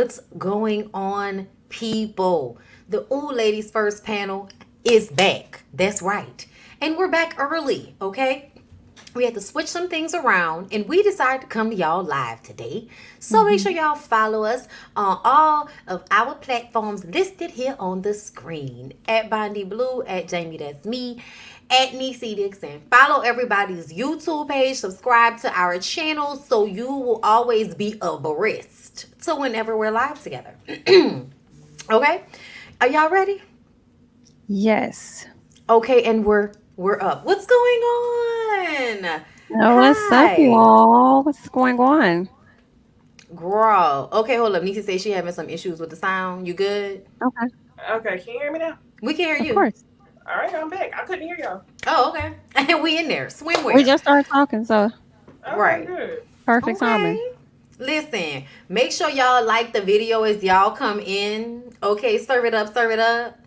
What's going on, people? The Ooh Ladies First panel is back. That's right. And we're back early, okay? We had to switch some things around and we decided to come to y'all live today. So make sure y'all follow us on all of our platforms listed here on the screen. At Bondy Blue, at Jami ThatsMe, at Necey Dixon. Follow everybody's YouTube page, subscribe to our channel so you will always be abreast to whenever we're live together. Okay? Are y'all ready? Yes. Okay, and we're up. What's going on? Oh, what's up, y'all? What's going on? Girl. Okay, hold up. Nisi says she having some issues with the sound. You good? Okay, Okay, can you hear me now? We can hear of you. course. All right, I'm back. I couldn't hear y'all. Oh, okay. And we in there. We Swimwear. just started talking, so Okay, Right. good. perfect timing. Okay. Listen, make sure y'all like the video as y'all come in. Okay, serve it up, serve it up.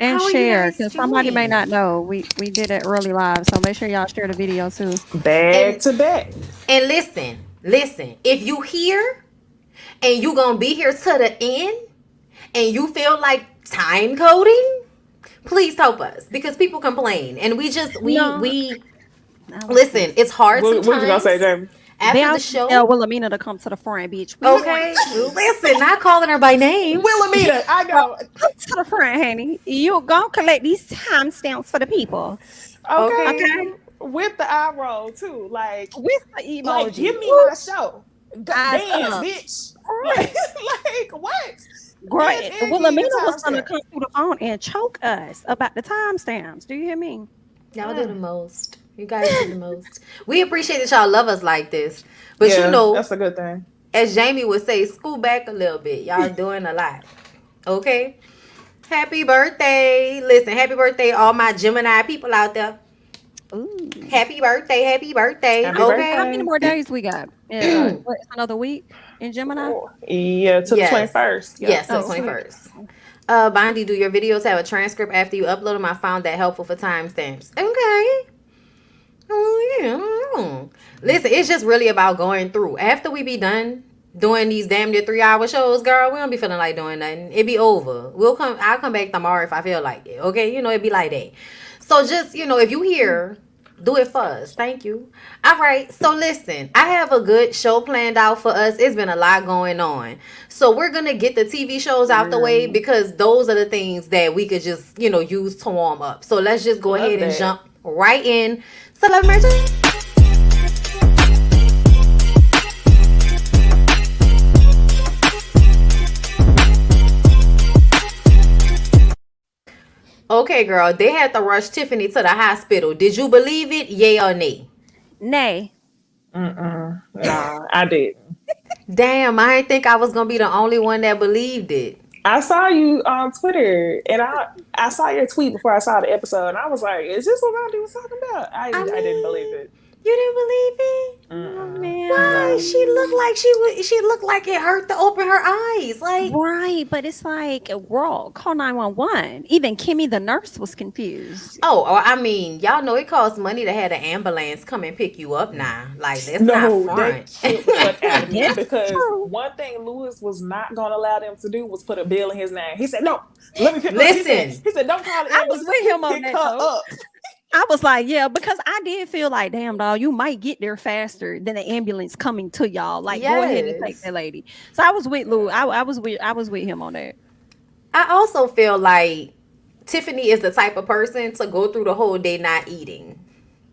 And How are you share, guys because somebody may doing? not know. We did it early live, so make sure y'all share the video too. Back to back. And listen, if you here and you gonna be here to the end and you feel like time coding, please help us because people complain and we No, listen, it's hard What you gonna say, sometimes Jamie? after the Tell show. Wilhelmina to come to the front, bitch. We Okay, listen, not calling her by name. Wilhelmina, I know. come to the front, honey. You go collect these timestamps for the people. Okay. Okay, With the eye roll too. Like with the emoji. give me my show. Eyes Dance, up. bitch. Right. Like what? Great. Dance and Wilhelmina give me was gonna timestamp. come through the phone and choke us about the timestamps. Do you hear me? Y'all do the most. You guys do the most. We appreciate that y'all love us like this. But Yeah, you know, that's a good thing. as Jamie would say, school back a little bit. Y'all doing a lot. Okay? Happy birthday. Listen, happy birthday, all my Gemini people out there. Ooh. Happy birthday, happy birthday. Happy Okay? How many birthday. more days we got? Yeah, what, another week in Gemini? Oh, yeah, to the Yes. 21st. Yeah. Yes, so Oh, sweet. 21st. Bondy, do your videos have a transcript after you upload them? I found that helpful for timestamps. Okay. Oh, yeah. I don't know. Listen, it's just really about going through. After we be done doing these damn near 3-hour shows, girl, we don't be feeling like doing nothing. It be over. I'll come back tomorrow if I feel like it. Okay? You know, it be like that. So just, if you here, do it for us. Thank you. All right. So listen, I have a good show planned out for us. It's been a lot going on. So we're going to get the TV shows out the way because those are the things that we could just, use to warm up. So let's just go Love ahead and that. jump right in. So love merch. Okay, girl, they had to rush Tiffany to the hospital. Did you believe it? Yay or nay? Nay. Nah, I didn't. Damn, I didn't think I was gonna be the only one that believed it. I saw you on Twitter, and I saw your tweet before I saw the episode, and I was like, "Is this what Bondy was talking about?" I didn't believe it. You didn't believe it? Oh, man. Why? She looked like she looked like it hurt to open her eyes. Like, Right, but it's like, Raw, call 911. Even Kimmy the nurse was confused. I mean, y'all know it costs money to have an ambulance come and pick you up now. Like, that's not No, fun. they took what out of me Yes, because true. one thing Lewis was not going to allow them to do was put a bill in his name. He said, "No, let me pick her up." Listen. He said, "Don't call the I ambulance. was with him on pick that, her though. up." I was like, yeah, because I did feel like, damn, dog, you might get there faster than the ambulance coming to y'all. Like, go ahead and take Yes. that lady. So I was with Lou. I was with him on that. I also feel like Tiffany is the type of person to go through the whole day not eating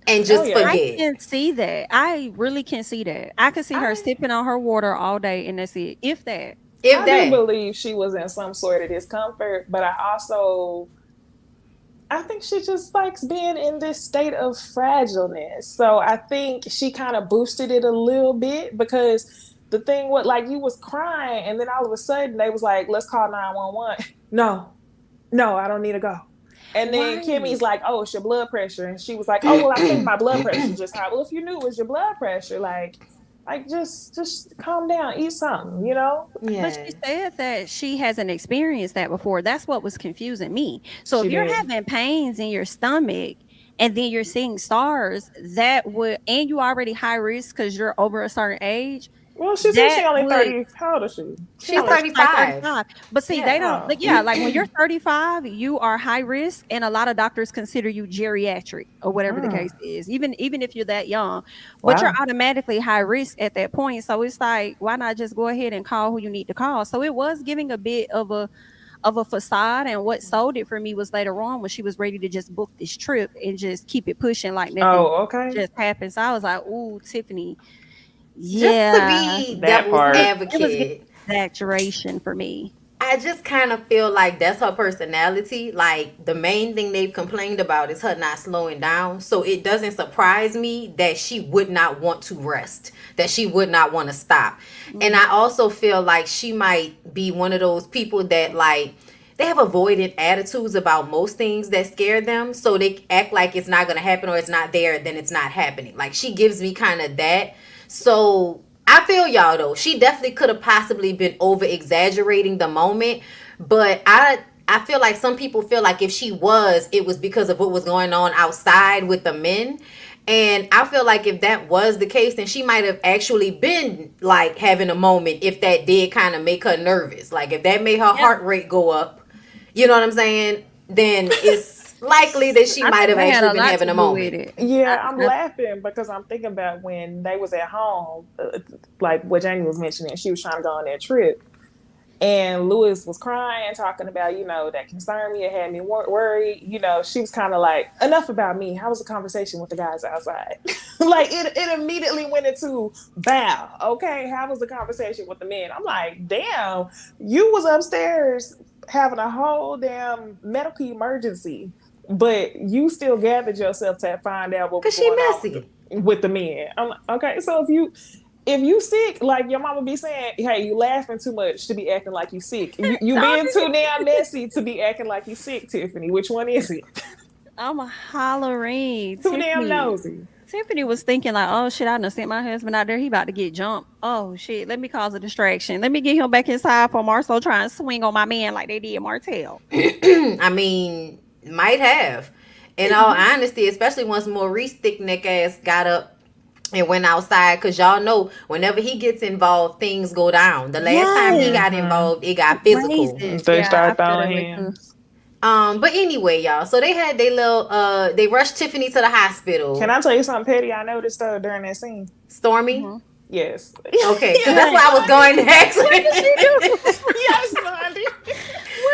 and just yeah. I forget. can see that. I really can see that. I can see her I- sipping on her water all day, and that's it. If that. If I that. do believe she was in some sort of discomfort, but I think she just likes being in this state of fragileness. So I think she kind of boosted it a little bit because the thing was like you was crying and then all of a sudden they was like, "Let's call 911." No, I don't need to go. And then Right. Kimmy's like, "Oh, it's your blood pressure." And she was like, "Oh, well, I think my blood pressure just high." Well, if you knew it was your blood pressure, like just calm down, eat something, you know? Yeah. But she said that she hasn't experienced that before. That's what was confusing me. So She if you're did. having pains in your stomach and then you're seeing stars, that would, and you already high risk because you're over a certain age, Well, she said she only 30. How old is she? She's 35. But see, they don't. Like when you're 35, you are high risk, and a lot of doctors consider you geriatric or whatever the case is. Even if you're that young, but you're automatically high risk at that point. So it's like, why not just go ahead and call who you need to call? So it was giving a bit of a facade, and what sold it for me was later on when she was ready to just book this trip and just keep it pushing like nothing just happened. So I was like, ooh, Tiffany. Yeah, just to be devil's advocate, exaggeration for me. I just kind of feel like that's her personality. Like the main thing they've complained about is her not slowing down. So it doesn't surprise me that she would not want to rest, that she would not want to stop. And I also feel like she might be one of those people that like they have avoidant attitudes about most things that scare them. So they act like it's not going to happen or it's not there, then it's not happening. Like she gives me kind of that. So I feel y'all though. She definitely could have possibly been over exaggerating the moment, but I feel like some people feel like if she was, it was because of what was going on outside with the men. And I feel like if that was the case, then she might have actually been like having a moment if that did kind of make her nervous. Like if that made her heart rate go up, you know what I'm saying? Then it's likely that she might have actually been having a moment. Yeah, I'm laughing because I'm thinking about when they was at home, like what Jami was mentioning. She was trying to go on that trip, and Lewis was crying, talking about, that concerned me, it had me worried. She was kind of like, enough about me. How was the conversation with the guys outside? Like it immediately went into bow. Okay, how was the conversation with the men? I'm like, damn, you was upstairs having a whole damn medical emergency. But you still gathered yourself to find out what was going on with the men. I'm like, okay, so if you sick, like your mama be saying, hey, you laughing too much to be acting like you sick. You being too damn messy to be acting like you sick, Tiffany. Which one is it? I'm hollering. Too damn nosy. Tiffany was thinking like, oh shit, I done sent my husband out there. He about to get jumped. Oh shit, let me cause a distraction. Let me get him back inside for Marcel trying to swing on my man like they did Martell. I mean, might have. In all honesty, especially once Maurice thick neck ass got up and went outside, because y'all know whenever he gets involved, things go down. The last time he got involved, it got physical. They started throwing hands. But anyway, y'all, so they had they rushed Tiffany to the hospital. Can I tell you something petty I noticed during that scene? Stormy? Mm-hmm. Yes. Okay, because that's where I was going next. What did she do? Yes, Bondy.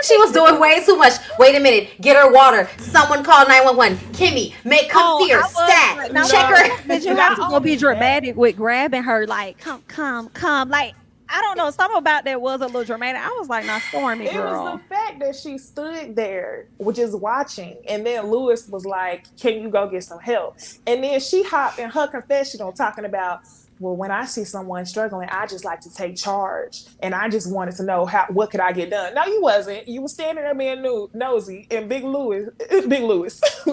She was doing way too much. Wait a minute. Get her water. Someone call 911. Kimmy, come here. Stat. Check her. But you have to go be dramatic with grabbing her. Like, come. Like, I don't know. Something about that was a little dramatic. I was like, not Stormy, girl. It was the fact that she stood there, just watching. And then Lewis was like, can you go get some help? And then she hopped in her confessional talking about, well, when I see someone struggling, I just like to take charge. And I just wanted to know what could I get done. No, you wasn't. You was standing there being nosy, and Big Louis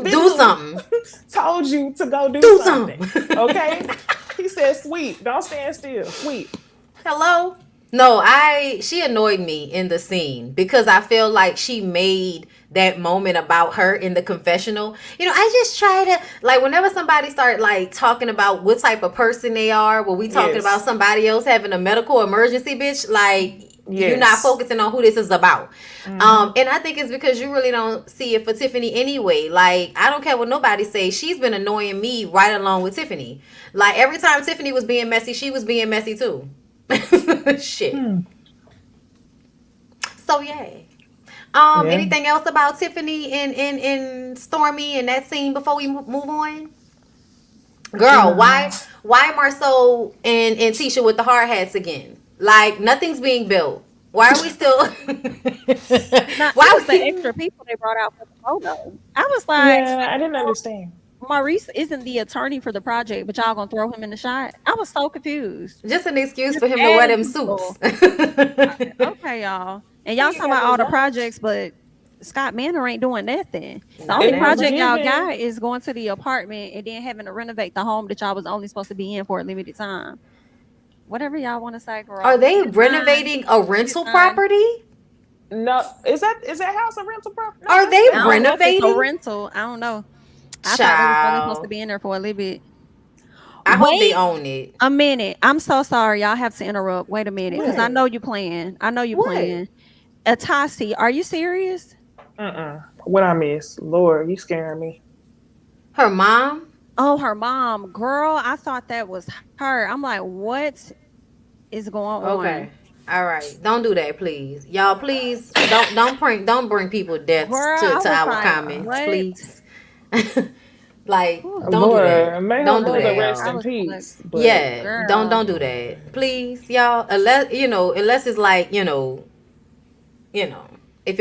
do something. Told you to go do something. Okay? He said, sweep. Don't stand still. Sweep. Hello? No, she annoyed me in the scene because I feel like she made that moment about her in the confessional. I just try to, like, whenever somebody start like talking about what type of person they are, when we talking about somebody else having a medical emergency, bitch, like you're not focusing on who this is about. Mm-hmm. And I think it's because you really don't see it for Tiffany anyway. Like, I don't care what nobody says. She's been annoying me right along with Tiffany. Like, every time Tiffany was being messy, she was being messy too. Shit. So anything else about Tiffany and Stormy and that scene before we move on? Girl, why Marceau and Tisha with the hard hats again? Like, nothing's being built. Why are we still why was the extra people they brought out for the photo? I was like, I didn't understand. Maurice isn't the attorney for the project, but y'all gonna throw him in the shot? I was so confused. Just an excuse for him to wear them suits. Okay, y'all. And y'all talking about all the projects, but Scott Manor ain't doing nothing. The only project y'all got is going to the apartment and then having to renovate the home that y'all was only supposed to be in for a limited time. Whatever y'all want to say, girl. Are they renovating a rental property? No, is that house a rental property? No, are they renovating a rental? I don't know. I thought they were only supposed to be in there for a little bit. I hope they own it. A minute. I'm so sorry. Y'all have to interrupt. Wait a minute, because I know you playing. Playing. Atasi, are you serious? What I miss? Lord, you scaring me. Her mom? Oh, her mom. Girl, I thought that was her. I'm like, what is going on? Okay. All right. Don't do that, please. Y'all, please don't bring people deaths to our comments, what? Please. Like, don't do that. May don't do that. Rest in peace. But yeah, don't do that, please, y'all. Unless it's like if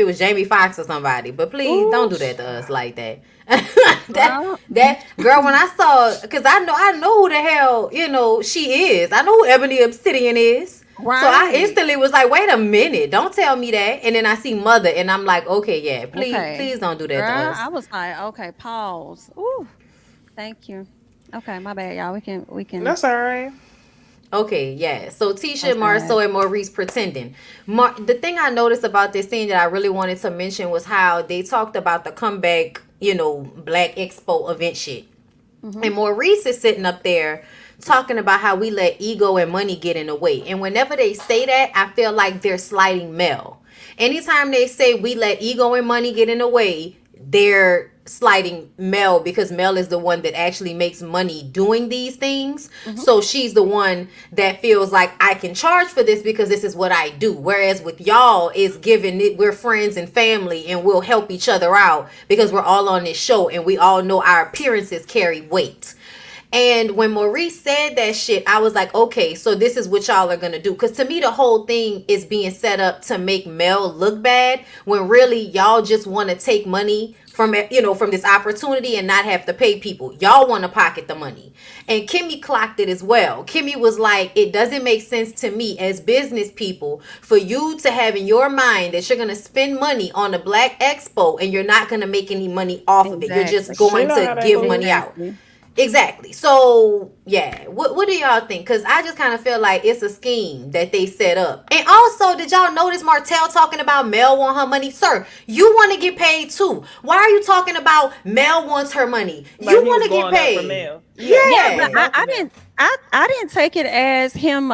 it was Jamie Foxx or somebody, but please don't do that to us like that. that girl, when I saw, because I know who the hell she is. I know who Ebony Obsidian is. Right. So I instantly was like, wait a minute, don't tell me that. And then I see Mother, and I'm like, okay, yeah, please don't do that to us. I was like, okay, pause. Ooh, thank you. Okay, my bad, y'all. We can. That's all right. Okay, yeah. So Tisha, Marceau, and Maurice pretending. The thing I noticed about this scene that I really wanted to mention was how they talked about the comeback, Black Expo event shit. Mm-hmm. And Maurice is sitting up there talking about how we let ego and money get in the way. And whenever they say that, I feel like they're slighting Mel. Anytime they say we let ego and money get in the way, they're slighting Mel, because Mel is the one that actually makes money doing these things. Mm-hmm. So she's the one that feels like I can charge for this because this is what I do. Whereas with y'all, it's given it, we're friends and family and we'll help each other out because we're all on this show and we all know our appearances carry weight. And when Maurice said that shit, I was like, okay, so this is what y'all are going to do. Because to me, the whole thing is being set up to make Mel look bad when really y'all just want to take money from this opportunity and not have to pay people. Y'all want to pocket the money. And Kimmy clocked it as well. Kimmy was like, it doesn't make sense to me as business people for you to have in your mind that you're going to spend money on a Black Expo and you're not going to make any money off of it. You're just going to give money out. Exactly. So, yeah. What do y'all think? Because I just kind of feel like it's a scheme that they set up. And also, did y'all notice Martell talking about Mel want her money? Sir, you want to get paid too. Why are you talking about Mel wants her money? Like you want to get paid. Yeah, but I didn't take it as him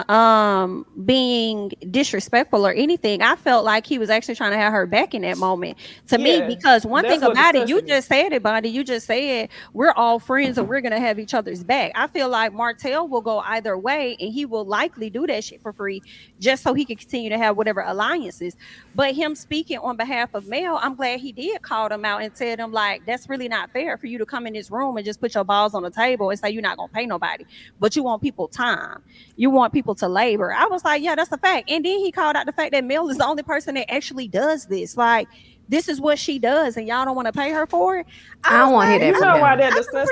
being disrespectful or anything. I felt like he was actually trying to have her back in that moment to me, because one thing about it, you just said it, Bondy. You just said we're all friends and we're gonna have each other's back. I feel like Martell will go either way, and he will likely do that shit for free just so he can continue to have whatever alliances. But him speaking on behalf of Mel, I'm glad he did call them out and tell them like, that's really not fair for you to come in this room and just put your balls on the table and say you're not gonna pay nobody, but you want people time, you want people to labor. I was like, yeah, that's a fact. And then he called out the fact that Mel is the only person that actually does this. Like, this is what she does, and y'all don't want to pay her for it. I don't want to hear that from him.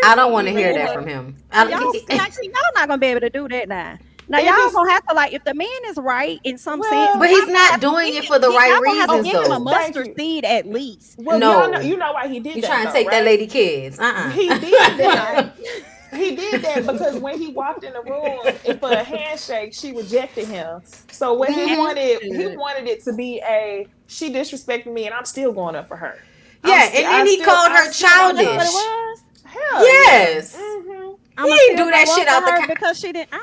I don't want to hear that from him. Y'all not gonna be able to do that now. Now y'all gonna have to, like, if the man is right in some sense, but he's not doing it for the right reasons. Give him a mustard seed at least. Well, no, you know why he did that. He's trying to take that lady kids. He did that. He did that because when he walked in the room for a handshake, she rejected him. So what he wanted it to be she disrespected me and I'm still going up for her. Yeah, and then he called her childish. That's what it was? Hell yes. Mm-hmm. He didn't do that shit out the because she didn't. I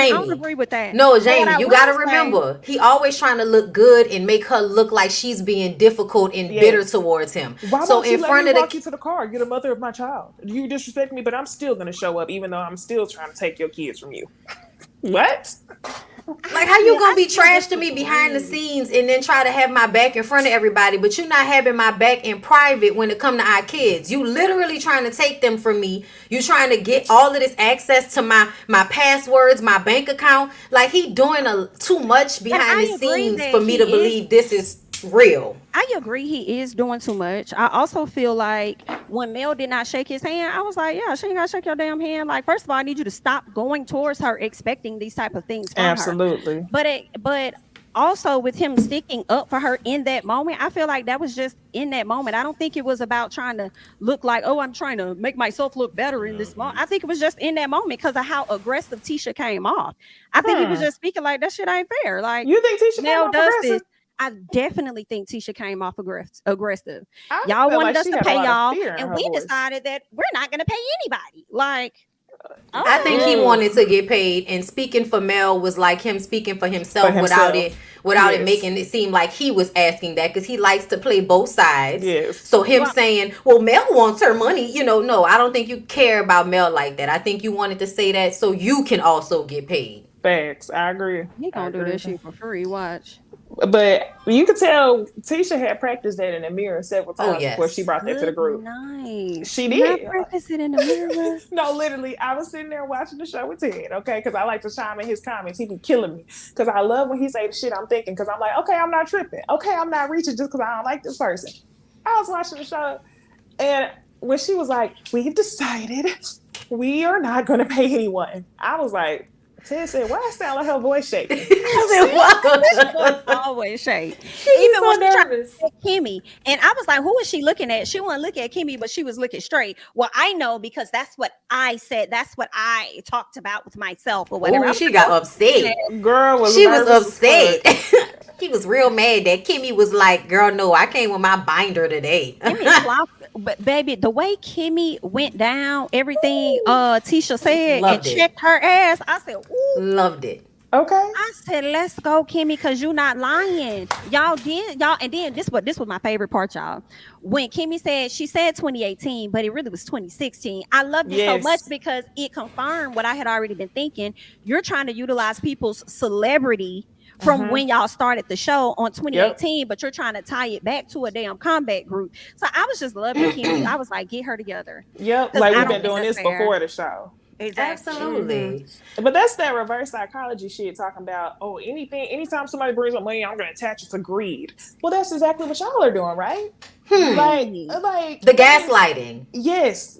don't agree with that. No, Jamie, you gotta remember, he always trying to look good and make her look like she's being difficult and bitter towards him. Why so in front of walk you to the car, you're the mother of my child. You disrespect me, but I'm still gonna show up, even though I'm still trying to take your kids from you. What? Like, how you gonna be trash to me behind the scenes and then try to have my back in front of everybody, but you not having my back in private when it come to our kids? You literally trying to take them from me. You trying to get all of this access to my passwords, my bank account. Like, he doing too much behind the scenes for me to believe this is real. I agree he is doing too much. I also feel like when Mel did not shake his hand, I was like, yeah, she ain't gotta shake your damn hand. Like, first of all, I need you to stop going towards her expecting these type of things from her. But also with him sticking up for her in that moment, I feel like that was just in that moment. I don't think it was about trying to look like, oh, I'm trying to make myself look better in this moment. I think it was just in that moment because of how aggressive Tisha came off. I think he was just speaking like, that shit ain't fair. Like, you think Tisha came off aggressive? This. I definitely think Tisha came off aggressive. Y'all wanted us to pay y'all, and we decided that we're not going to pay anybody. Like, I think he wanted to get paid, and speaking for Mel was like him speaking for himself, without it making it seem like he was asking that, because he likes to play both sides. Yes. So him saying, well, Mel wants her money, no, I don't think you care about Mel like that. I think you wanted to say that so you can also get paid. Facts. I agree. He gonna do this shit for free. Watch. But you could tell Tisha had practiced that in the mirror several times before she brought that to the group. Nice. She did. Practice it in the mirror. No, literally, I was sitting there watching the show with Ted, okay? Because I like to chime in his comments. He be killing me. Because I love when he say the shit I'm thinking. Because I'm like, okay, I'm not tripping. Okay, I'm not reaching just because I don't like this person. I was watching the show, and when she was like, we've decided we are not going to pay anyone, I was like, Ted said, why I sound like her voice shaking? I said, what? Always shake. Even when she tried to look Kimmy, and I was like, who is she looking at? She wasn't looking at Kimmy, but she was looking straight. Well, I know because that's what I said. That's what I talked about with myself or whatever. Ooh, she got upset. Girl was upset. He was real mad that Kimmy was like, girl, no, I came with my binder today. But baby, the way Kimmy went down, everything Tisha said and checked her ass, I said, ooh. Loved it. Okay. I said, let's go, Kimmy, because you're not lying. Y'all, and then this was my favorite part, y'all. When Kimmy said, she said 2018, but it really was 2016. I loved it so much because it confirmed what I had already been thinking. You're trying to utilize people's celebrity from when y'all started the show on 2018, but you're trying to tie it back to a damn combat group. So I was just loving Kimmy. I was like, get her together. Yep, like we've been doing this before the show. Exactly. Absolutely. But that's that reverse psychology shit talking about, anytime somebody brings up money, I'm going to attach it to greed. Well, that's exactly what y'all are doing, right? Like the gaslighting. Yes.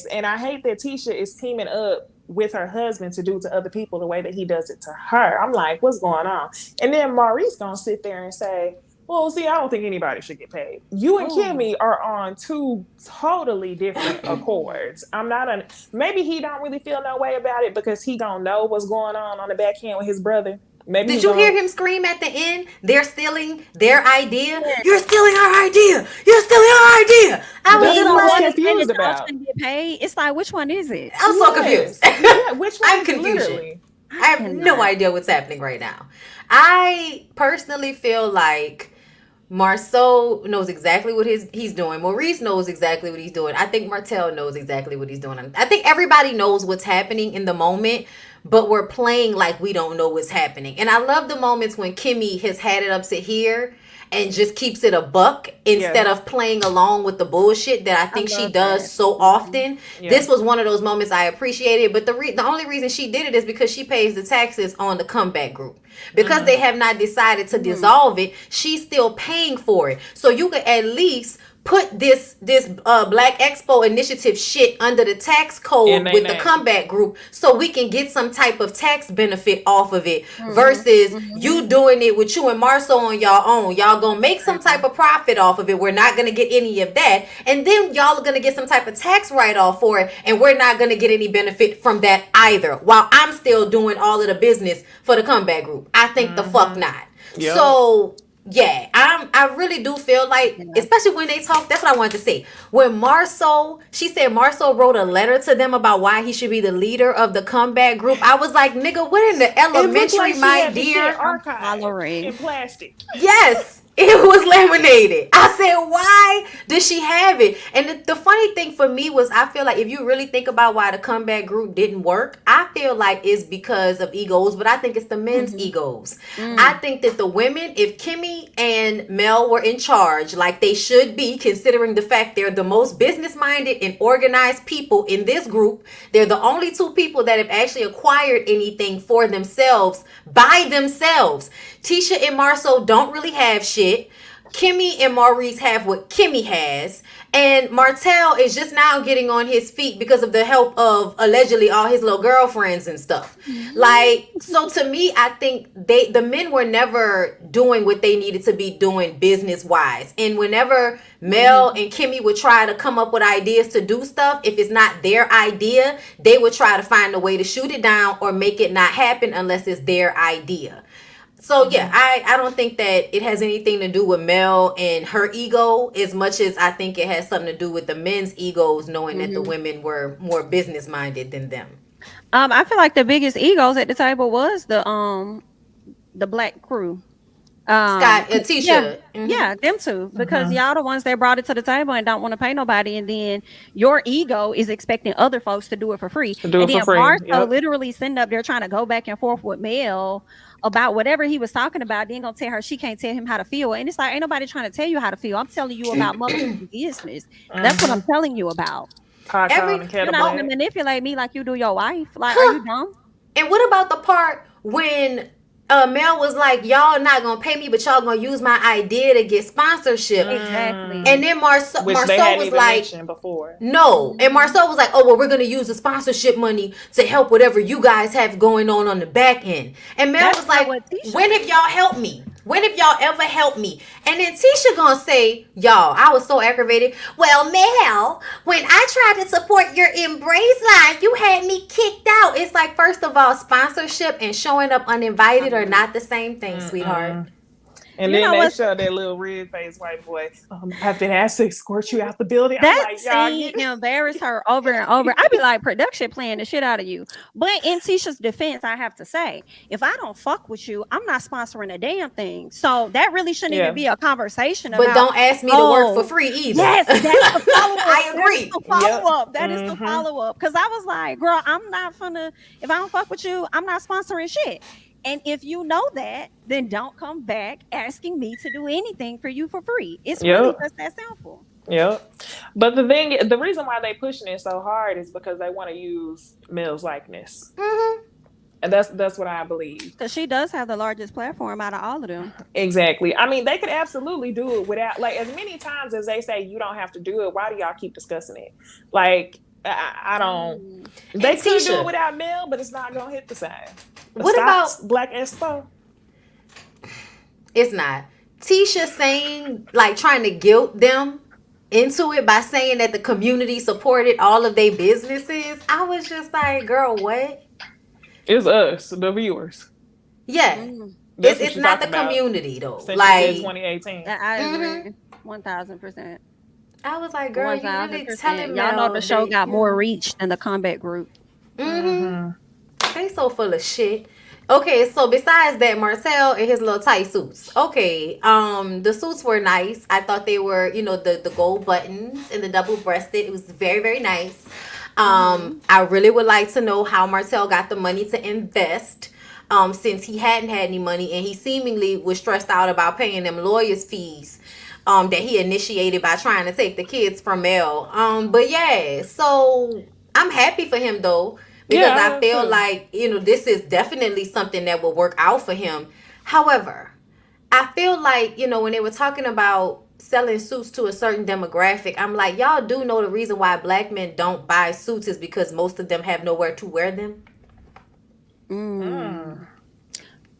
And I hate that Tisha is teaming up with her husband to do to other people the way that he does it to her. I'm like, what's going on? And then Maurice gonna sit there and say, well, see, I don't think anybody should get paid. You and Kimmy are on two totally different accords. Maybe he don't really feel no way about it because he don't know what's going on the back end with his brother. Maybe Did you hear him scream at the end? They're stealing their idea. You're stealing our idea. You're stealing our idea. I was just confused about. Get paid. It's like, which one is it? I'm so confused. Which one? I'm confused. I have no idea what's happening right now. I personally feel like Marceau knows exactly what he's doing. Maurice knows exactly what he's doing. I think Martell knows exactly what he's doing. I think everybody knows what's happening in the moment, but we're playing like we don't know what's happening. And I love the moments when Kimmy has had it up to here and just keeps it a buck instead of playing along with the bullshit that I think she does so often. Yeah. This was one of those moments I appreciated, but the only reason she did it is because she pays the taxes on the comeback group. Because they have not decided to dissolve it, she's still paying for it. So you could at least put this Black Expo initiative shit under the tax code with the comeback group so we can get some type of tax benefit off of it versus you doing it with you and Marceau on y'all own. Y'all gonna make some type of profit off of it. We're not gonna get any of that. And then y'all are gonna get some type of tax write-off for it, and we're not gonna get any benefit from that either, while I'm still doing all of the business for the comeback group. I think the fuck not. Yep. So yeah, I really do feel like, especially when they talk, that's what I wanted to say. When she said Marceau wrote a letter to them about why he should be the leader of the comeback group. I was like, nigga, what in the elementary, my dear? In plastic. Yes. It was laminated. I said, why does she have it? And the funny thing for me was, I feel like if you really think about why the comeback group didn't work, I feel like it's because of egos, but I think it's the men's egos. I think that the women, if Kimmy and Mel were in charge, like they should be, considering the fact they're the most business-minded and organized people in this group, they're the only two people that have actually acquired anything for themselves by themselves. Tisha and Marceau don't really have shit. Kimmy and Maurice have what Kimmy has. And Martell is just now getting on his feet because of the help of allegedly all his little girlfriends and stuff. Like, so to me, I think the men were never doing what they needed to be doing business-wise. And whenever Mel and Kimmy would try to come up with ideas to do stuff, if it's not their idea, they would try to find a way to shoot it down or make it not happen unless it's their idea. So yeah, I don't think that it has anything to do with Mel and her ego as much as I think it has something to do with the men's egos, knowing that the women were more business minded than them. I feel like the biggest egos at the table was the black crew. Scott, Yeah, Tisha. yeah, them two, because y'all the ones that brought it to the table and don't want to pay nobody, and then your ego is expecting other folks to do it for free, To do and it for then free. Martha literally sitting up there trying to go back and forth with Mel about whatever he was talking about. Then gonna tell her she can't tell him how to feel, and it's like ain't nobody trying to tell you how to feel. I'm telling you about motherfucking business. That's what I'm telling you about. Every, You're not gonna manipulate me like you do your wife. Like, are you dumb? And what about the part when Mel was like, y'all not gonna pay me, but y'all gonna use my idea to get sponsorship? Exactly. And then Marcel was like, before. no. And Marcel was like, oh, well, we're gonna use the sponsorship money to help whatever you guys have going on the back end. And Mel was like, when have y'all helped me? When have y'all ever helped me? And then Tisha gonna say, y'all, I was so aggravated. Well, Mel, when I tried to support your Embrace line, you had me kicked out. It's like, first of all, sponsorship and showing up uninvited are not the same thing, sweetheart. And then they show that little red-faced white boy. I've been asked to escort you out the building. That scene embarrassed her over and over. I'd be like, production playing the shit out of you. But in Tisha's defense, I have to say, if I don't fuck with you, I'm not sponsoring a damn thing. So that really shouldn't even be a conversation about. But don't ask me to work for free either. Yes, that's the follow-up. I agree. That is the follow-up. Because I was like, girl, I'm not gonna, if I don't fuck with you, I'm not sponsoring shit. And if you know that, then don't come back asking me to do anything for you for free. It's really just that simple. Yep. But the reason why they pushing it so hard is because they want to use Mel's likeness. And that's what I believe. Because she does have the largest platform out of all of them. Exactly. I mean, they could absolutely do it without, like, as many times as they say you don't have to do it, why do y'all keep discussing it? Like, I don't. They could do it without Mel, but it's not going to hit the same. What about Black Expo? It's not. Tisha saying, like, trying to guilt them into it by saying that the community supported all of their businesses. I was just like, girl, what? It's us, the viewers. Yeah. It's not the community, though. Since like 2018. I agree. 1000%. I was like, girl, 1,000%. You really telling me. Y'all know the show got more reach than the Combat Group. They so full of shit. Okay, so besides that, Marcel and his little tight suits. Okay, the suits were nice. I thought they were, the gold buttons and the double breasted. It was very, very nice. I really would like to know how Marcel got the money to invest. Since he hadn't had any money and he seemingly was stressed out about paying them lawyers' fees. That he initiated by trying to take the kids from Mel. But yeah, so I'm happy for him though. Because I feel like, this is definitely something that will work out for him. However, I feel like, when they were talking about selling suits to a certain demographic, I'm like, y'all do know the reason why black men don't buy suits is because most of them have nowhere to wear them.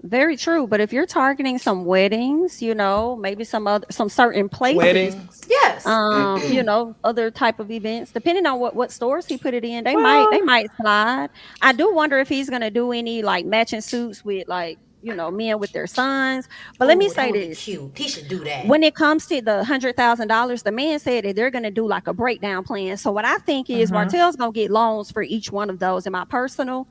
Very true. But if you're targeting some weddings, maybe some certain places. Weddings. Yes. Other type of events, depending on what stores he put it in, they might slide. I do wonder if he's gonna do any like matching suits with like, men with their sons. But let me say this. Cute. He should do that. When it comes to the $100,000, the man said that they're gonna do like a breakdown plan. So what I think is Martel's gonna get loans for each one of those. In my personal,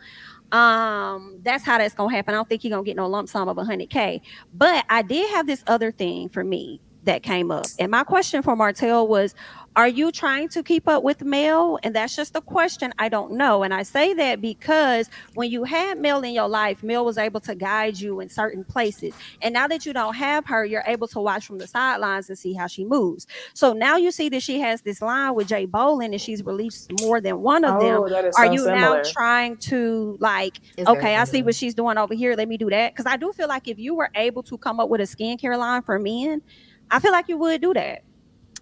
that's how that's gonna happen. I don't think he's gonna get no lump sum of $100K. But I did have this other thing for me that came up, and my question for Martel was, are you trying to keep up with Mel? And that's just a question. I don't know. And I say that because when you had Mel in your life, Mel was able to guide you in certain places. And now that you don't have her, you're able to watch from the sidelines and see how she moves. So now you see that she has this line with Jay Bolin and she's released more than one of them. Are you now trying to like, okay, I see what she's doing over here. Let me do that. Because I do feel like if you were able to come up with a skincare line for men, I feel like you would do that.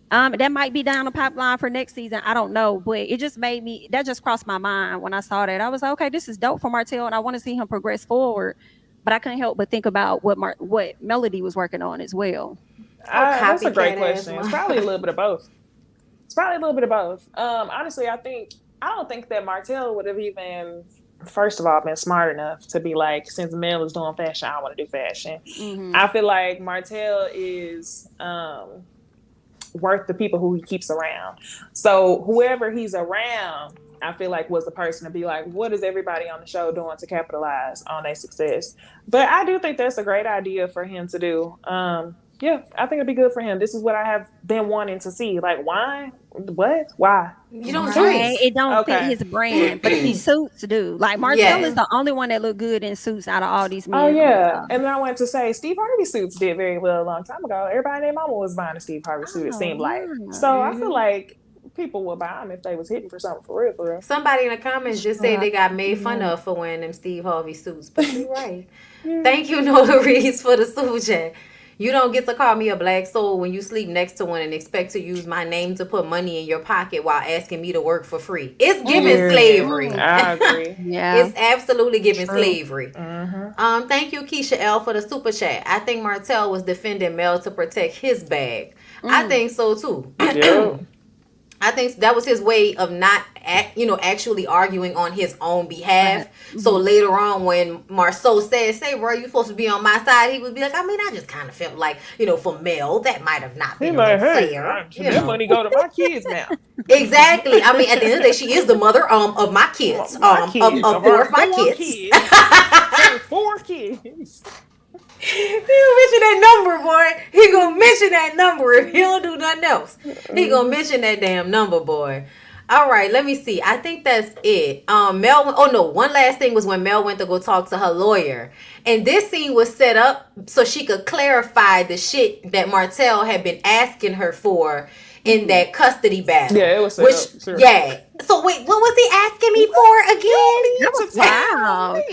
That might be down the pipeline for next season. I don't know, but it just that just crossed my mind when I saw that. I was like, okay, this is dope for Martel, and I want to see him progress forward. But I couldn't help but think about what Melody was working on as well. That's a great question. It's probably a little bit of both. Honestly, I don't think that Martel would have even, first of all, been smart enough to be like, since Mel is doing fashion, I want to do fashion. I feel like Martel is worth the people who he keeps around. So whoever he's around, I feel like was the person to be like, what is everybody on the show doing to capitalize on their success? But I do think that's a great idea for him to do. Yeah, I think it'd be good for him. This is what I have been wanting to see. Like, why? What? Why? You don't Right. suits. It don't fit his brand, but these suits do. Like Martell is the only one that look good in suits out of all these men. Oh yeah, and then I went to say Steve Harvey suits did very well a long time ago. Everybody and their mama was buying a Steve Harvey suit. It seemed like. So I feel like people would buy them if they was hitting for something for real, for real. Somebody in the comments just said they got made fun of for wearing them Steve Harvey suits, but you're right. Thank you, Nola Reese, for the super chat. You don't get to call me a black soul when you sleep next to one and expect to use my name to put money in your pocket while asking me to work for free. It's giving slavery. I agree. It's absolutely giving slavery. Thank you, Keisha L, for the super chat. I think Martell was defending Mel to protect his bag. I think so too. I think that was his way of not, actually arguing on his own behalf. So later on, when Marceau said, "Say, bro, you supposed to be on my side," he would be like, "I mean, I just kind of felt like, for Mel, that might have not been fair. That money go to my kids now." Exactly. I mean, at the end of the day, she is the mother of my kids, of four of my kids. 4 kids. He gonna mention that number, boy. He gonna mention that number if he don't do nothing else. He gonna mention that damn number, boy. All right, let me see. I think that's it. Mel. Oh no, one last thing was when Mel went to go talk to her lawyer, and this scene was set up so she could clarify the shit that Martell had been asking her for in that custody battle. Yeah, it was set up. Sure. Yeah. So wait, what was he asking me for again? That was wild.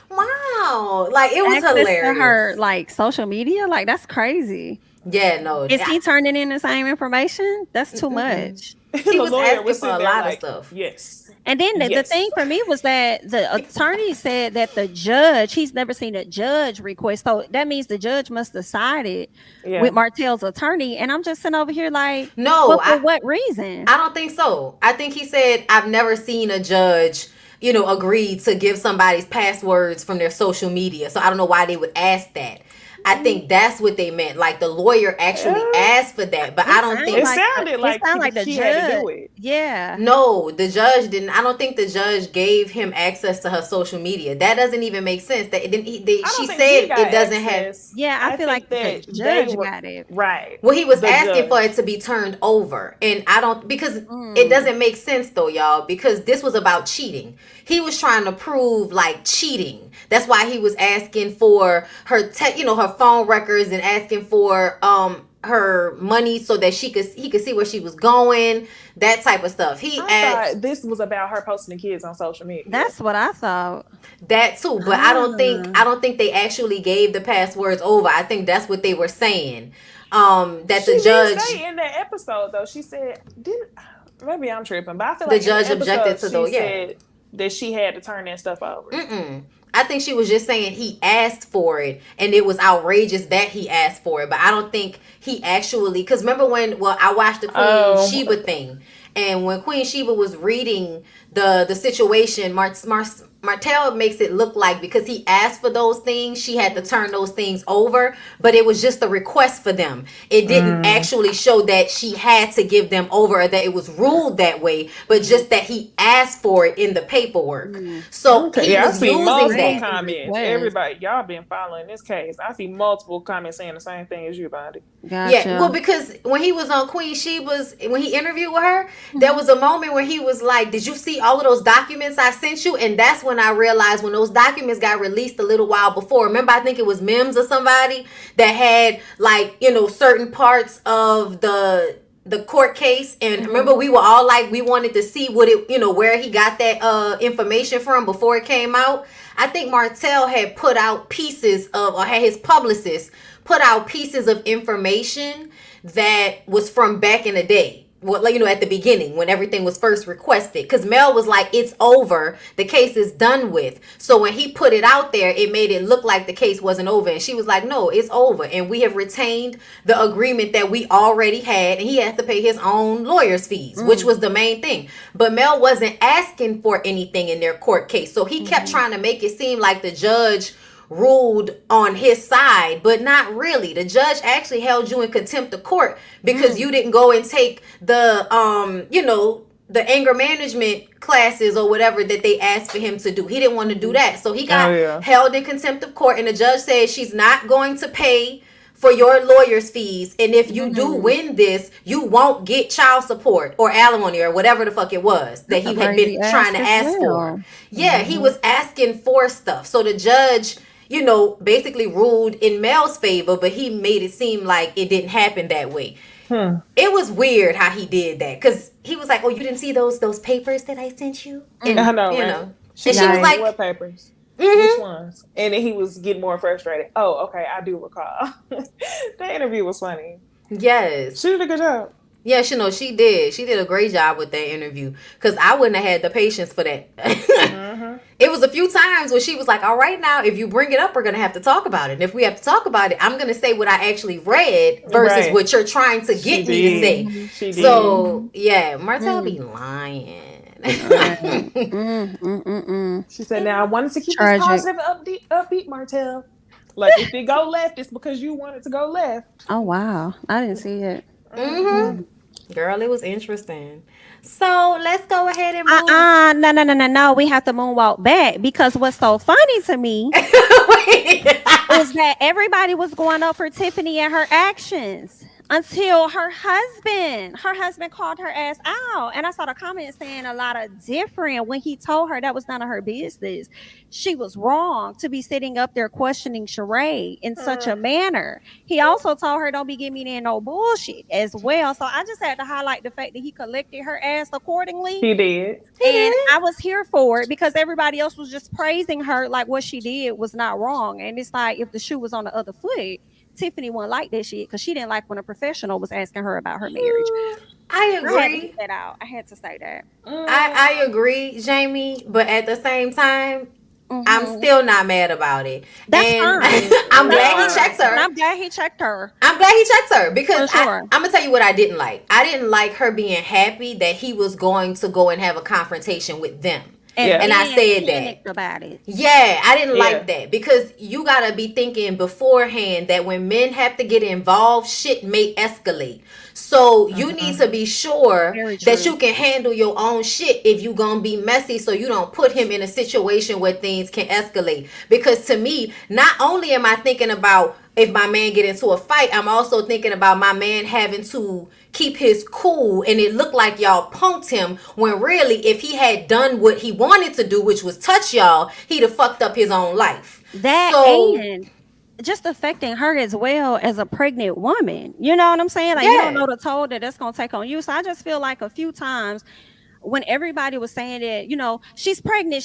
Wow. Like, it was hilarious. To her, like, social media? Like, that's crazy. Yeah, no. Is he turning in the same information? That's too much. He was asking for a lot of stuff. Yes. And then the thing for me was that the attorney said that the judge, he's never seen a judge request. So that means the judge must have sided with Martell's attorney. And I'm just sitting over here like, no, for what reason? I don't think so. I think he said, I've never seen a judge, agree to give somebody's passwords from their social media. So I don't know why they would ask that. I think that's what they meant. Like, the lawyer actually asked for that, but I don't think it sounded like the she judge had to do it. Yeah. No, the judge didn't. I don't think the judge gave him access to her social media. That doesn't even make sense. That she said it doesn't have. Yeah, I feel like the judge got it right. Well, he was asking for it to be turned over, and I don't, because it doesn't make sense though, y'all. Because this was about cheating. He was trying to prove like cheating. That's why he was asking for her, her phone records and asking for her money so that he could see where she was going, that type of stuff. I thought this was about her posting the kids on social media. That's what I thought. That too, but I don't think they actually gave the passwords over. I think that's what they were saying. That she the judge did say in that episode though, she said, maybe I'm tripping, but I feel like the judge objected to those. Said that she had to turn that stuff over. I think she was just saying he asked for it, and it was outrageous that he asked for it. But I don't think he actually, because remember I watched the Queen Sheba thing, and when Queen Sheba was reading the situation, Martell makes it look like because he asked for those things, she had to turn those things over, but it was just a request for them. It didn't actually show that she had to give them over or that it was ruled that way, but just that he asked for it in the paperwork. So he was using that. Comments. Everybody, y'all been following this case. I see multiple comments saying the same thing as you, Bondy. Gotcha. Yeah, well, because when he was on Queen Sheba's, when he interviewed with her, there was a moment where he was like, "Did you see all of those documents I sent you?" And that's when I realized, when those documents got released a little while before. Remember, I think it was Mims or somebody that had like, certain parts of the court case, and remember we were all like, we wanted to see what it, where he got that information from before it came out. I think Martell had put out pieces of, or had his publicist put out pieces of information that was from back in the day. Well, at the beginning when everything was first requested, because Mel was like, it's over, the case is done with. So when he put it out there, it made it look like the case wasn't over, and she was like, no, it's over, and we have retained the agreement that we already had, and he has to pay his own lawyer's fees, which was the main thing. But Mel wasn't asking for anything in their court case, so he kept trying to make it seem like the judge ruled on his side, but not really. The judge actually held you in contempt of court because you didn't go and take the the anger management classes or whatever that they asked for him to do. He didn't want to do that. So he got held in contempt of court, and the judge said she's not going to pay for your lawyer's fees. And if you do win this, you won't get child support or alimony or whatever the fuck it was that he had been trying to ask for. Yeah, he was asking for stuff. So the judge, basically ruled in Mel's favor, but he made it seem like it didn't happen that way. It was weird how he did that, because he was like, "Oh, you didn't see those papers that I sent you?" And, I know, right? She was like, "What papers? Which ones?" And then he was getting more frustrated. Oh, okay, I do recall. The interview was funny. Yes, she did a good job. Yeah, she did. She did a great job with that interview, because I wouldn't have had the patience for that. It was a few times where she was like, "All right, now, if you bring it up, we're going to have to talk about it. And if we have to talk about it, I'm going to say what I actually read versus what you're trying to get me to say." She did. So, yeah, Martell be lying. She said, "Now I wanted to keep this positive, upbeat, Martell. Like, if it go left, it's because you want it to go left." Oh, wow. I didn't see it. Girl, it was interesting. So let's go ahead and move. No. We have to moonwalk back, because what's so funny to me is that everybody was going up for Tiffany and her actions until her husband called her ass out. And I saw the comments saying a lot of different when he told her that was none of her business. She was wrong to be sitting up there questioning Sheree in such a manner. He also told her, "Don't be giving me no bullshit" as well. So I just had to highlight the fact that he collected her ass accordingly. He did. And I was here for it, because everybody else was just praising her like what she did was not wrong. And it's like, if the shoe was on the other foot, Tiffany wouldn't like that shit, because she didn't like when a professional was asking her about her marriage. I agree. I had to get that out. I had to say that. I agree, Jamie, but at the same time, I'm still not mad about it. That's fine. I'm glad he checked her. I'm glad he checked her. I'm glad he checked her, because I'm gonna tell you what I didn't like. I didn't like her being happy that he was going to go and have a confrontation with them. And I said that about it. Yeah, I didn't like that, because you gotta be thinking beforehand that when men have to get involved, shit may escalate. So you need to be sure that you can handle your own shit if you gonna be messy, so you don't put him in a situation where things can escalate. Because to me, not only am I thinking about if my man get into a fight, I'm also thinking about my man having to keep his cool, and it looked like y'all punked him, when really, if he had done what he wanted to do, which was touch y'all, he'd have fucked up his own life. And just affecting her as well as a pregnant woman. You know what I'm saying? Like, you don't know the toll that that's going to take on you. So I just feel like a few times when everybody was saying that, she's pregnant,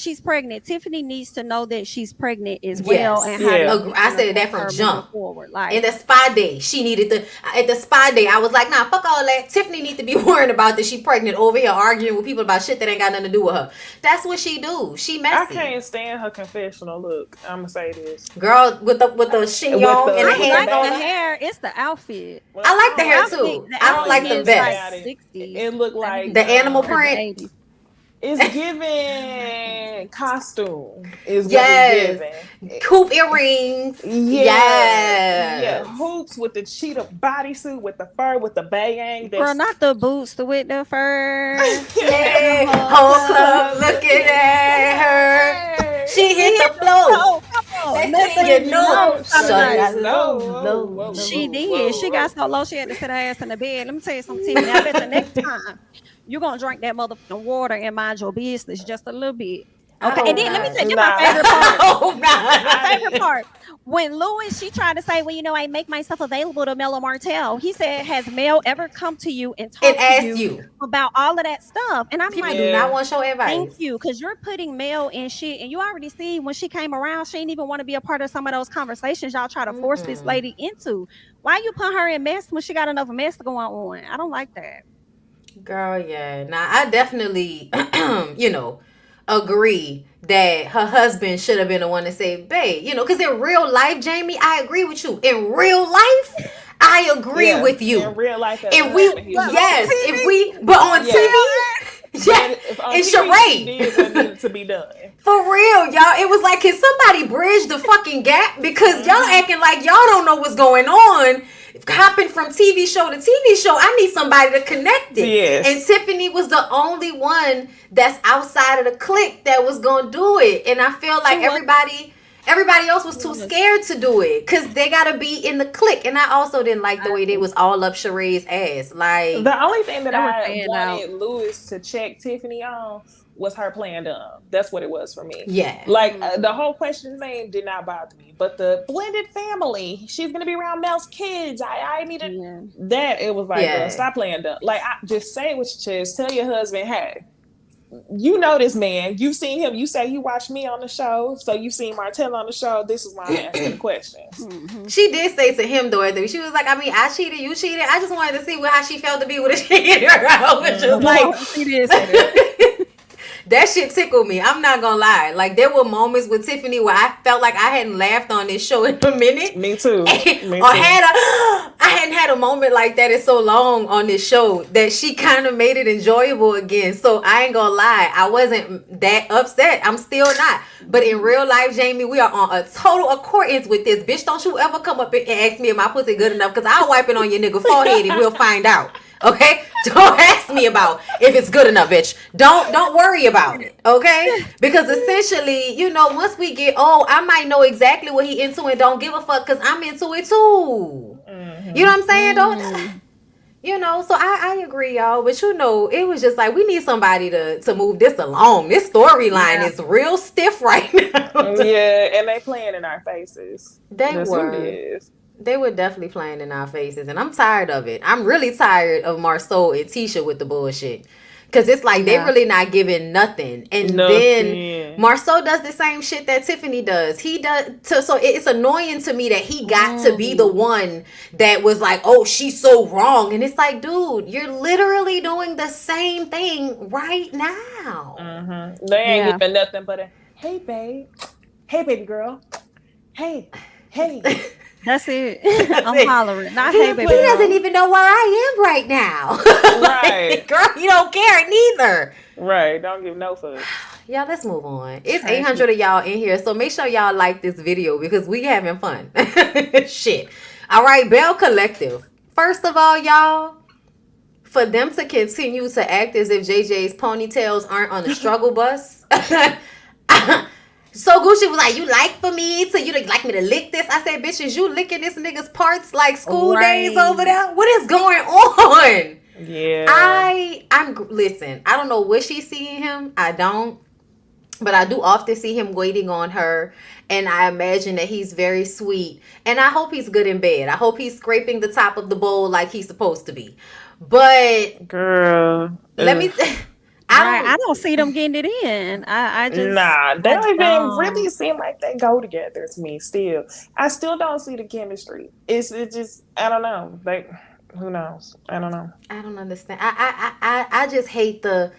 Tiffany needs to know that she's pregnant as well. And I said that from jump. Forward. Like, in the spa day, she needed at the spa day, I was like, nah, fuck all that. Tiffany needs to be worrying about that she pregnant, over here arguing with people about shit that ain't got nothing to do with her. That's what she do. She messy. I can't stand her confessional look. I'm gonna say this. Girl, with the chignon and the hair. The hair, it's the outfit. I like the hair too. I don't like the vest. It looked like the animal print. It's giving costume. Is what it's giving. Hoop earrings. Yeah. Hoops with the cheetah bodysuit, with the fur, with the bayang. Girl, not the boots with the fur. Whole club looking at her. She hit the floor. She did. She got so low she had to sit her ass in the bed. Let me tell you something. I bet the next time you're gonna drink that motherfucking water and mind your business just a little bit. Okay, and then let me tell you my favorite part. My favorite part. When Louis, she tried to say, well, I make myself available to Mel Martell. He said, has Mel ever come to you and talked to you about all of that stuff? And I'm People do not want your advice. Thank you, because you're putting Mel in shit, and you already see when she came around, she didn't even want to be a part of some of those conversations y'all try to force this lady into. Why you put her in mess when she got enough mess going on? I don't like that. Girl, yeah. Now, I definitely, agree that her husband should have been the one to say, babe, because in real life, Jamie, I agree with you. In real life, I agree with you. In real life, but on TV, and TV, charade. did what needed to be done. For real, y'all. It was like, can somebody bridge the fucking gap? Because y'all acting like y'all don't know what's going on. Hopping from TV show to TV show, I need somebody to connect it. Yes. And Tiffany was the only one that's outside of the clique that was gonna do it. And I feel like everybody else was too scared to do it because they gotta be in the clique. And I also didn't like the way they was all up Sheree's ass. Like, the only thing that I wanted out. Lewis to check Tiffany on was her playing dumb. That's what it was for me. Yeah. Like the whole question name did not bother me, but the blended family, she's gonna be around Mel's kids. I needed that. It was like, stop playing dumb. Like, just say it with your chest. Tell your husband, hey, you know this man. You've seen him. You say you watched me on the show, so you've seen Martell on the show. This is why I'm asking the questions. She did say to him though, she was like, I mean, I cheated, you cheated. I just wanted to see how she felt to be with a cheater. I was just like, she did say that. That shit tickled me. I'm not gonna lie. Like, there were moments with Tiffany where I felt like I hadn't laughed on this show in a minute. Me too. I hadn't had a moment like that in so long on this show that she kind of made it enjoyable again. So I ain't gonna lie, I wasn't that upset. I'm still not. But in real life, Jamie, we are on a total accordance with this. Bitch, don't you ever come up and ask me if my pussy good enough, because I'll wipe it on your nigga forehead and we'll find out. Okay? Don't ask me about if it's good enough, bitch. Don't worry about it. Okay? Because essentially, once we get old, I might know exactly what he into and don't give a fuck because I'm into it too. You know what I'm saying? So I agree, y'all. But it was just like, we need somebody to move this along. This storyline is real stiff right now. Yeah, and they playing in our faces. They were definitely playing in our faces, and I'm tired of it. I'm really tired of Marsau and Tisha with the bullshit, because it's like they really not giving nothing. And then Marsau does the same shit that Tiffany does. He does, so it's annoying to me that he got to be the one that was like, oh, she's so wrong, and it's like, dude, you're literally doing the same thing right now. They ain't giving nothing but a hey, babe, hey, baby girl, hey. That's it. I'm hollering. Not hey, baby. He doesn't even know where I am right now. Right. Girl, you don't care neither. Right. Don't give no fuck. Y'all, let's move on. It's 800 of y'all in here, so make sure y'all like this video because we having fun. Shit. All right, Belle Collective. First of all, y'all, for them to continue to act as if JJ's ponytails aren't on the struggle bus. So Gucci was like, you like me to lick this? I said, bitch, is you licking this nigga's parts like school days over there? What is going on? Yeah. Listen, I don't know what she's seeing him. I don't. But I do often see him waiting on her. And I imagine that he's very sweet. And I hope he's good in bed. I hope he's scraping the top of the bowl like he's supposed to be. But girl, let me I don't see them getting it in. I just they don't even really seem like they go together to me. Still, I still don't see the chemistry. It's just, I don't know. Like, who knows? I don't know. I don't understand. I just hate the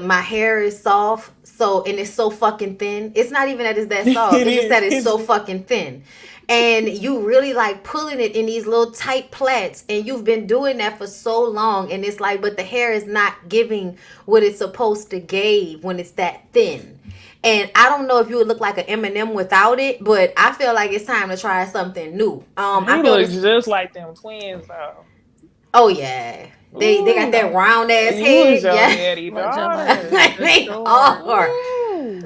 my hair is soft, and it's so fucking thin. It's not even that it's that soft. It's just that it's so fucking thin. And you really like pulling it in these little tight plaits, and you've been doing that for so long, and it's like, but the hair is not giving what it's supposed to give when it's that thin. And I don't know if you would look like an M&M without it, but I feel like it's time to try something new. He looks just like them twins, though. Oh yeah, they got that round ass head. They are.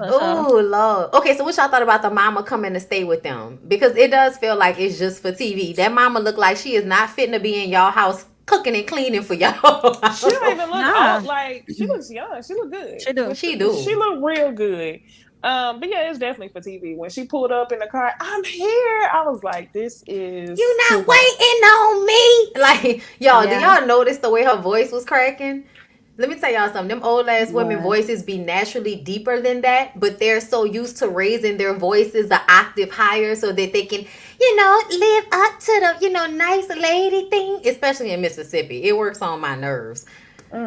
Oh Lord. Okay, so what y'all thought about the mama coming to stay with them? Because it does feel like it's just for TV. That mama look like she is not fitting to be in y'all house cooking and cleaning for y'all. She don't even look old. Like, she looks young. She look good. She do. She look real good. But yeah, it's definitely for TV. When she pulled up in the car, I'm here. I was like, this is... You not waiting on me. Like, y'all, do y'all notice the way her voice was cracking? Let me tell y'all something. Them old ass women voices be naturally deeper than that, but they're so used to raising their voices an octave higher so that they can, live up to the, nice lady thing, especially in Mississippi. It works on my nerves.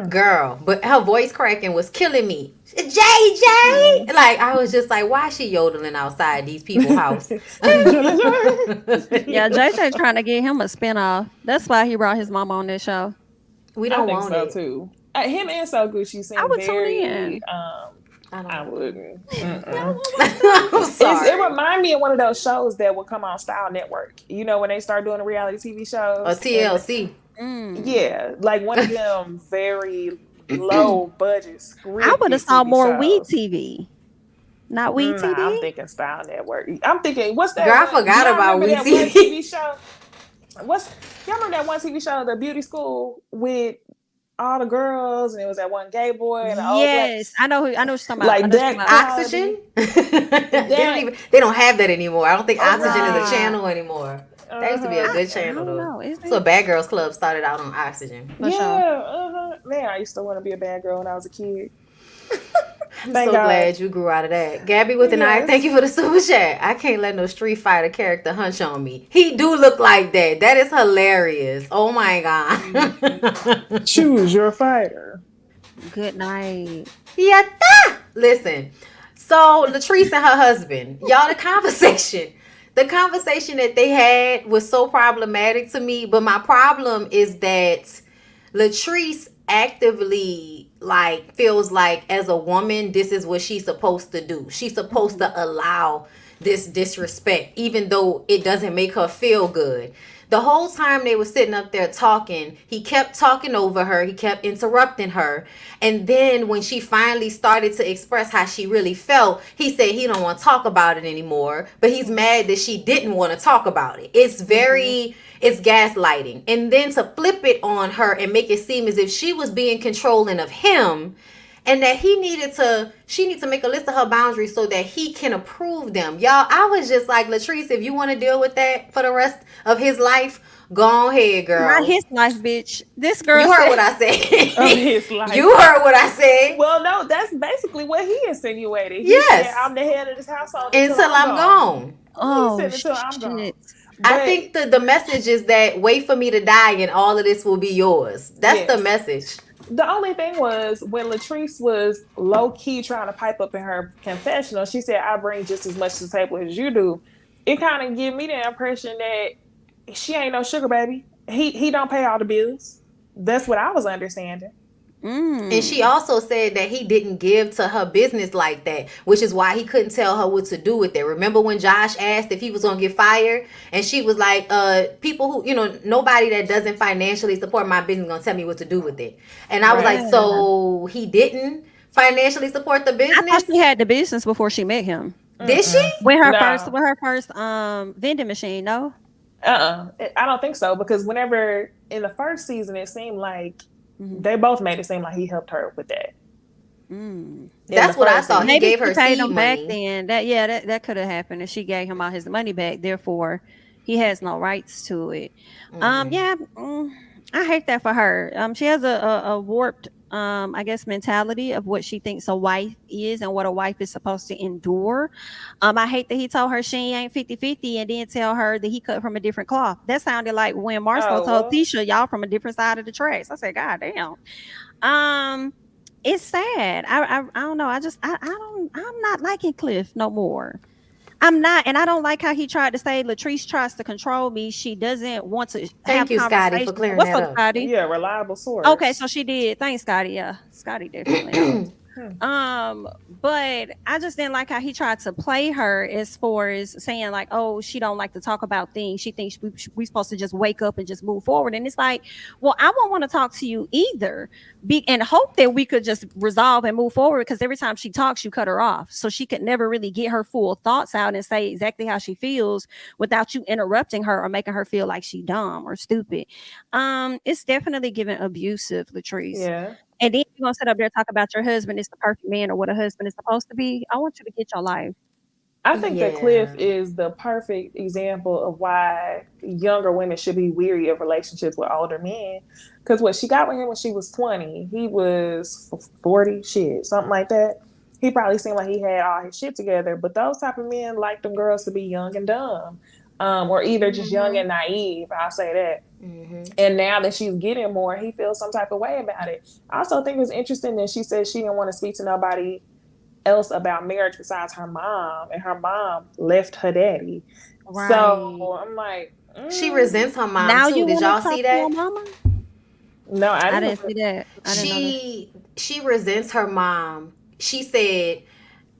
Girl, but her voice cracking was killing me. JJ! Like, I was just like, why is she yodeling outside these people's house? Yeah, JJ trying to get him a spinoff. That's why he brought his mama on this show. We don't I think want so it. Too. Him and So Gucci seem I would tune very. in. I wouldn't. I'm sorry. It reminds me of one of those shows that would come on Style Network. You know, when they start doing the reality TV shows. Or TLC. Yeah, like one of them very low budget scripted. I would have saw more shows. Weed TV. Not Weed TV? I'm thinking Style Network. I'm thinking, what's that? Girl, I forgot about Weed TV. One TV show? Y'all remember that one TV show, The Beauty School, with all the girls, and it was that one gay boy and the old black. I know what you're talking about. Like that Oxygen? They don't have that anymore. I don't think Oxygen is a channel anymore. That used to be a good channel though. So Bad Girls Club started out on Oxygen. Man, I used to want to be a bad girl when I was a kid. I'm so glad you grew out of that. Gabby with an eye, thank you for the super chat. I can't let no Street Fighter character hunch on me. He do look like that. That is hilarious. Oh my God. Choose your fighter. Good night. Yatta! Listen, so Latrice and her husband, y'all, the conversation that they had was so problematic to me. But my problem is that Latrice actively feels like as a woman, this is what she's supposed to do. She's supposed to allow this disrespect, even though it doesn't make her feel good. The whole time they were sitting up there talking, he kept talking over her. He kept interrupting her. And then when she finally started to express how she really felt, he said he don't want to talk about it anymore. But he's mad that she didn't want to talk about it. It's it's gaslighting. And then to flip it on her and make it seem as if she was being controlling of him, and that she needed to make a list of her boundaries so that he can approve them. Y'all, I was just like, Latrice, if you want to deal with that for the rest of his life, go ahead, girl. Not his life, bitch. This girl. You heard what I said. Of his life. You heard what I said. Well, no, that's basically what he insinuated. He said, I'm the head of this household until I'm gone. Oh, shit. I think the message is that wait for me to die and all of this will be yours. That's the message. The only thing was when Latrice was low-key trying to pipe up in her confessional, she said, I bring just as much to the table as you do. It kind of gave me the impression that she ain't no sugar baby. He don't pay all the bills. That's what I was understanding. And she also said that he didn't give to her business like that, which is why he couldn't tell her what to do with it. Remember when Josh asked if he was going to get fired? And she was like, people who, nobody that doesn't financially support my business going to tell me what to do with it. And I was like, so he didn't financially support the business? I thought she had the business before she met him. Did she? With her first vending machine, no? I don't think so, because whenever in the first season, it seemed like they both made it seem like he helped her with that. That's what I thought. He gave her seed money. Back then. That could have happened if she gave him all his money back. Therefore, he has no rights to it. I hate that for her. She has a warped, I guess, mentality of what she thinks a wife is and what a wife is supposed to endure. I hate that he told her she ain't 50-50 and then tell her that he cut from a different cloth. That sounded like when Marcel told Tisha, y'all from a different side of the tracks. I said, God damn. It's sad. I don't know. I'm not liking Cliff no more. I'm not, and I don't like how he tried to say Latrice tries to control me. She doesn't want to. Thank you, Scotty, for clearing that up. Scotty? Yeah, reliable source. Okay, so she did. Thanks, Scotty. Yeah, Scotty definitely. But I just didn't like how he tried to play her as far as saying like, oh, she don't like to talk about things. She thinks we supposed to just wake up and just move forward. And it's like, well, I won't want to talk to you either. And hope that we could just resolve and move forward, because every time she talks, you cut her off. So she could never really get her full thoughts out and say exactly how she feels without you interrupting her or making her feel like she dumb or stupid. It's definitely giving abusive, Latrice. Yeah. And then you're going to sit up there and talk about your husband is the perfect man or what a husband is supposed to be. I want you to get your life. I think that Cliff is the perfect example of why younger women should be weary of relationships with older men. Because what she got with him when she was 20, he was 40, something like that. He probably seemed like he had all his shit together. But those type of men like them girls to be young and dumb. Or either just young and naive. I'll say that. And now that she's getting more, he feels some type of way about it. I also think it's interesting that she said she didn't want to speak to nobody else about marriage besides her mom, and her mom left her daddy. Right. So I'm like, she resents her mom now too. Did y'all see that? No, I I didn't didn't. see that. I didn't know that. She resents her mom. She said,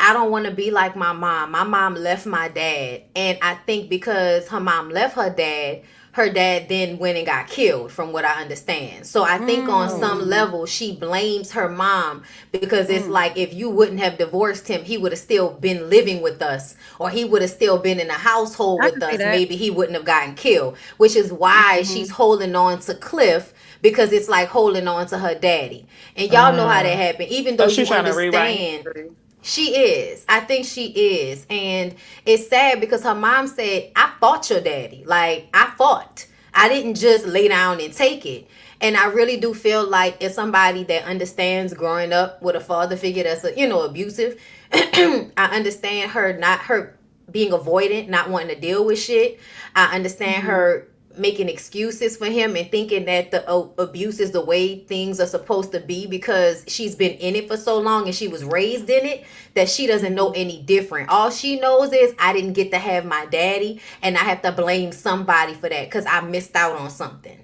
I don't want to be like my mom. My mom left my dad. And I think because her mom left her dad then went and got killed, from what I understand. So I think on some level, she blames her mom because it's like, if you wouldn't have divorced him, he would have still been living with us, or he would have still been in a household I with can see us. that. Maybe he wouldn't have gotten killed, which is why she's holding on to Cliff, because it's like holding on to her daddy. And y'all know how that happened. Even though So you she's trying to rewrite understand, history. she is. I think she is. And it's sad because her mom said, I fought your daddy. Like, I fought. I didn't just lay down and take it. And I really do feel like, as somebody that understands growing up with a father figure that's, abusive, I understand her being avoidant, not wanting to deal with shit. I understand her making excuses for him and thinking that the abuse is the way things are supposed to be, because she's been in it for so long and she was raised in it, that she doesn't know any different. All she knows is, I didn't get to have my daddy and I have to blame somebody for that because I missed out on something.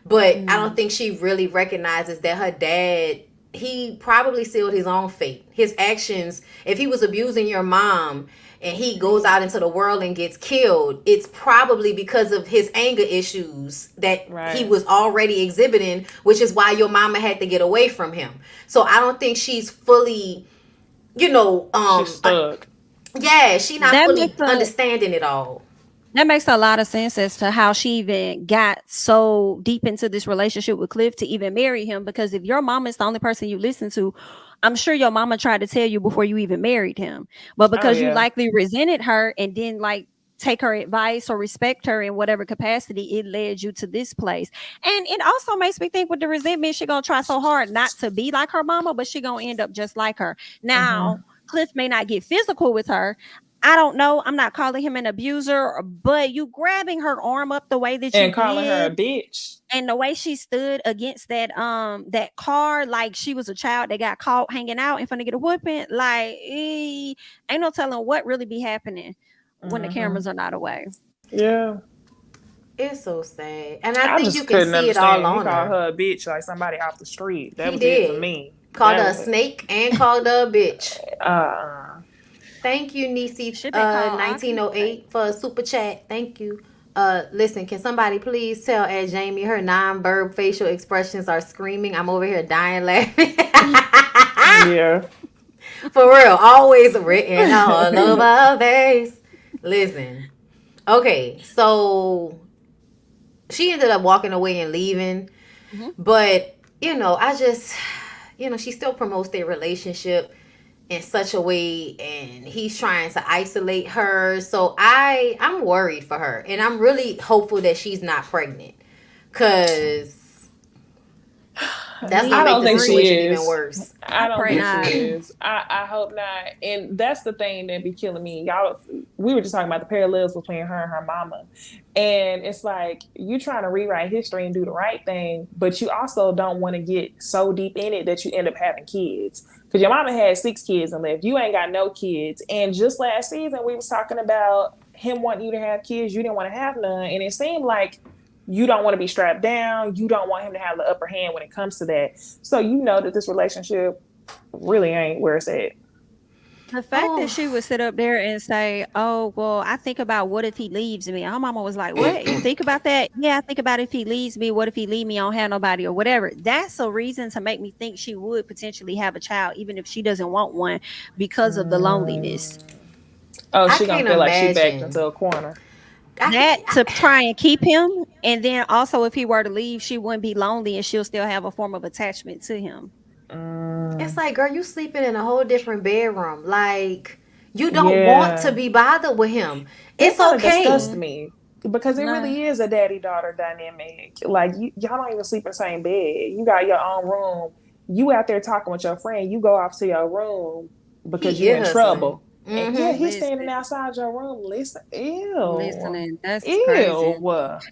But I don't think she really recognizes that her dad, he probably sealed his own fate. His actions, if he was abusing your mom and he goes out into the world and gets killed, it's probably because of his anger issues that he was already exhibiting, which is why your mama had to get away from him. So I don't think she's fully, She's stuck. she's not fully understanding it all. That makes a lot of sense as to how she even got so deep into this relationship with Cliff to even marry him. Because if your mama is the only person you listen to, I'm sure your mama tried to tell you before you even married him. But because you likely resented her and didn't like take her advice or respect her in whatever capacity, it led you to this place. And it also makes me think, with the resentment, she gonna try so hard not to be like her mama, but she gonna end up just like her. Now, Cliff may not get physical with her. I don't know. I'm not calling him an abuser, but you grabbing her arm up the way that you and calling did, her a bitch, and the way she stood against that car like she was a child that got caught hanging out in front of get a whooping. Like, ain't no telling what really be happening when the cameras are not away. Yeah. It's so sad. And I think just you can couldn't see it understand. all He on called her. her a bitch like somebody off the street. That He was did. it for me. Called her a snake and called her a bitch. Thank you, Necey 1908 for a super chat. Thank you. Listen, can somebody please tell Jami her non-verb facial expressions are screaming? I'm over here dying laughing. Yeah. For real. Always written all over her face. Listen. Okay, so she ended up walking away and leaving. But, I just, she still promotes their relationship in such a way, and he's trying to isolate her. So I'm worried for her, and I'm really hopeful that she's not pregnant, because that's gonna make the situation even worse. I don't think she is. I hope not. And that's the thing that be killing me. Y'all, we were just talking about the parallels between her and her mama. And it's like, you trying to rewrite history and do the right thing, but you also don't want to get so deep in it that you end up having kids. Because your mama had 6 kids and left. You ain't got no kids. And just last season, we was talking about him wanting you to have kids. You didn't want to have none. And it seemed like you don't want to be strapped down. You don't want him to have the upper hand when it comes to that. So you know that this relationship really ain't where it's at. The fact that she would sit up there and say, oh, well, I think about what if he leaves me. Our mama was like, what? You think about that? Yeah, I think about if he leaves me. What if he leave me? I don't have nobody or whatever. That's a reason to make me think she would potentially have a child, even if she doesn't want one, because of the loneliness. Oh, she gonna feel like she backed into a corner. That to try and keep him. And then also, if he were to leave, she wouldn't be lonely and she'll still have a form of attachment to him. It's like, girl, you sleeping in a whole different bedroom. Like, you don't want to be bothered with him. It's okay. Disgust me, because it really is a daddy-daughter dynamic. Like, y'all don't even sleep in the same bed. You got your own room. You out there talking with your friend. You go off to your room because you're in trouble. And he's standing outside your room listening. That's crazy.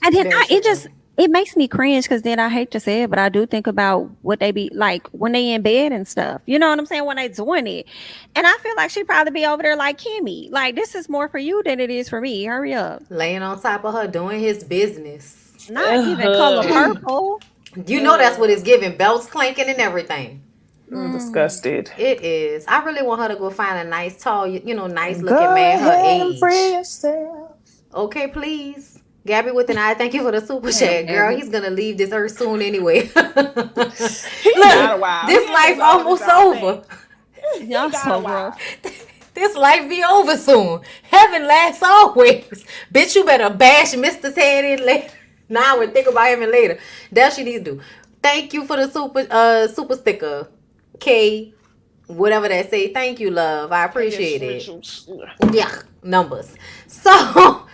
And then it makes me cringe, because then I hate to say it, but I do think about what they be like when they in bed and stuff. You know what I'm saying? When they doing it. And I feel like she'd probably be over there like Kimmy. Like, this is more for you than it is for me. Hurry up. Laying on top of her, doing his business. Not even color purple. You know that's what it's giving. Belts clanking and everything. I'm disgusted. It is. I really want her to go find a nice, tall, nice looking Go man her ahead and free age. yourself. Okay, please. Gabby with an eye, thank you for the super chat, girl. Gabby. He's gonna leave this earth soon anyway. Look, got a while. this He life ain't as old almost as y'all over. Y'all got so a while. rough. This life be over soon. Heaven lasts always. Bitch, you better bash Mr. Head in later. Now I would think about him later. That's what she needs to do. Thank you for the super sticker. K, whatever that say. Thank you, love. I appreciate it. Yeah, numbers. So,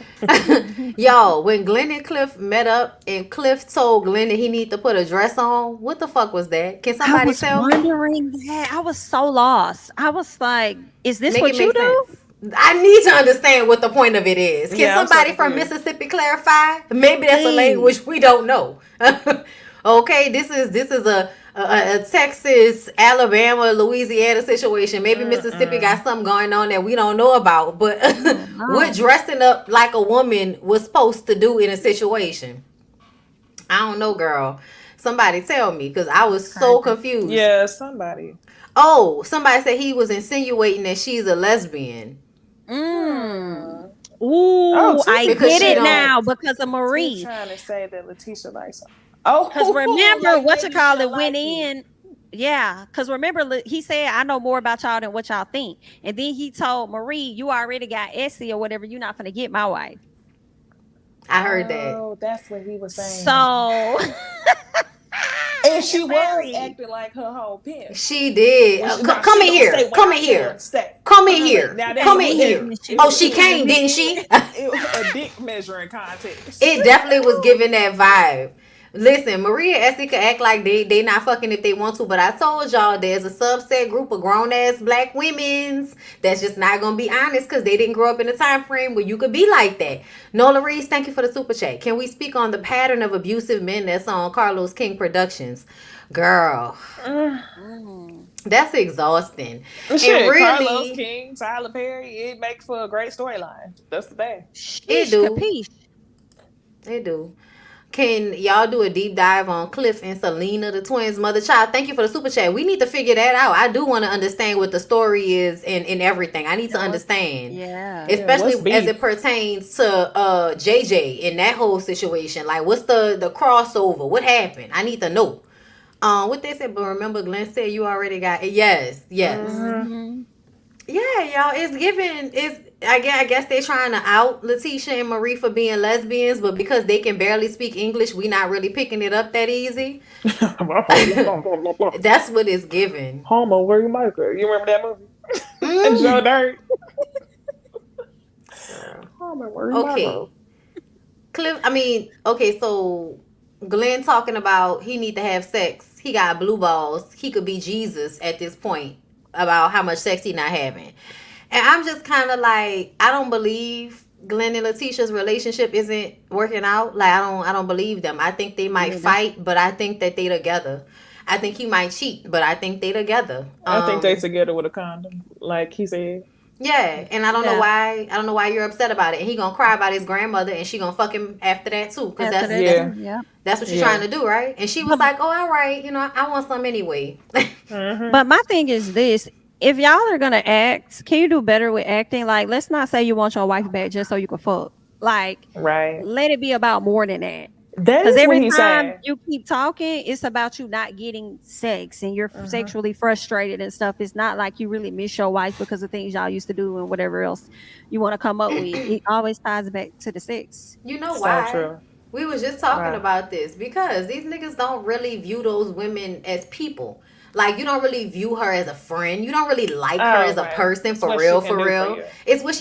y'all, when Glenn and Cliff met up and Cliff told Glenn that he need to put a dress on, what the fuck was that? Can I somebody was tell me? wondering that. I was so lost. I was like, is this Make what it you make do? sense. I need to understand what the point of it is. Can Yeah, I'm somebody so from confused. Mississippi clarify? Maybe that's a Please. language we don't know. Okay, this is a Texas, Alabama, Louisiana situation. Maybe Mississippi got something going on that we don't know about. But what dressing up like a woman was supposed to do in a situation? I don't know, girl. Somebody tell me, because I was so confused. Yeah, somebody. Oh, somebody said he was insinuating that she's a lesbian. Ooh, T, I because get she it don't- now because of He Marie. trying to say that Letitia likes her. Oh, Because remember, like what you maybe call she'll it went like you. in. Yeah, because remember, he said, I know more about y'all than what y'all think. And then he told Marie, you already got Essie or whatever. You're not going to get my wife. I heard that. Oh, that's what he was saying. So. And she was acting like her whole pimp. She did. Come in here. Come in here. Come in here. Come in here. Oh, she came, didn't she? It was a dick measuring contest. It definitely was giving that vibe. Listen, Maria and Essie could act like they not fucking if they want to, but I told y'all there's a subset group of grown ass black women's that's just not gonna be honest because they didn't grow up in a time frame where you could be like that. Nola Reese, thank you for the super chat. Can we speak on the pattern of abusive men that's on Carlos King Productions? Girl, that's exhausting. Shit, and really, Carlos King, Tyler Perry, it makes for a great storyline. That's the thing. It do. Capiche. It do. Can y'all do a deep dive on Cliff and Selena, the twins' mother child? Thank you for the super chat. We need to figure that out. I do want to understand what the story is and everything. I need to understand. Yeah. Especially as it pertains to JJ in that whole situation. Like, what's the crossover? What happened? I need to know. What they said, but remember Glenn said you already got it. Yes. Mm-hmm. Yeah, y'all, I guess they're trying to out Letitia and Marie for being lesbians, but because they can barely speak English, we not really picking it up that easy. That's what it's giving. Homo, where you Michael? You remember that movie? Joe Dirt. Homo, where you Michael? Cliff, so Glenn talking about he need to have sex. He got blue balls. He could be Jesus at this point about how much sex he not having. And I'm just kind of like, I don't believe Glenn and Letitia's relationship isn't working out. Like, I don't believe them. I think they might fight, but I think that they together. I think he might cheat, but I think they together. I think they together with a condom, like he said. Yeah, and I don't know why. I don't know why you're upset about it. And he gonna cry about his grandmother, and she gonna fuck him after that too, because that's what you're trying to do, right? And she was like, "Oh, all right, I want some anyway." But my thing is this: if y'all are gonna act, can you do better with acting? Like, let's not say you want your wife back just so you can fuck. Like, let it be about more than that. Because every time you keep talking, it's about you not getting sex and you're sexually frustrated and stuff. It's not like you really miss your wife because of things y'all used to do and whatever else you want to come up with. It always ties back to the sex. You know why? So we was just talking about this because these niggas don't really view those women as people. Like, you don't really view her as a friend. You don't really like her as a person, for real. It's what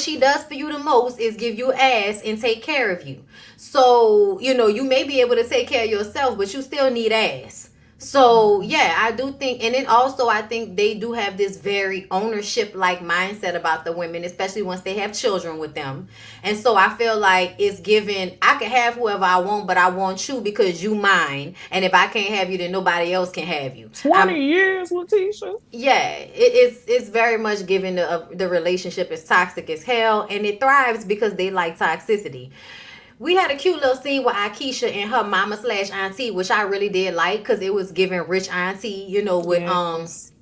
she does for you the most is give you ass and take care of you. So, you may be able to take care of yourself, but you still need ass. So, yeah, I do think, and then also I think they do have this very ownership-like mindset about the women, especially once they have children with them. And so I feel like it's given, I can have whoever I want, but I want you because you mine. And if I can't have you, then nobody else can have you. 20 years, Letitia. Yeah, it's very much given the relationship is toxic as hell, and it thrives because they like toxicity. we had a cute little scene with Akeisha and her mama slash auntie, which I really did like because it was giving rich auntie, you know, Yes.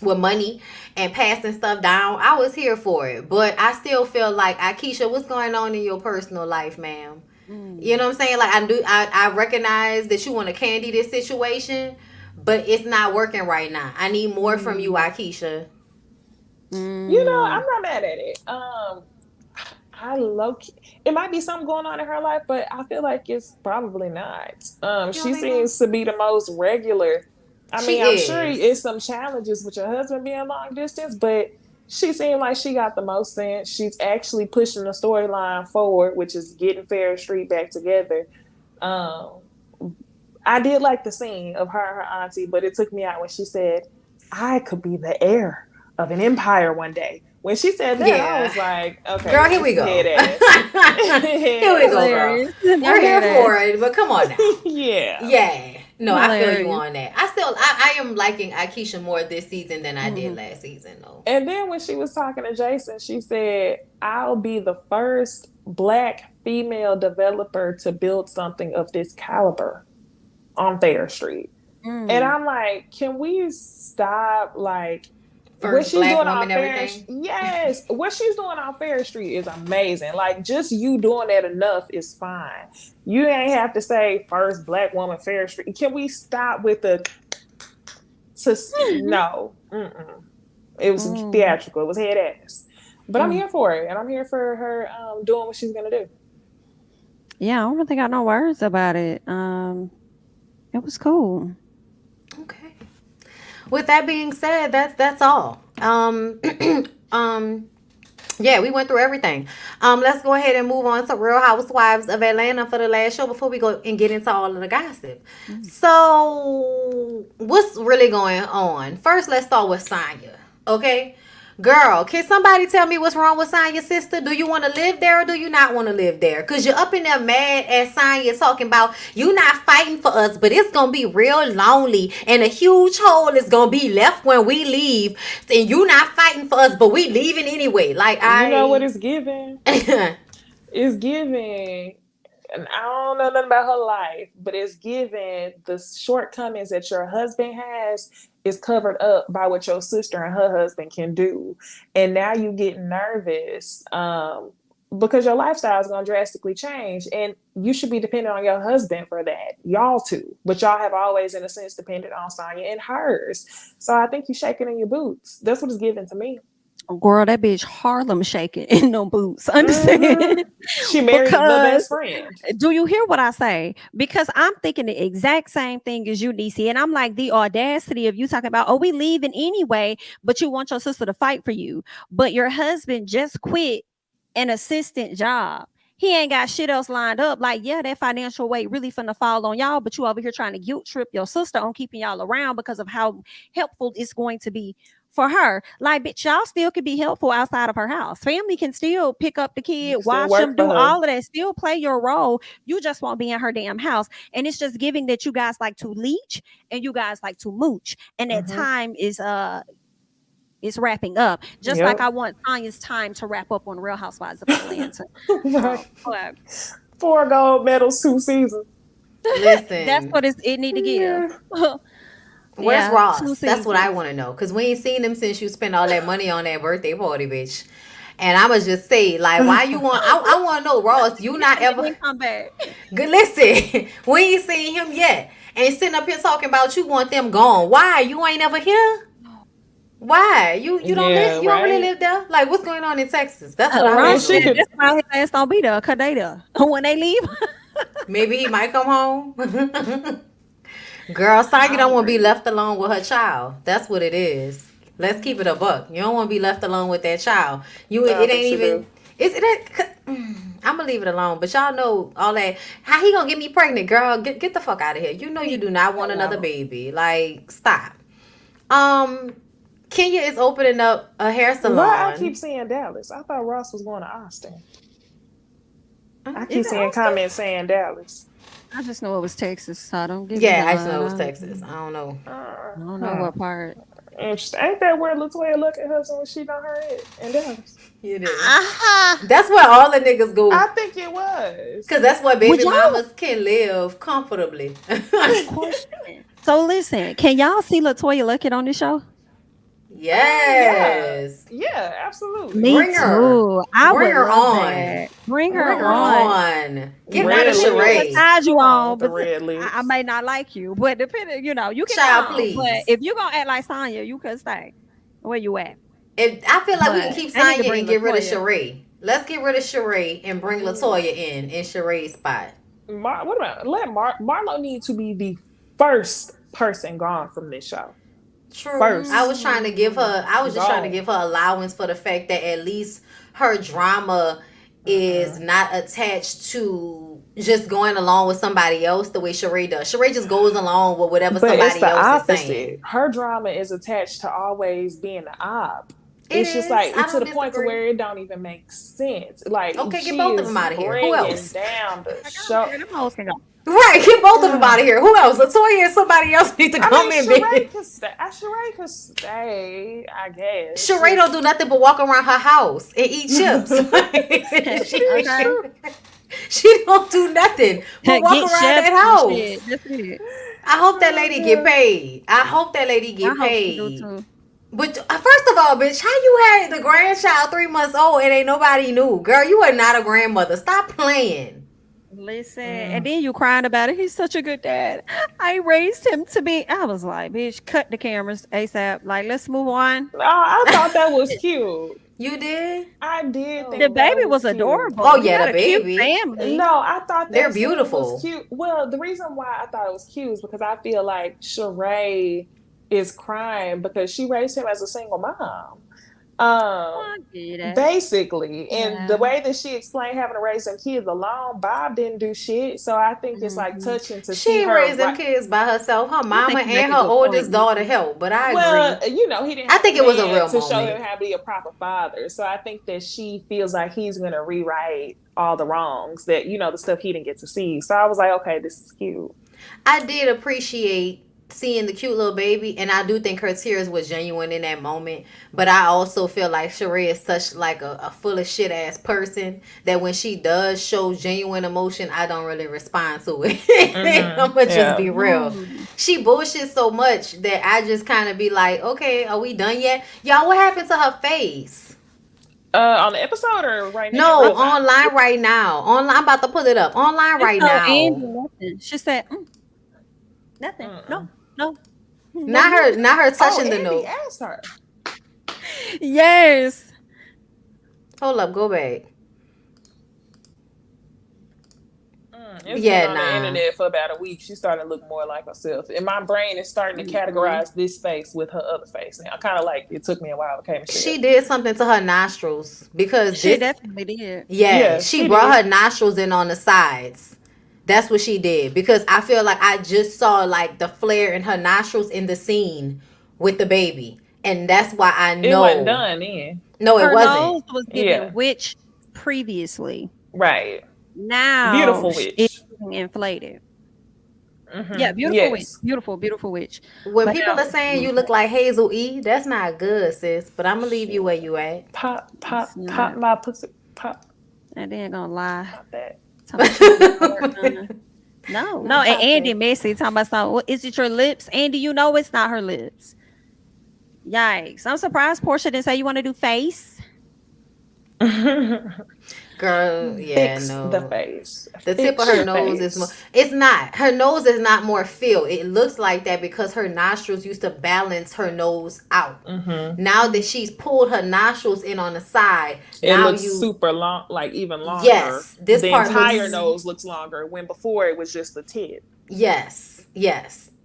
with money and passing stuff down. I was here for it, but I still feel like Akeisha, what's going on in your personal life, ma'am? You know what I'm saying? Like I recognize that you want to candy this situation, but it's not working right now. I need more from you, Akeisha. You know, I'm not mad at it. I low key, it might be something going on in her life, but I feel like it's probably not. You don't She think so? seems to be the most regular. I She mean, I'm sure is. it's some challenges with your husband being long distance, but she seemed like she got the most sense. She's actually pushing the storyline forward, which is getting Fair Street back together. Um, I did like the scene of her and her auntie, but it took me out when she said, I could be the heir of an empire one day. When she said that, I Yeah. was like, okay, Girl, yeah, here this we is go. head ass. Here we Head go, girl. Hilarious. We're here for it, but come on now. yeah. Yeah. No, I feel you Hilarious. on that. I am liking Akeisha more this season than I did last season, though. And then when she was talking to Jason, she said, I'll be the first Black female developer to build something of this caliber on Thayer Street. And I'm like, can we stop? Like, what First she's black doing woman, on everything. yes, what she's doing on Fair Street is amazing. Like, just you doing that enough is fine. You ain't have to say first Black woman Fair Street. Can we stop with the no? Mm-mm. It was theatrical. It was head ass. But I'm here for it, and I'm here for her doing what she's gonna do. Yeah, I don't really got no words about it. It was cool. Okay. With that being said, that's all. Um, yeah, we went through everything. Let's go ahead and move on to Real Housewives of Atlanta for the last show before we go and get into all of the gossip. So, what's really going on? First, let's start with Sonya. Okay, girl, can somebody tell me what's wrong with Sonya's sister? Do you want to live there or do you not want to live there? Cause you're up in there mad at Sonya talking about you not fighting for us, but it's gonna be real lonely and a huge hole is gonna be left when we leave, and you not fighting for us, but we leaving anyway. Like You know what I. it's giving? It's giving, and I don't know nothing about her life, but it's giving the shortcomings that your husband has is covered up by what your sister and her husband can do. And now you get nervous because your lifestyle is going to drastically change. And you should be dependent on your husband for that. Y'all too. But y'all have always, in a sense, depended on Sonya and hers. So I think you're shaking in your boots. That's what it's giving to me. Girl, that bitch Harlem shaking in no boots. Understand? She married the best Because friend. do you hear what I say? Because I'm thinking the exact same thing as you, Necey. And I'm like, the audacity of you talking about, oh, we leaving anyway, but you want your sister to fight for you. But your husband just quit an assistant job. He ain't got shit else lined up. Like, yeah, that financial weight really finna fall on y'all, but you over here trying to guilt trip your sister on keeping y'all around because of how helpful it's going to be for her. Like, bitch, y'all still could be helpful outside of her house. Family can still pick up the kid, watch them, do all of that, still play your role. You just won't be in her damn house. And it's just giving that you guys like to leech and you guys like to mooch. And that time is wrapping up. Just like I want Tanya's time to wrap up on Real Housewives of Atlanta. Right. 4 gold medals, 2 seasons. Listen, that's what it need to give. Where's Ross? That's what I want to know. Because we ain't seen him since you spent all that money on that birthday party, bitch. And I'ma just say, like, why you want? I want to know, Ross. You not ever come back. Good. Listen, we ain't seen him yet, and sitting up here talking about you want them gone. Why you ain't ever here? Why you don't live? You don't really live there? Like, what's going on in Texas? That's what I want to know. That's why his ass don't be there, cause they there when they leave. Maybe he might come home. Girl, Sonya don't want to be left alone with her child. That's what it is. Let's keep it a buck. You don't want to be left alone with that child. It ain't even. I'm gonna leave it alone. But y'all know all that. How he gonna get me pregnant, girl? Get the fuck out of here. You know you do not want another baby. Like, stop. Kenya is opening up a hair salon. Why I keep seeing Dallas? I thought Ross was going to Austin. I keep seeing comments saying Dallas. I just know it was Texas, so I don't give I just know it was Texas. I don't know. I don't know what part. Interesting. Ain't that where Latoya look at her when she done her it in Dallas? It is. That's where all the niggas go. I think it was. Because that's where baby mamas can live comfortably. Question. So listen, can y'all see Latoya Luckett on this show? Yes. Yeah, absolutely. Me Bring her. too. I Bring would her love on. that. Bring her Bring her on. Get Red rid of Sheree. Tied you on, the but red lips. I may not like you, but depending, you can Child, come, please. but if you're gonna act like Sonya, you could stay. Where you at? I feel like we can keep Sonya and get rid of Latoya. Sheree. Let's get rid of Sheree and bring Latoya in Sheree's spot. What about Marlo need to be the first person gone from this show. True. First. I was trying to give her. I was just trying to give her allowance for the fact that at least her drama is not attached to just going along with somebody else the way Sheree does. Sheree just goes along with whatever somebody else is saying. Her drama is attached to always being the op. It's just it's to the point to where it don't even make sense. Like, okay, get both of them out of here. Who else? Down the show. Right, get both of them out of here. Who else? Latoya and somebody else need to come in. Sheree could stay, I guess. Sheree don't do nothing but walk around her house and eat chips. She don't do nothing but walk around that house. I hope that lady get paid. But first of all, bitch, how you had the grandchild 3 months old and ain't nobody knew? Girl, you are not a grandmother. Stop playing. Listen, and then you crying about it. He's such a good dad. I raised him to be. I was like, bitch, cut the cameras ASAP. Like, let's move on. Oh, I thought that was cute. You did? I did. The baby was adorable. Oh yeah, the baby. Family. No, I thought they're beautiful. Was cute. Well, the reason why I thought it was cute is because I feel like Sheree is crying because she raised him as a single mom. Basically, and the way that she explained having to raise them kids alone, Bob didn't do shit. So I think it's like touching to see her raise them kids by herself. Her mama and her oldest daughter helped, but I agree. Well, he didn't. I think it was a real to show him how to be a proper father. So I think that she feels like he's going to rewrite all the wrongs that the stuff he didn't get to see. So I was like, okay, this is cute. I did appreciate seeing the cute little baby, and I do think her tears was genuine in that moment, but I also feel like Sheree is such like a full of shit ass person that when she does show genuine emotion, I don't really respond to it. I'm gonna just be real. She bullshits so much that I just kind of be like, okay, are we done yet? Y'all, what happened to her face? On the episode or right now? No, online right now. Online, I'm about to pull it up. Online right now. She said nothing. No. Not her touching the note. Asked her. Yes. Hold up, go back. It's been on the internet for about a week. She's starting to look more like herself. And my brain is starting to categorize this face with her other face. And I kind of like, it took me a while to come. She did something to her nostrils because she definitely did. Yeah, she brought her nostrils in on the sides. That's what she did, because I feel like I just saw like the flare in her nostrils in the scene with the baby, and that's why I know it wasn't done then. No, it wasn't. Her nose was given witch previously, right? Now beautiful witch. It's inflated. Yeah, beautiful witch, beautiful witch. When people are saying you look like Hazel E, that's not good, sis. But I'm gonna leave you where you at. Pop my pussy, pop. And they ain't gonna lie. Pop that. No, and Andy messy talking about something. Well, is it your lips, Andy? It's not her lips. Yikes! I'm surprised Portia didn't say you want to do face. Girl, fix the face. The tip of her nose is more. It's not. Her nose is not more filled. It looks like that because her nostrils used to balance her nose out. Now that she's pulled her nostrils in on the side, it looks super long, like even longer. Yes, the entire nose looks longer. When before it was just the tip. Yes,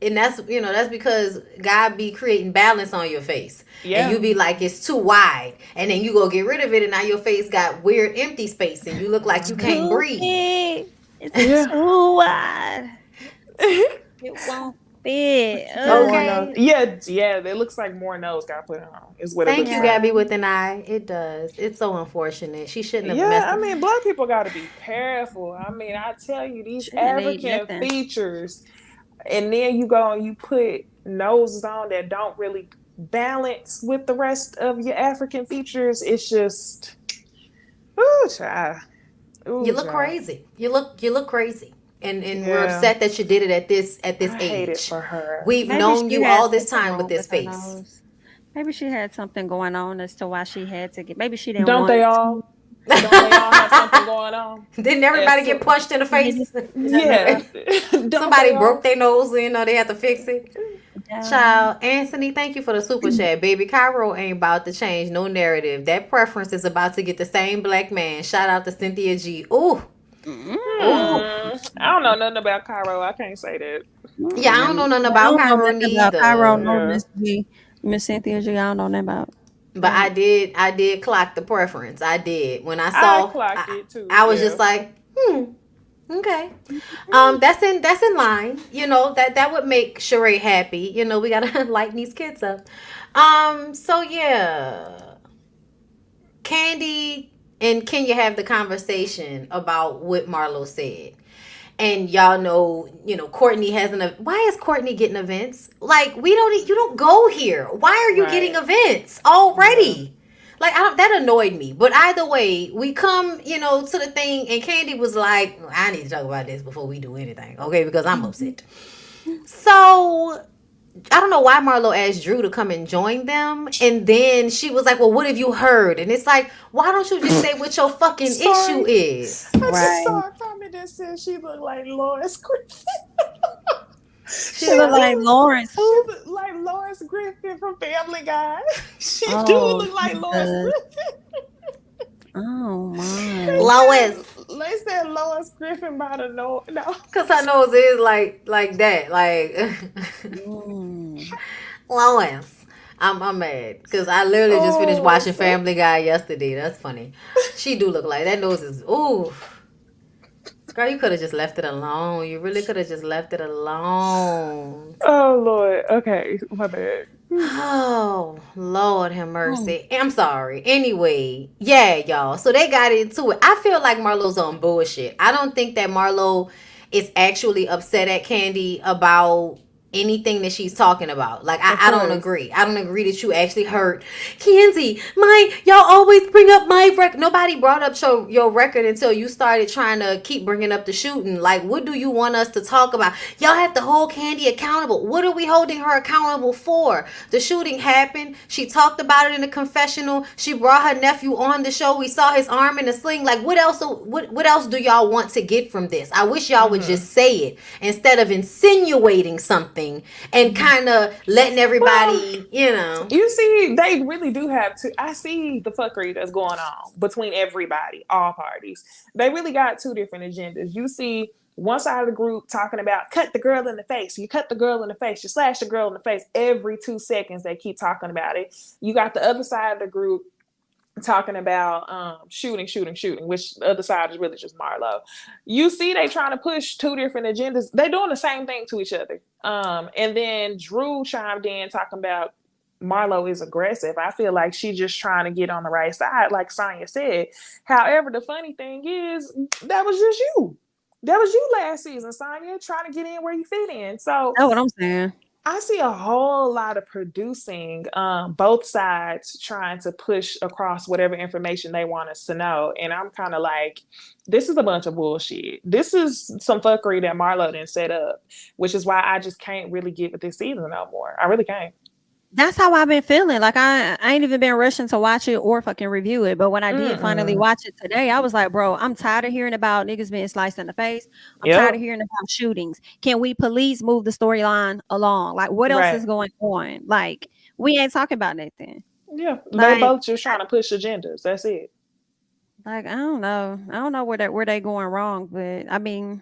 and that's that's because God be creating balance on your face. Yeah. And you be like, it's too wide, and then you go get rid of it, and now your face got weird empty space, and you look like you can't breathe. It's too wide. It won't fit. Okay. Yeah. It looks like more nose got put on. Is what. Thank you, Gabby with an eye. It does. It's so unfortunate. She shouldn't have. Yeah, I mean, black people got to be careful. I mean, I tell you, these African features, and then you go and you put noses on that don't really balance with the rest of your African features, it's just, ooh, child. Ooh, You look child. crazy. You look crazy. And we're Yeah. upset that you did it at this I hate it age. for her. We've Maybe known she you had all this something time with wrong this with her face. nose. Maybe she had something going on as to why she had to get. Maybe she didn't Don't want they to. all? Don't they all have something going on? Didn't everybody As get to, punched in the They face? just couldn't make yeah. up. Don't Somebody they broke all? their nose, you know, they had to fix it. Yeah. Child, Anthony, thank you for the super chat. Baby, Cairo ain't about to change no narrative. That preference is about to get the same black man. Shout out to Cynthia G. Ooh, ooh. I don't know nothing about Cairo. I can't say that. Yeah, I don't know nothing I about don't know Cairo nothing about Cairo neither. nor Yeah. Miss G, Miss Cynthia G. I don't know nothing about But that. I did clock the preference. I did. When I I saw, clock it too. I was Yeah. just like, okay. That's in line. You know, that would make Sheree happy. You know, we gotta lighten these kids up. So yeah. Candy and Kenya have the conversation about what Marlo said. And y'all know, Courtney has why is Courtney getting events? Like, you don't go here. Why are you getting Right. events Yeah. already? Like, that annoyed me. But either way, we come, to the thing, and Candy was like, I need to talk about this before we do anything, okay? Because I'm upset. So I don't know why Marlo asked Drew to come and join them. And then she was like, well, what have you heard? And it's like, why don't you just say what your fucking issue Sorry. is? I just Right. saw a comment that said she looked like Lois Griffin. She She said look what? like Lawrence. She Who? looked like Lois Griffin from Family Guy. She do Oh, look like she Lois does. Griffin. Oh They my. Lois. said Lois Griffin by the no. Because her nose is like that. Like, Mm. Lois. I'm mad. Because I literally just finished Oh, watching so Family Guy yesterday. That's funny. She do look like that nose is, ooh. Girl, you could have just left it alone. You really could have just left it alone. oh Lord. Okay, my bad. Oh, Lord have Mm. mercy. I'm sorry. Anyway, yeah, y'all. So they got into it. I feel like Marlo's on bullshit. I don't think that Marlo is actually upset at Candy about anything that she's talking about. Like, Of I don't course. agree. I don't agree that you actually hurt Candy. Y'all always bring up my record. Nobody brought up your record until you started trying to keep bringing up the shooting. Like, what do you want us to talk about? Y'all have to hold Candy accountable. What are we holding her accountable for? The shooting happened. She talked about it in the confessional. She brought her nephew on the show. We saw his arm in a sling. Like, what else? What else do y'all want to get from this? I wish y'all would just say it instead of insinuating something and kind of letting Well, everybody. you see, they really do have to. I see the fuckery that's going on between everybody, all parties. They really got two different agendas. You see one side of the group talking about cut the girl in the face. You cut the girl in the face. You slash the girl in the face every 2 seconds. They keep talking about it. You got the other side of the group talking about shooting, which the other side is really just Marlo. You see, they trying to push two different agendas. They doing the same thing to each other. And then Drew chimed in talking about Marlo is aggressive. I feel like she's just trying to get on the right side, like Sonya said. However, the funny thing is, that was just you. That was you last season, Sonya, trying to get in where you fit in. So That's what I'm saying. I see a whole lot of producing, both sides trying to push across whatever information they want us to know. And I'm kind of like, this is a bunch of bullshit. This is some fuckery that Marlo didn't set up, which is why I just can't really get with this season no more. I really can't. That's how I've been feeling. Like I ain't even been rushing to watch it or fucking review it. But when I did finally Mm-mm. watch it today, I was like, bro, I'm tired of hearing about niggas being sliced in the face. I'm tired of Yep. hearing about shootings. Can we please move the storyline along? Like, what else Right. is going on? Like, we ain't talking about nothing. Yeah. They Like, both just trying to push agendas. That's it. I don't know. I don't know where they going wrong, but I mean,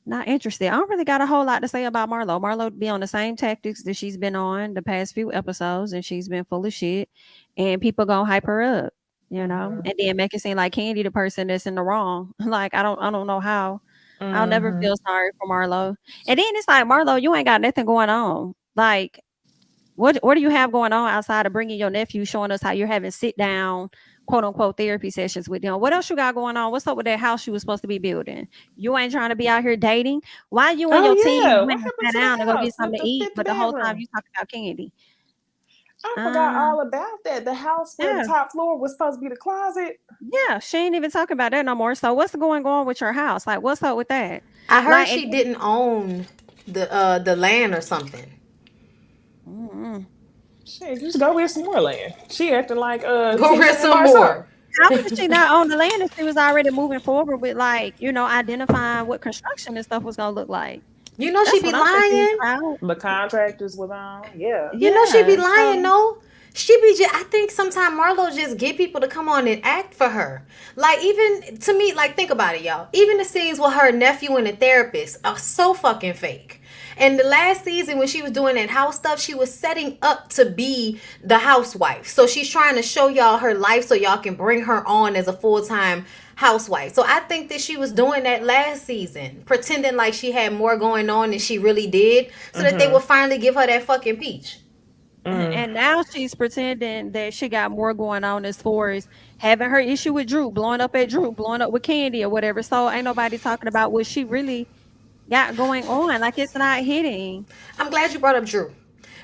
not interested. I don't really got a whole lot to say about Marlo. Marlo be on the same tactics that she's been on the past few episodes, and she's been full of shit. And people gonna hype her up, Mm-hmm. and then make it seem like Candy the person that's in the wrong. Like I don't know how. I'll never Mm-hmm. feel sorry for Marlo. And then it's like Marlo, you ain't got nothing going on. Like what do you have going on outside of bringing your nephew, showing us how you're having sit down, quote unquote, therapy sessions with them? What else you got going on? What's up with that house you was supposed to be building? You ain't trying to be out here dating. Why you and Oh your team yeah. went What and happened sat to down and the go get house with something to the eat, fifth but the whole time bedroom? you talking about Candy? I forgot all about that. The house where the top floor was supposed to be the closet. Yeah, she ain't even talking about that no more. So what's going on with your house? Like, what's up with that? I heard she didn't own the land or something. Shit, just go get some more land. She acting like go get some more. How could she not own the land if she was already moving forward with, like, you know, identifying what construction and stuff was gonna look like? You know, she be lying. The contractors was on. Yeah. You know, she be lying, no? She be just, I think sometimes Marlo just get people to come on and act for her. Like, even to me, like, think about it, y'all. Even the scenes with her nephew and the therapist are so fucking fake. And the last season when she was doing that house stuff, she was setting up to be the housewife. So she's trying to show y'all her life so y'all can bring her on as a full-time housewife. So I think that she was doing that last season, pretending like she had more going on than she really did, so that they would finally give her that fucking peach. And now she's pretending that she got more going on as far as having her issue with Drew, blowing up at Drew, blowing up with Candy or whatever. So ain't nobody talking about what she really got going on. Like, it's not hitting. I'm glad you brought up Drew,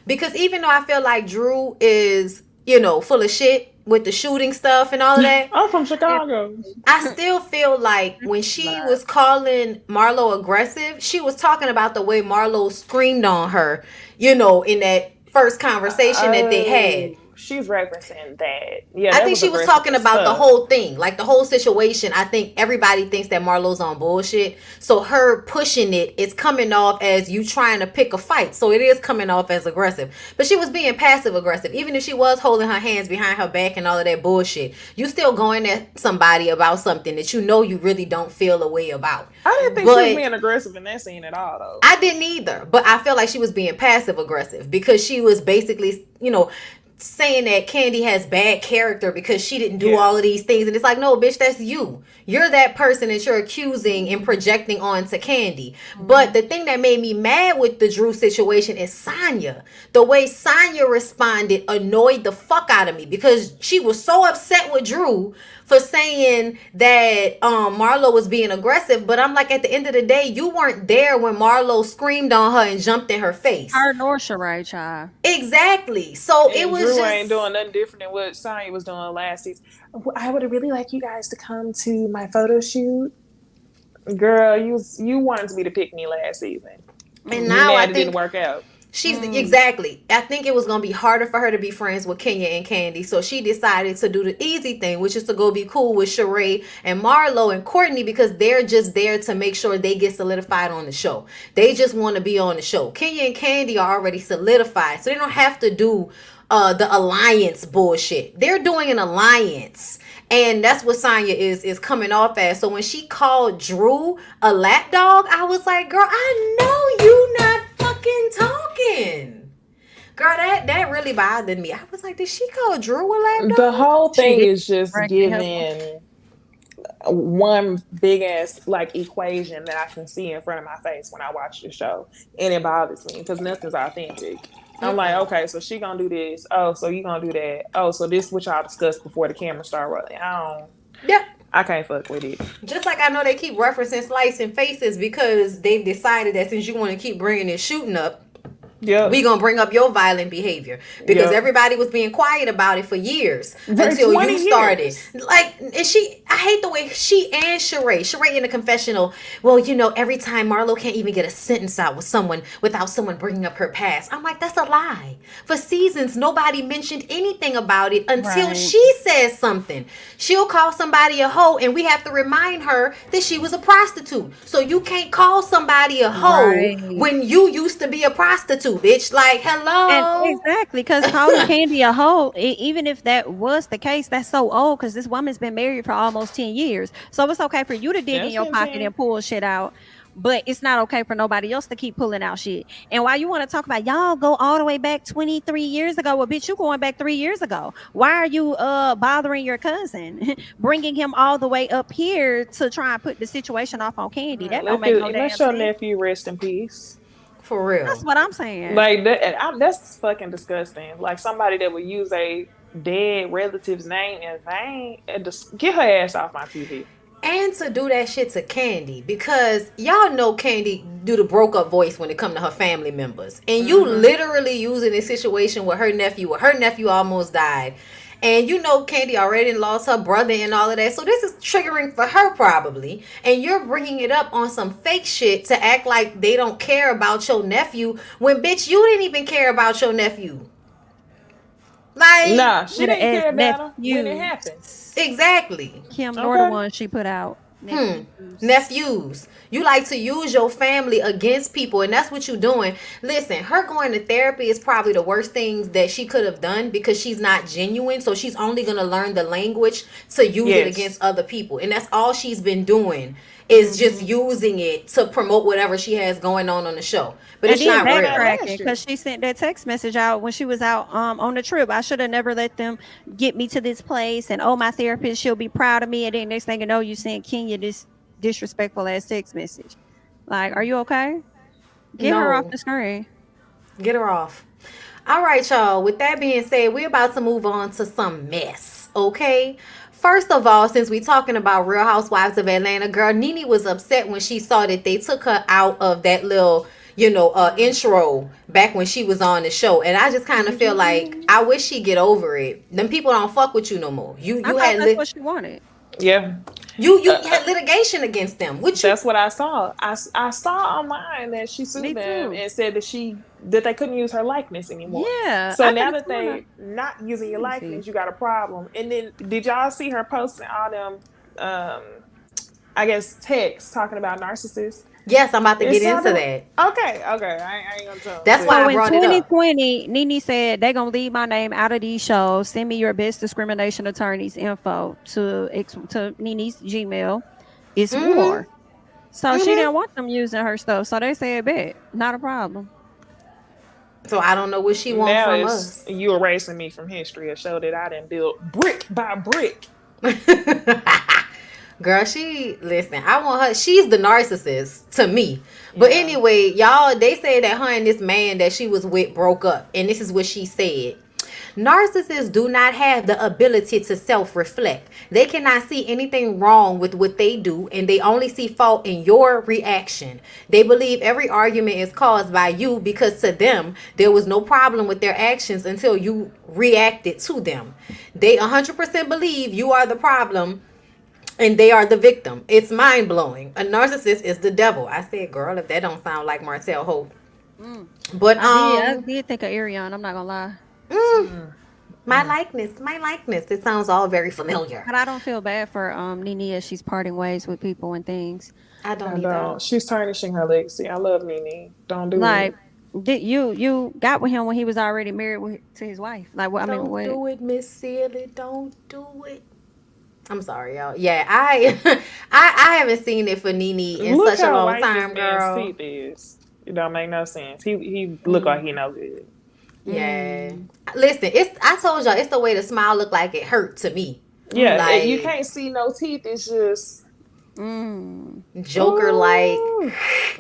because even though I feel like Drew is, you know, full of shit with the shooting stuff and all of that. I'm from Chicago. I still feel like when she was calling Marlo aggressive, she was talking about the way Marlo screamed on her, you know, in that first conversation that they had. She's referencing that. Yeah, I think she was talking about the whole thing, like the whole situation. I think everybody thinks that Marlo's on bullshit. So her pushing it is coming off as you trying to pick a fight. So it is coming off as aggressive. But she was being passive aggressive. Even if she was holding her hands behind her back and all of that bullshit, you still going at somebody about something that you know you really don't feel a way about. I didn't think she was being aggressive in that scene at all, though. I didn't either. But I feel like she was being passive aggressive because she was basically, you know, saying that Candy has bad character because she didn't do all of these things. And it's like, no, bitch, that's you. You're that person that you're accusing and projecting onto Candy. But the thing that made me mad with the Drew situation is Sonya. The way Sonya responded annoyed the fuck out of me because she was so upset with Drew for saying that Marlo was being aggressive. But I'm like, at the end of the day, you weren't there when Marlo screamed on her and jumped in her face. Her nor Sheree, child. Exactly. So and it was Drew ain't doing nothing different than what Sonya was doing last season. I would have really liked you guys to come to my photo shoot. Girl, you wanted to be the pick-me last season. And now I think it didn't work out. She's exactly. I think it was going to be harder for her to be friends with Kenya and Candy. So she decided to do the easy thing, which is to go be cool with Sheree and Marlo and Courtney, because they're just there to make sure they get solidified on the show. They just want to be on the show. Kenya and Candy are already solidified, so they don't have to do the alliance bullshit. They're doing an alliance. And that's what Sonya is coming off as. So when she called Drew a lapdog, I was like, girl, I know you not fucking talking. Girl, that really bothered me. I was like, did she call Drew a lapdog? The whole thing is just giving one big ass like equation that I can see in front of my face when I watch the show. And it bothers me because nothing's authentic. I'm like, okay, so she gonna do this. Oh, so you gonna do that. Oh, so this what y'all discussed before the camera start rolling. I can't fuck with it. Just like I know they keep referencing slicing faces because they've decided that since you want to keep bringing this shooting up, we gonna bring up your violent behavior because everybody was being quiet about it for years until you started. Like, and I hate the way she and Sheree in the confessional. Well, you know, every time Marlo can't even get a sentence out with someone without someone bringing up her past. I'm like, that's a lie. For seasons, nobody mentioned anything about it until she says something. She'll call somebody a hoe, and we have to remind her that she was a prostitute. So you can't call somebody a hoe when you used to be a prostitute. Bitch, like, hello. And exactly, because calling Candy a hoe, even if that was the case, that's so old because this woman's been married for almost 10 years. So it's okay for you to dig in your pocket and pull shit out, but it's not okay for nobody else to keep pulling out shit. And while you want to talk about y'all go all the way back 23 years ago, well, bitch, you going back 3 years ago. Why are you bothering your cousin, bringing him all the way up here to try and put the situation off on Candy? That don't make no damn sense. Let your nephew rest in peace. For real. That's what I'm saying. Like, that's fucking disgusting. Like, somebody that would use a dead relative's name in vain and just get her ass off my TV. And to do that shit to Candy, because y'all know Candy do the broke up voice when it come to her family members, and you literally using this situation with her nephew, where her nephew almost died, and you know Candy already lost her brother and all of that, so this is triggering for her probably, and you're bringing it up on some fake shit to act like they don't care about your nephew when bitch you didn't even care about your nephew. Like, nah, she didn't care about him when it happened. Exactly. Kim nor the one she put out. Nephews. You like to use your family against people, and that's what you're doing. Listen, her going to therapy is probably the worst things that she could have done, because she's not genuine, so she's only going to learn the language to use it against other people, and that's all she's been doing is just using it to promote whatever she has going on the show. But it's not real. Because she sent that text message out when she was out on the trip. I should have never let them get me to this place, and my therapist, she'll be proud of me. And then next thing you know, you sent Kenya this disrespectful ass text message. Like, are you okay? Get her off the screen. Get her off. All right, y'all. With that being said, we're about to move on to some mess. Okay. First of all, since we talking about Real Housewives of Atlanta, girl, Nene was upset when she saw that they took her out of that little, intro back when she was on the show. And I just kind of feel like I wish she'd get over it. Them people don't fuck with you no more. That's what she wanted. Yeah. You had litigation against them. That's what I saw. I saw online that she sued them and said that they couldn't use her likeness anymore. Yeah. So now that they not using your likeness, you got a problem. And then did y'all see her posting all them I guess texts talking about narcissists? Yes, I'm about to get into that. Okay. I ain't gonna tell. That's why I brought it up. In 2020, Nene said they're gonna leave my name out of these shows. Send me your best discrimination attorney's info to Nene's Gmail. It's war. So she didn't want them using her stuff. So they said, bet, not a problem. So I don't know what she wants from us. You erasing me from history, a show that I didn't build brick by brick. Girl, I want her. She's the narcissist to me. But anyway, y'all, they say that her and this man that she was with broke up. And this is what she said. Narcissists do not have the ability to self-reflect. They cannot see anything wrong with what they do, and they only see fault in your reaction. They believe every argument is caused by you, because to them, there was no problem with their actions until you reacted to them. They 100% believe you are the problem and they are the victim. It's mind-blowing. A narcissist is the devil. I said, girl, if that don't sound like Martell Hope. But I did think of Ariane, I'm not gonna lie. My likeness. It sounds all very familiar. But I don't feel bad for Nene as she's parting ways with people and things. I don't either. She's tarnishing her legacy. I love Nene. Don't do it. Did you got with him when he was already married to his wife? Like, what? Don't do it, Miss Sealy. Don't do it. I'm sorry, y'all. Yeah, I haven't seen it for Nene in such a long time, girl. Teeth is. It don't make no sense. He look like he no good. Yeah. Listen, I told y'all it's the way the smile look like it hurt to me. Yeah, like, you can't see no teeth. It's just Joker like.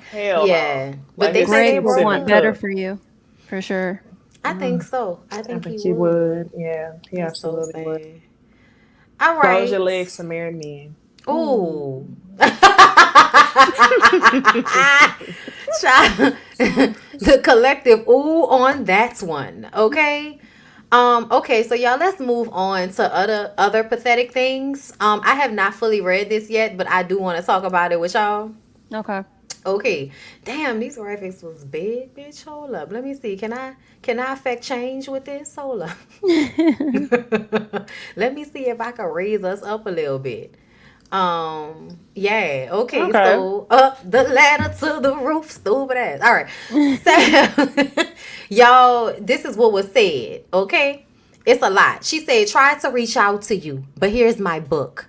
Hell yeah. No. But like they say they would want better for you, for sure. I think so. I think he would. Yeah, he absolutely would. All right. Close your legs to marry men. Ooh. The collective ooh on that one. Okay. Okay, so y'all, let's move on to other pathetic things. I have not fully read this yet, but I do want to talk about it with y'all. Okay. Damn, these graphics was big, bitch. Hold up. Let me see. Can I affect change with this? Hold up. Let me see if I can raise us up a little bit. Yeah. Okay. So up the ladder to the roof, stupid ass. All right. So, y'all, this is what was said. Okay. It's a lot. She said, try to reach out to you, but here's my book.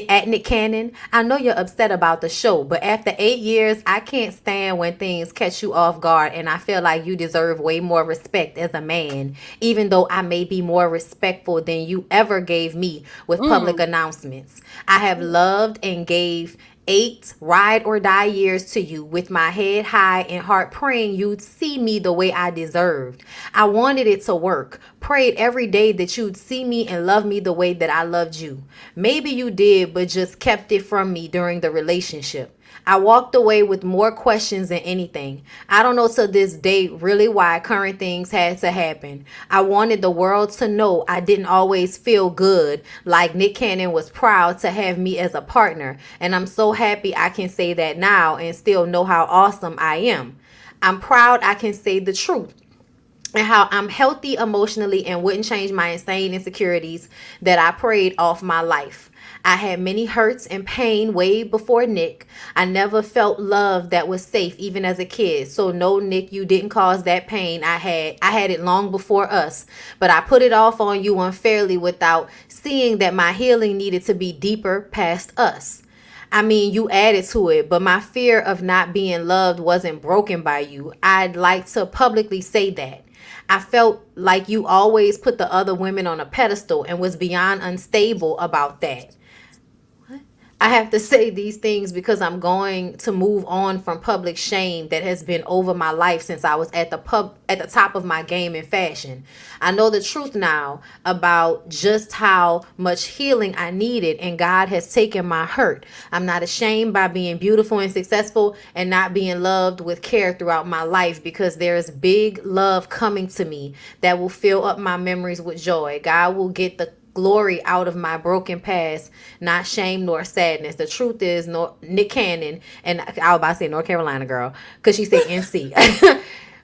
At Nick Cannon, I know you're upset about the show, but after 8 years, I can't stand when things catch you off guard, and I feel like you deserve way more respect as a man, even though I may be more respectful than you ever gave me with public announcements. I have loved and gave 8 ride or die years to you with my head high and heart praying you'd see me the way I deserved. I wanted it to work. Prayed every day that you'd see me and love me the way that I loved you. Maybe you did, but just kept it from me during the relationship. I walked away with more questions than anything. I don't know to this day really why current things had to happen. I wanted the world to know I didn't always feel good, like Nick Cannon was proud to have me as a partner, and I'm so happy I can say that now and still know how awesome I am. I'm proud I can say the truth and how I'm healthy emotionally and wouldn't change my insane insecurities that I prayed off my life. I had many hurts and pain way before Nick. I never felt love that was safe even as a kid. So no, Nick, you didn't cause that pain. I had it long before us, but I put it off on you unfairly without seeing that my healing needed to be deeper past us. I mean, you added to it, but my fear of not being loved wasn't broken by you. I'd like to publicly say that. I felt like you always put the other women on a pedestal and was beyond unstable about that. I have to say these things because I'm going to move on from public shame that has been over my life since I was at the top of my game in fashion. I know the truth now about just how much healing I needed, and God has taken my hurt. I'm not ashamed by being beautiful and successful and not being loved with care throughout my life, because there is big love coming to me that will fill up my memories with joy. God will get the glory out of my broken past, not shame nor sadness. The truth is, Nick Cannon, and I was about to say North Carolina girl, because she said NC.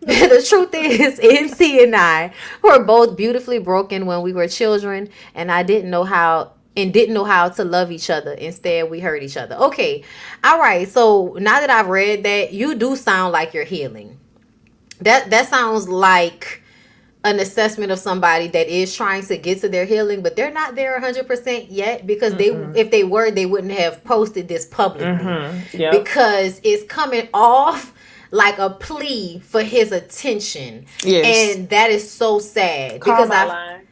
The truth is, NC and I were both beautifully broken when we were children, and I didn't know how to love each other. Instead, we hurt each other. Okay, all right. So now that I've read that, you do sound like you're healing. That sounds like an assessment of somebody that is trying to get to their healing, but they're not there 100% yet, because if they were, they wouldn't have posted this publicly. Yep. Because it's coming off like a plea for his attention. Yes. And that is so sad. Call my line.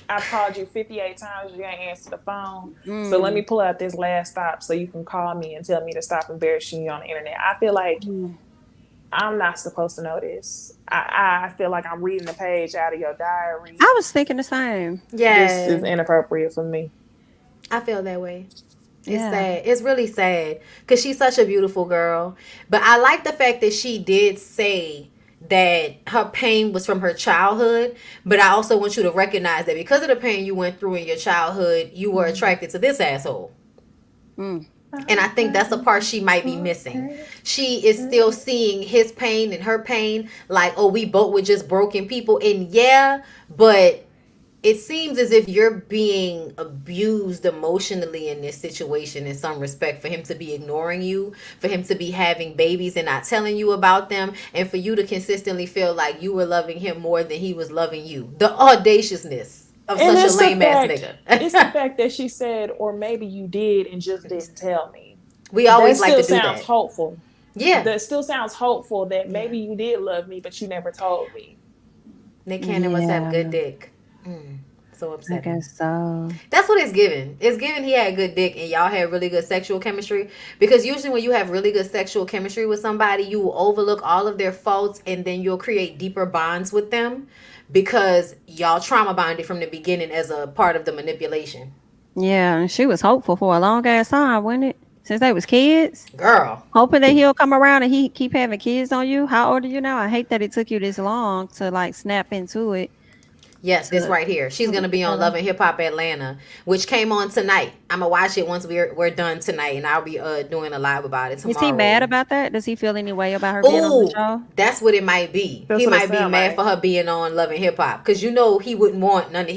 I called you 58 times, you ain't answered the phone. So let me pull out this last stop so you can call me and tell me to stop embarrassing you on the internet. I feel like I'm not supposed to know this. I feel like I'm reading a page out of your diary. I was thinking the same. Yeah. This is inappropriate for me. I feel that way. It's sad. It's really sad because she's such a beautiful girl. But I like the fact that she did say that her pain was from her childhood. But I also want you to recognize that because of the pain you went through in your childhood, you were attracted to this asshole. And I think that's the part she might be missing. She is still seeing his pain and her pain like, oh, we both were just broken people. And yeah, but it seems as if you're being abused emotionally in this situation in some respect, for him to be ignoring you, for him to be having babies and not telling you about them, and for you to consistently feel like you were loving him more than he was loving you. The audaciousness of such a lame ass nigga. It's the fact that she said, or maybe you did and just didn't tell me. We always like to do that. That still sounds hopeful. Yeah. That still sounds hopeful that maybe you did love me, but you never told me. Nick Cannon must have good dick. So upsetting. I guess so. That's what it's giving. It's giving he had good dick and y'all had really good sexual chemistry. Because usually when you have really good sexual chemistry with somebody, you will overlook all of their faults and then you'll create deeper bonds with them because y'all trauma bonded from the beginning as a part of the manipulation. Yeah, and she was hopeful for a long ass time, wasn't it? Since they was kids. Girl. Hoping that he'll come around and he keep having kids on you. How old are you now? I hate that it took you this long to like snap into it. Yes, this right here. She's going to be on Love and Hip Hop Atlanta, which came on tonight. I'm going to watch it once we're done tonight, and I'll be doing a live about it tomorrow. Is he mad about that? Does he feel any way about her being on the show? That's what it might be. He might be mad for her being on Love and Hip Hop, because you know he wouldn't want one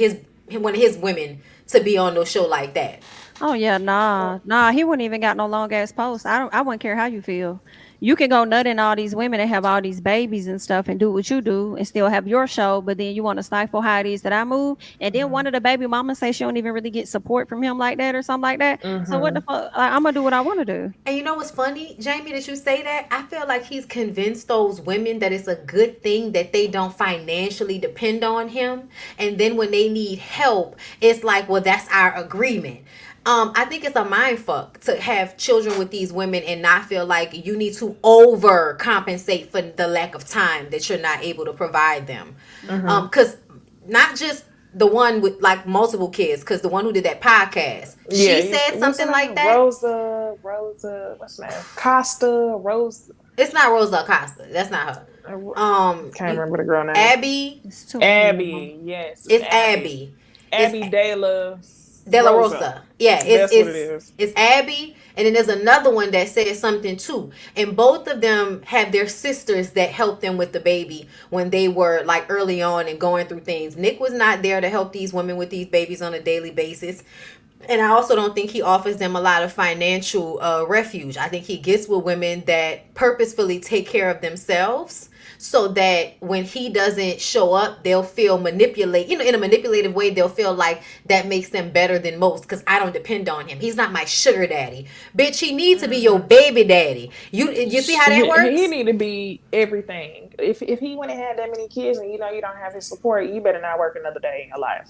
of his women to be on no show like that. Oh yeah, nah. He wouldn't even got no long ass post. I wouldn't care how you feel. You can go nutting all these women and have all these babies and stuff and do what you do and still have your show, but then you want to stifle how it is that I move. And then one of the baby mamas say she don't even really get support from him like that or something like that. So what the fuck? I'm gonna do what I want to do. And you know what's funny, Jamie, that you say that? I feel like he's convinced those women that it's a good thing that they don't financially depend on him. And then when they need help, it's like, well, that's our agreement. I think it's a mind fuck to have children with these women and not feel like you need to overcompensate for the lack of time that you're not able to provide them. Because not just the one with like multiple kids, because the one who did that podcast, she said something like that. Rhoa, what's her name? Costa, Rose. It's not Rosa Acosta. That's not her. Can't remember the girl name. Abby. Abby, yes. It's Abby. Abby De La Rosa. Yeah, that's what it is. It's Abby, and then there's another one that said something too. And both of them have their sisters that helped them with the baby when they were like early on and going through things. Nick was not there to help these women with these babies on a daily basis. And I also don't think he offers them a lot of financial refuge. I think he gets with women that purposefully take care of themselves, so that when he doesn't show up, they'll feel manipulated, in a manipulative way. They'll feel like that makes them better than most because I don't depend on him. He's not my sugar daddy. Bitch, he needs to be your baby daddy. You see how that works? He need to be everything. If he went and had that many kids and you don't have his support, you better not work another day in your life.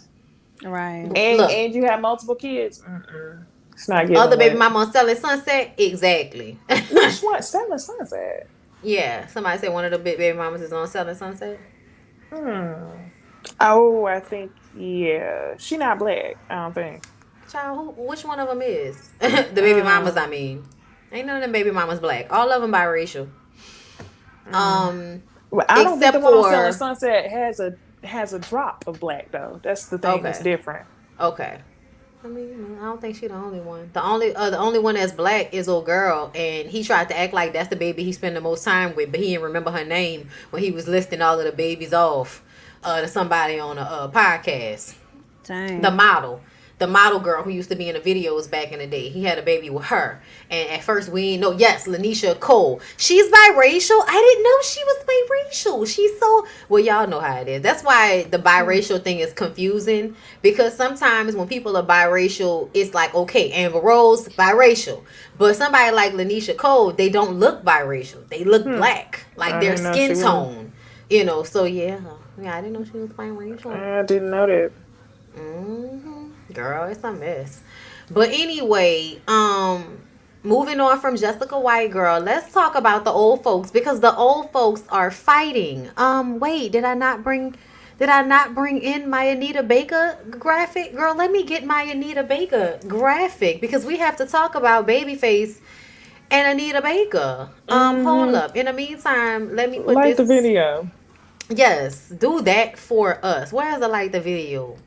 Right. And you have multiple kids. It's not getting other baby mama on Selling Sunset? Exactly. Which one? Selling Sunset? Yeah, somebody said one of the big baby mamas is on Selling Sunset. Oh, I think, yeah. She not black, I don't think. Child, which one of them is? The baby mamas, I mean. Ain't none of them baby mamas black. All of them biracial. Well, I don't think the one on Selling Sunset has a drop of black, though. That's the thing that's different. Okay. I mean, I don't think she's the only one. The only one that's black is old girl, and he tried to act like that's the baby he spent the most time with, but he didn't remember her name when he was listing all of the babies off to somebody on a podcast. Dang. The model girl who used to be in the videos back in the day. He had a baby with her. And at first we didn't know. Yes, Lanisha Cole. She's biracial. I didn't know she was biracial. She's so... Well, y'all know how it is. That's why the biracial thing is confusing. Because sometimes when people are biracial, it's like, okay, Amber Rose, biracial. But somebody like Lanisha Cole, they don't look biracial. They look black. Like their skin tone. So yeah. Yeah, I didn't know she was biracial. I didn't know that. Girl, it's a mess. But anyway, moving on from Jessica White, girl, let's talk about the old folks, because the old folks are fighting. Wait, did I not bring in my Anita Baker graphic? Girl, let me get my Anita Baker graphic, because we have to talk about Babyface and Anita Baker. Hold up. In the meantime, let me put the video. Yes, do that for us. Where's the the video?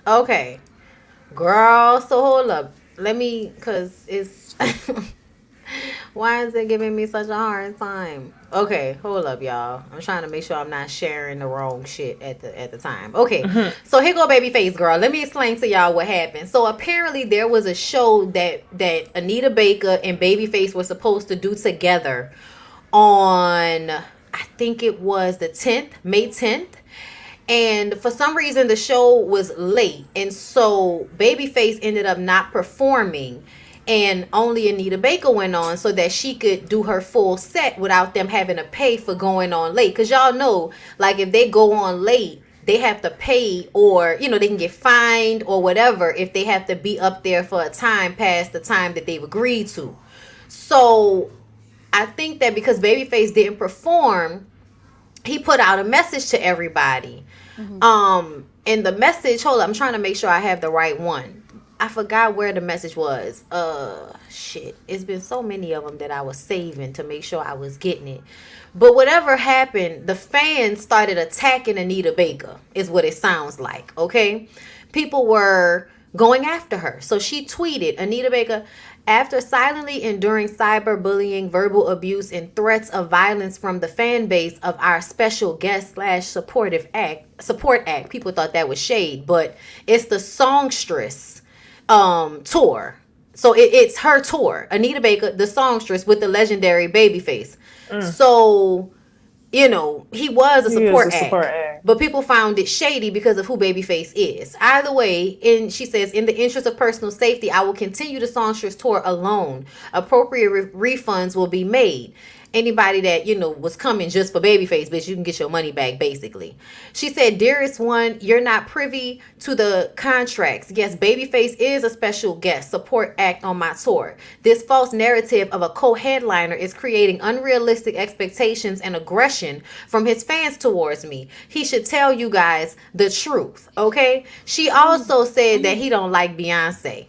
Okay, girl, so hold up. Let me, because it's... Why is it giving me such a hard time? Okay, hold up, y'all. I'm trying to make sure I'm not sharing the wrong shit at the time. Okay, so here go Babyface, girl. Let me explain to y'all what happened. So apparently there was a show that Anita Baker and Babyface were supposed to do together on, I think it was the 10th, May 10th. And for some reason, the show was late. And so Babyface ended up not performing. And only Anita Baker went on so that she could do her full set without them having to pay for going on late. Because y'all know, if they go on late, they have to pay, or, they can get fined or whatever if they have to be up there for a time past the time that they've agreed to. So I think that because Babyface didn't perform, he put out a message to everybody. And the message, hold up, I'm trying to make sure I have the right one. I forgot where the message was. Shit. It's been so many of them that I was saving to make sure I was getting it. But whatever happened, the fans started attacking Anita Baker, is what it sounds like, okay? People were going after her. So she tweeted, Anita Baker, After silently enduring cyberbullying, verbal abuse, and threats of violence from the fan base of our special guest slash support act, people thought that was shade, but it's the songstress tour. So it's her tour, Anita Baker, the songstress with the legendary Babyface. So he was a He is a support support act, act. but people found it shady because of who Babyface is. Either way, she says, in the interest of personal safety, I will continue the songstress tour alone. Appropriate refunds will be made. Anybody that was coming just for Babyface, bitch, you can get your money back, basically. She said, dearest one, you're not privy to the contracts. Yes, Babyface is a special guest support act on my tour. This false narrative of a co-headliner is creating unrealistic expectations and aggression from his fans towards me. He should tell you guys the truth, okay? She also said that he don't like Beyonce.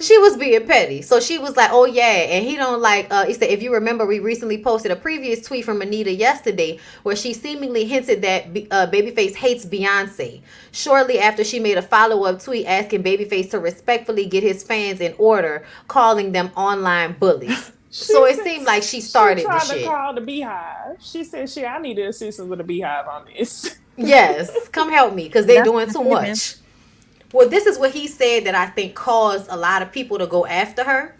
She was being petty. So she was like, oh yeah, and he don't like, he said, if you remember, we recently posted a previous tweet from Anita yesterday where she seemingly hinted that Babyface hates Beyonce. Shortly after, she made a follow-up tweet asking Babyface to respectfully get his fans in order, calling them online bullies. So it seemed like she started the shit. She tried to call the Beehive. She said, shit, I need assistance with the Beehive on this. Yes, come help me, because they're doing too much. Well, this is what he said that I think caused a lot of people to go after her.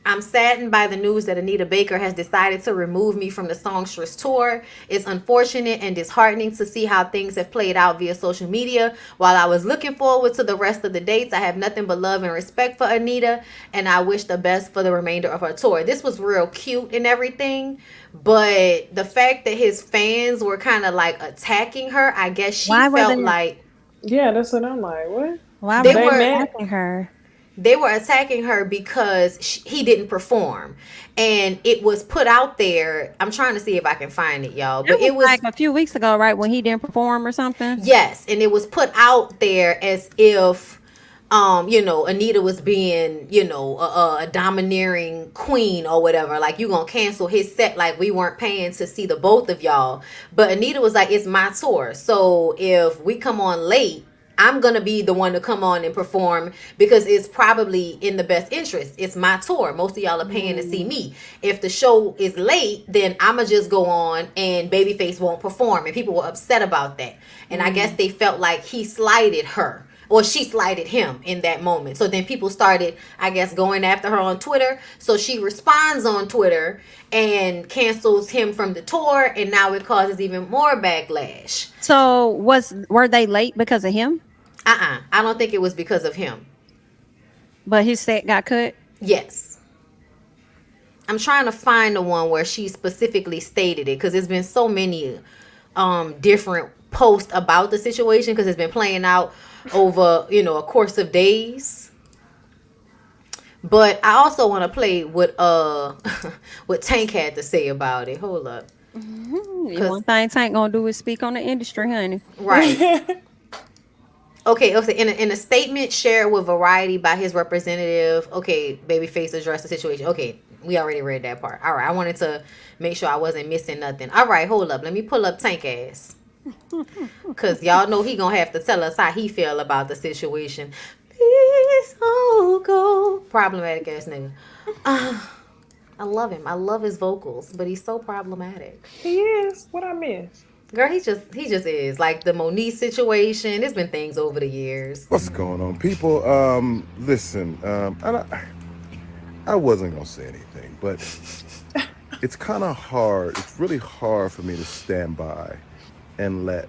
I'm saddened by the news that Anita Baker has decided to remove me from the songstress tour. It's unfortunate and disheartening to see how things have played out via social media. While I was looking forward to the rest of the dates, I have nothing but love and respect for Anita, and I wish the best for the remainder of her tour. This was real cute and everything, but the fact that his fans were kind of like attacking her, I guess she felt like... Yeah, that's what I'm like, what? Why were they attacking her? They were attacking her because he didn't perform, and it was put out there. I'm trying to see if I can find it, y'all. But it was like a few weeks ago, right, when he didn't perform or something. Yes, and it was put out there as if, Anita was being, a domineering queen or whatever. Like, you gonna cancel his set, like we weren't paying to see the both of y'all. But Anita was like, it's my tour, so if we come on late, I'm going to be the one to come on and perform because it's probably in the best interest. It's my tour. Most of y'all are paying to see me. If the show is late, then I'm going to just go on and Babyface won't perform. And people were upset about that. And I guess they felt like he slighted her. Or she slighted him in that moment. So then people started, I guess, going after her on Twitter. So she responds on Twitter and cancels him from the tour. And now it causes even more backlash. So were they late because of him? I don't think it was because of him. But his set got cut? Yes. I'm trying to find the one where she specifically stated it. Because there's been so many different posts about the situation. Because it's been playing out over a course of days. But I also want to play what Tank had to say about it. Hold up. One thing Tank gonna do is speak on the industry, honey. Right. Okay. In a statement shared with Variety by his representative, Babyface addressed the situation. Okay, we already read that part. All right, I wanted to make sure I wasn't missing nothing. All right, hold up. Let me pull up Tank ass. Because y'all know he gonna have to tell us how he feel about the situation. Please don't go. Problematic ass nigga. I love him. I love his vocals, but he's so problematic. He is. What I miss? Girl, he just is. Like the Monique situation. There's been things over the years. What's going on, people? Listen, I wasn't gonna say anything, but it's kind of hard. It's really hard for me to stand by and let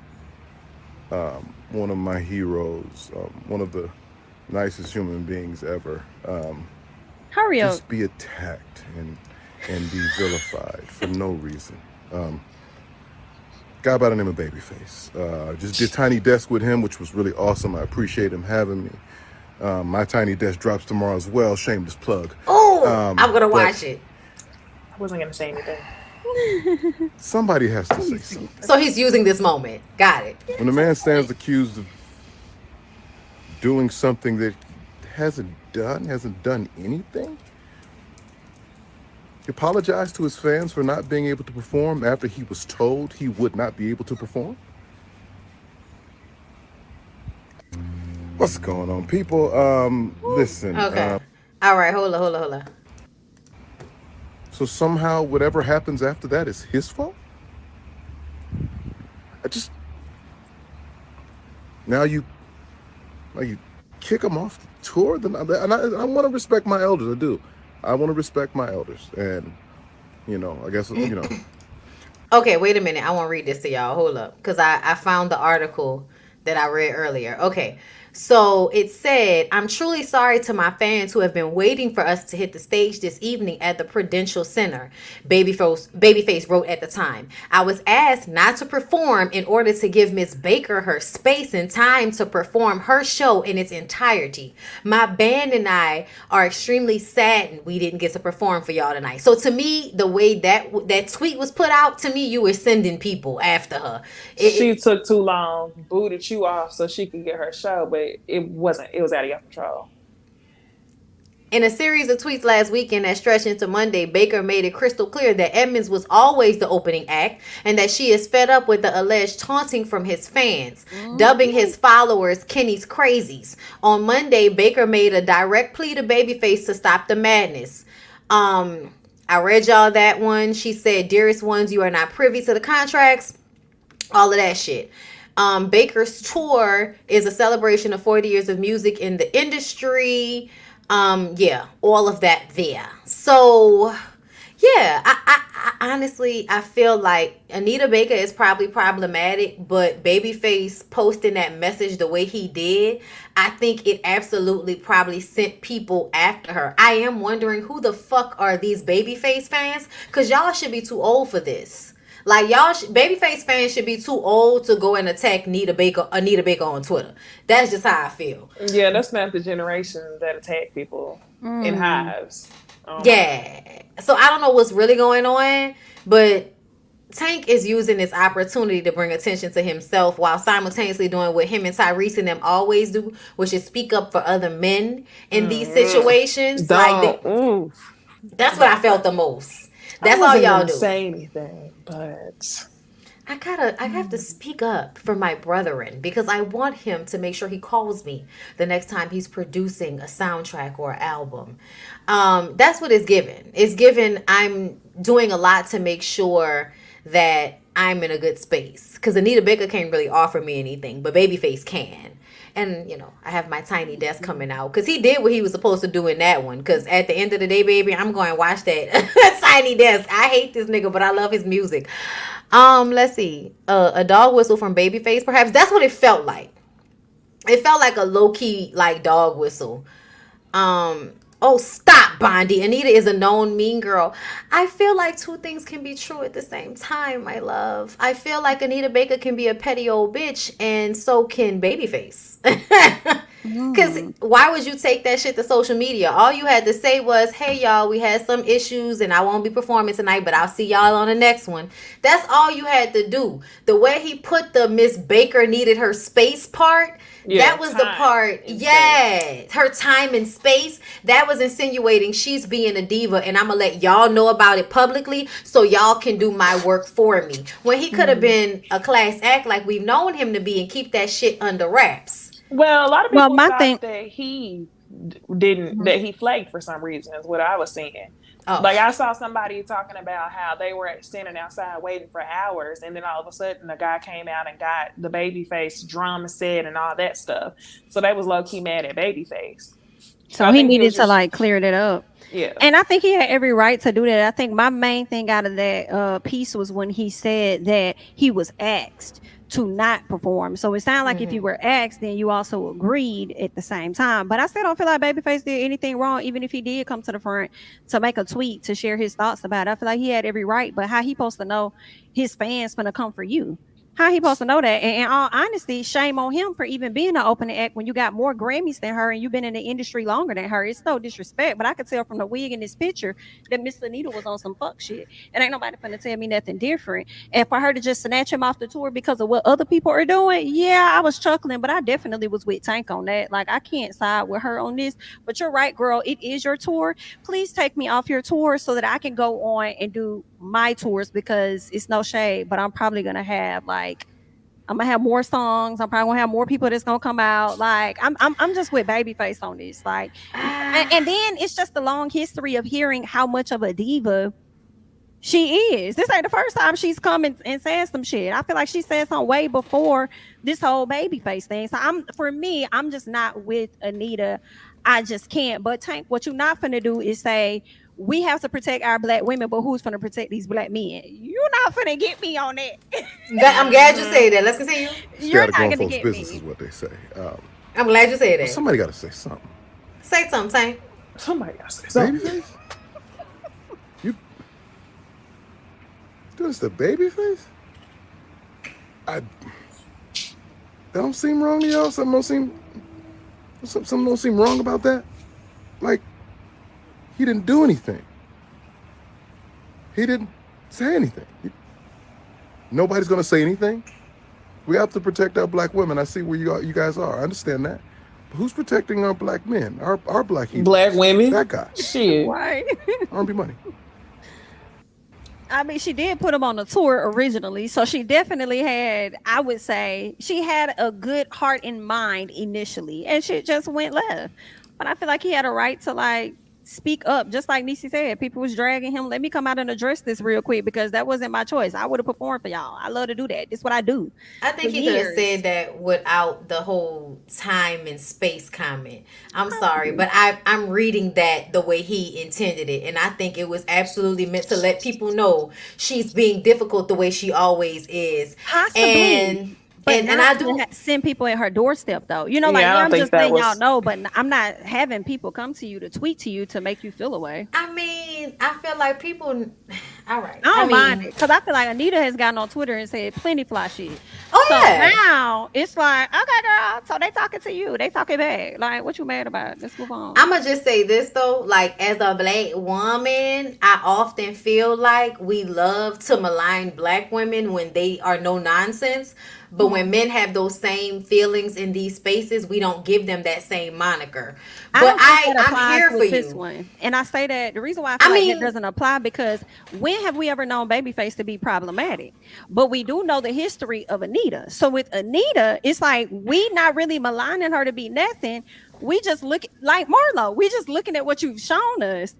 one of my heroes, one of the nicest human beings ever, Hurry up. just be attacked and be vilified for no reason. Guy by the name of Babyface. Just did Tiny Desk with him, which was really awesome. I appreciate him having me. My Tiny Desk drops tomorrow as well. Shameless plug. Oh, I'm gonna watch it. I wasn't gonna say anything. Somebody has to say something. So he's using this moment. Got it. When a man stands accused of doing something that hasn't done anything, he apologized to his fans for not being able to perform after he was told he would not be able to perform. What's going on, people? Listen. Okay. All right. Hold on. So somehow, whatever happens after that is his fault. I just now you kick him off the tour. Then I want to respect my elders. I do. I want to respect my elders, and I guess Okay, wait a minute. I want to read this to y'all. Hold up. Because I found the article that I read earlier. Okay. So it said, I'm truly sorry to my fans who have been waiting for us to hit the stage this evening at the Prudential Center. Babyface wrote at the time. I was asked not to perform in order to give Miss Baker her space and time to perform her show in its entirety. My band and I are extremely saddened we didn't get to perform for y'all tonight. So to me, the way that tweet was put out, to me, you were sending people after her. She took too long, booted you off so she could get her show, but it wasn't. It was out of your control. In a series of tweets last weekend that stretched into Monday, Baker made it crystal clear that Edmonds was always the opening act and that she is fed up with the alleged taunting from his fans, dubbing his followers Kenny's crazies. On Monday, Baker made a direct plea to Babyface to stop the madness. I read y'all that one. She said, dearest ones, you are not privy to the contracts. All of that shit. Baker's tour is a celebration of 40 years of music in the industry. Yeah, all of that there. So, yeah, I honestly, I feel like Anita Baker is probably problematic, but Babyface posting that message the way he did, I think it absolutely probably sent people after her. I am wondering who the fuck are these Babyface fans? Because y'all should be too old for this. Like y'all, Babyface fans should be too old to go and attack Anita Baker on Twitter. That's just how I feel. Yeah, that's not the generation that attack people in hives. Yeah. So I don't know what's really going on, but Tank is using this opportunity to bring attention to himself while simultaneously doing what him and Tyrese and them always do, which is speak up for other men in these situations. That's what I felt the most. That's all y'all do. Say anything, but I have to speak up for my brethren because I want him to make sure he calls me the next time he's producing a soundtrack or an album. That's what it's given. It's given I'm doing a lot to make sure that I'm in a good space. Because Anita Baker can't really offer me anything, but Babyface can. And, I have my tiny desk coming out. Because he did what he was supposed to do in that one. Because at the end of the day, baby, I'm going to watch that tiny desk. I hate this nigga, but I love his music. Let's see. A dog whistle from Babyface, perhaps. That's what it felt like. It felt like a low-key, like, dog whistle. Oh, stop, Bondy. Anita is a known mean girl. I feel like two things can be true at the same time, my love. I feel like Anita Baker can be a petty old bitch, and so can Babyface. Because why would you take that shit to social media? All you had to say was, hey, y'all, we had some issues, and I won't be performing tonight, but I'll see y'all on the next one. That's all you had to do. The way he put the Miss Baker needed her space part, that was the part, her time and space, that was insinuating she's being a diva and I'm going to let y'all know about it publicly so y'all can do my work for me. When he could have been a class act like we've known him to be and keep that shit under wraps. Well, a lot of people thought that he didn't, that he flaked for some reason is what I was saying. Oh. Like I saw somebody talking about how they were standing outside waiting for hours, and then all of a sudden the guy came out and got the Babyface drum set and all that stuff. So they was low key mad at Babyface. So he needed to like clear it up. Yeah, and I think he had every right to do that. I think my main thing out of that piece was when he said that he was asked to not perform. So it sounded like if you were asked, then you also agreed at the same time. But I still don't feel like Babyface did anything wrong, even if he did come to the front to make a tweet to share his thoughts about it. I feel like he had every right, but how he supposed to know his fans gonna come for you? How he supposed to know that? And in all honesty, shame on him for even being an opening act when you got more Grammys than her and you've been in the industry longer than her. It's no disrespect, but I could tell from the wig in this picture that Miss Anita was on some fuck shit. And ain't nobody finna tell me nothing different. And for her to just snatch him off the tour because of what other people are doing, yeah, I was chuckling, but I definitely was with Tank on that. Like, I can't side with her on this. But you're right, girl. It is your tour. Please take me off your tour so that I can go on and do my tours, because it's no shade, but I'm probably gonna have like I'm gonna have more songs. I'm probably gonna have more people that's gonna come out. Like I'm just with Babyface on this. Like, and then it's just a long history of hearing how much of a diva she is. This ain't the first time she's come and said some shit. I feel like she said something way before this whole Babyface thing. So I'm just not with Anita. I just can't. But Tank, what you're not finna do is say we have to protect our black women, but who's finna protect these black men? You're not finna get me on that. I'm glad you say that. Let's continue. You're not Gotta go gonna folks' get business me. is what they say. I'm glad you said that. Somebody got to say something. Say something, Tank. Somebody got to say something. Babyface? You does the Babyface? That don't seem wrong to y'all. Something don't seem wrong about that. Like, he didn't do anything. He didn't say anything. Nobody's gonna say anything. We have to protect our black women. I see where you guys are. I understand that. But who's protecting our black men? Our black heroes? Black women? That guy. Shit. Right. R&B money. I mean, she did put him on the tour originally, so she definitely had, I would say, she had a good heart and mind initially, and shit just went left. But I feel like he had a right to like speak up, just like Necey said. People was dragging him. Let me come out and address this real quick because that wasn't my choice. I would have performed for y'all. I love to do that. This is what I do. I think he could have said that without the whole time and space comment. I'm sorry, but I'm reading that the way he intended it. And I think it was absolutely meant to let people know she's being difficult the way she always is. Possibly. And I do send people at her doorstep though. You know, like I'm just letting y'all know, but I'm not having people come to you to tweet to you to make you feel away. I mean, I feel like people. All right, I don't mind it because I feel like Anita has gotten on Twitter and said plenty fly shit. Oh so yeah. Now it's like, okay, girl. So they talking to you. They talking back. Like, what you mad about? Let's move on. I'ma just say this though, like as a black woman, I often feel like we love to malign black women when they are no nonsense. But when men have those same feelings in these spaces, we don't give them that same moniker. But I'm here for this one. And I say that the reason why I feel like it doesn't apply because when have we ever known Babyface to be problematic? But we do know the history of Anita. So with Anita, it's like we not really maligning her to be nothing. We just look like Marlo. We just looking at what you've shown us.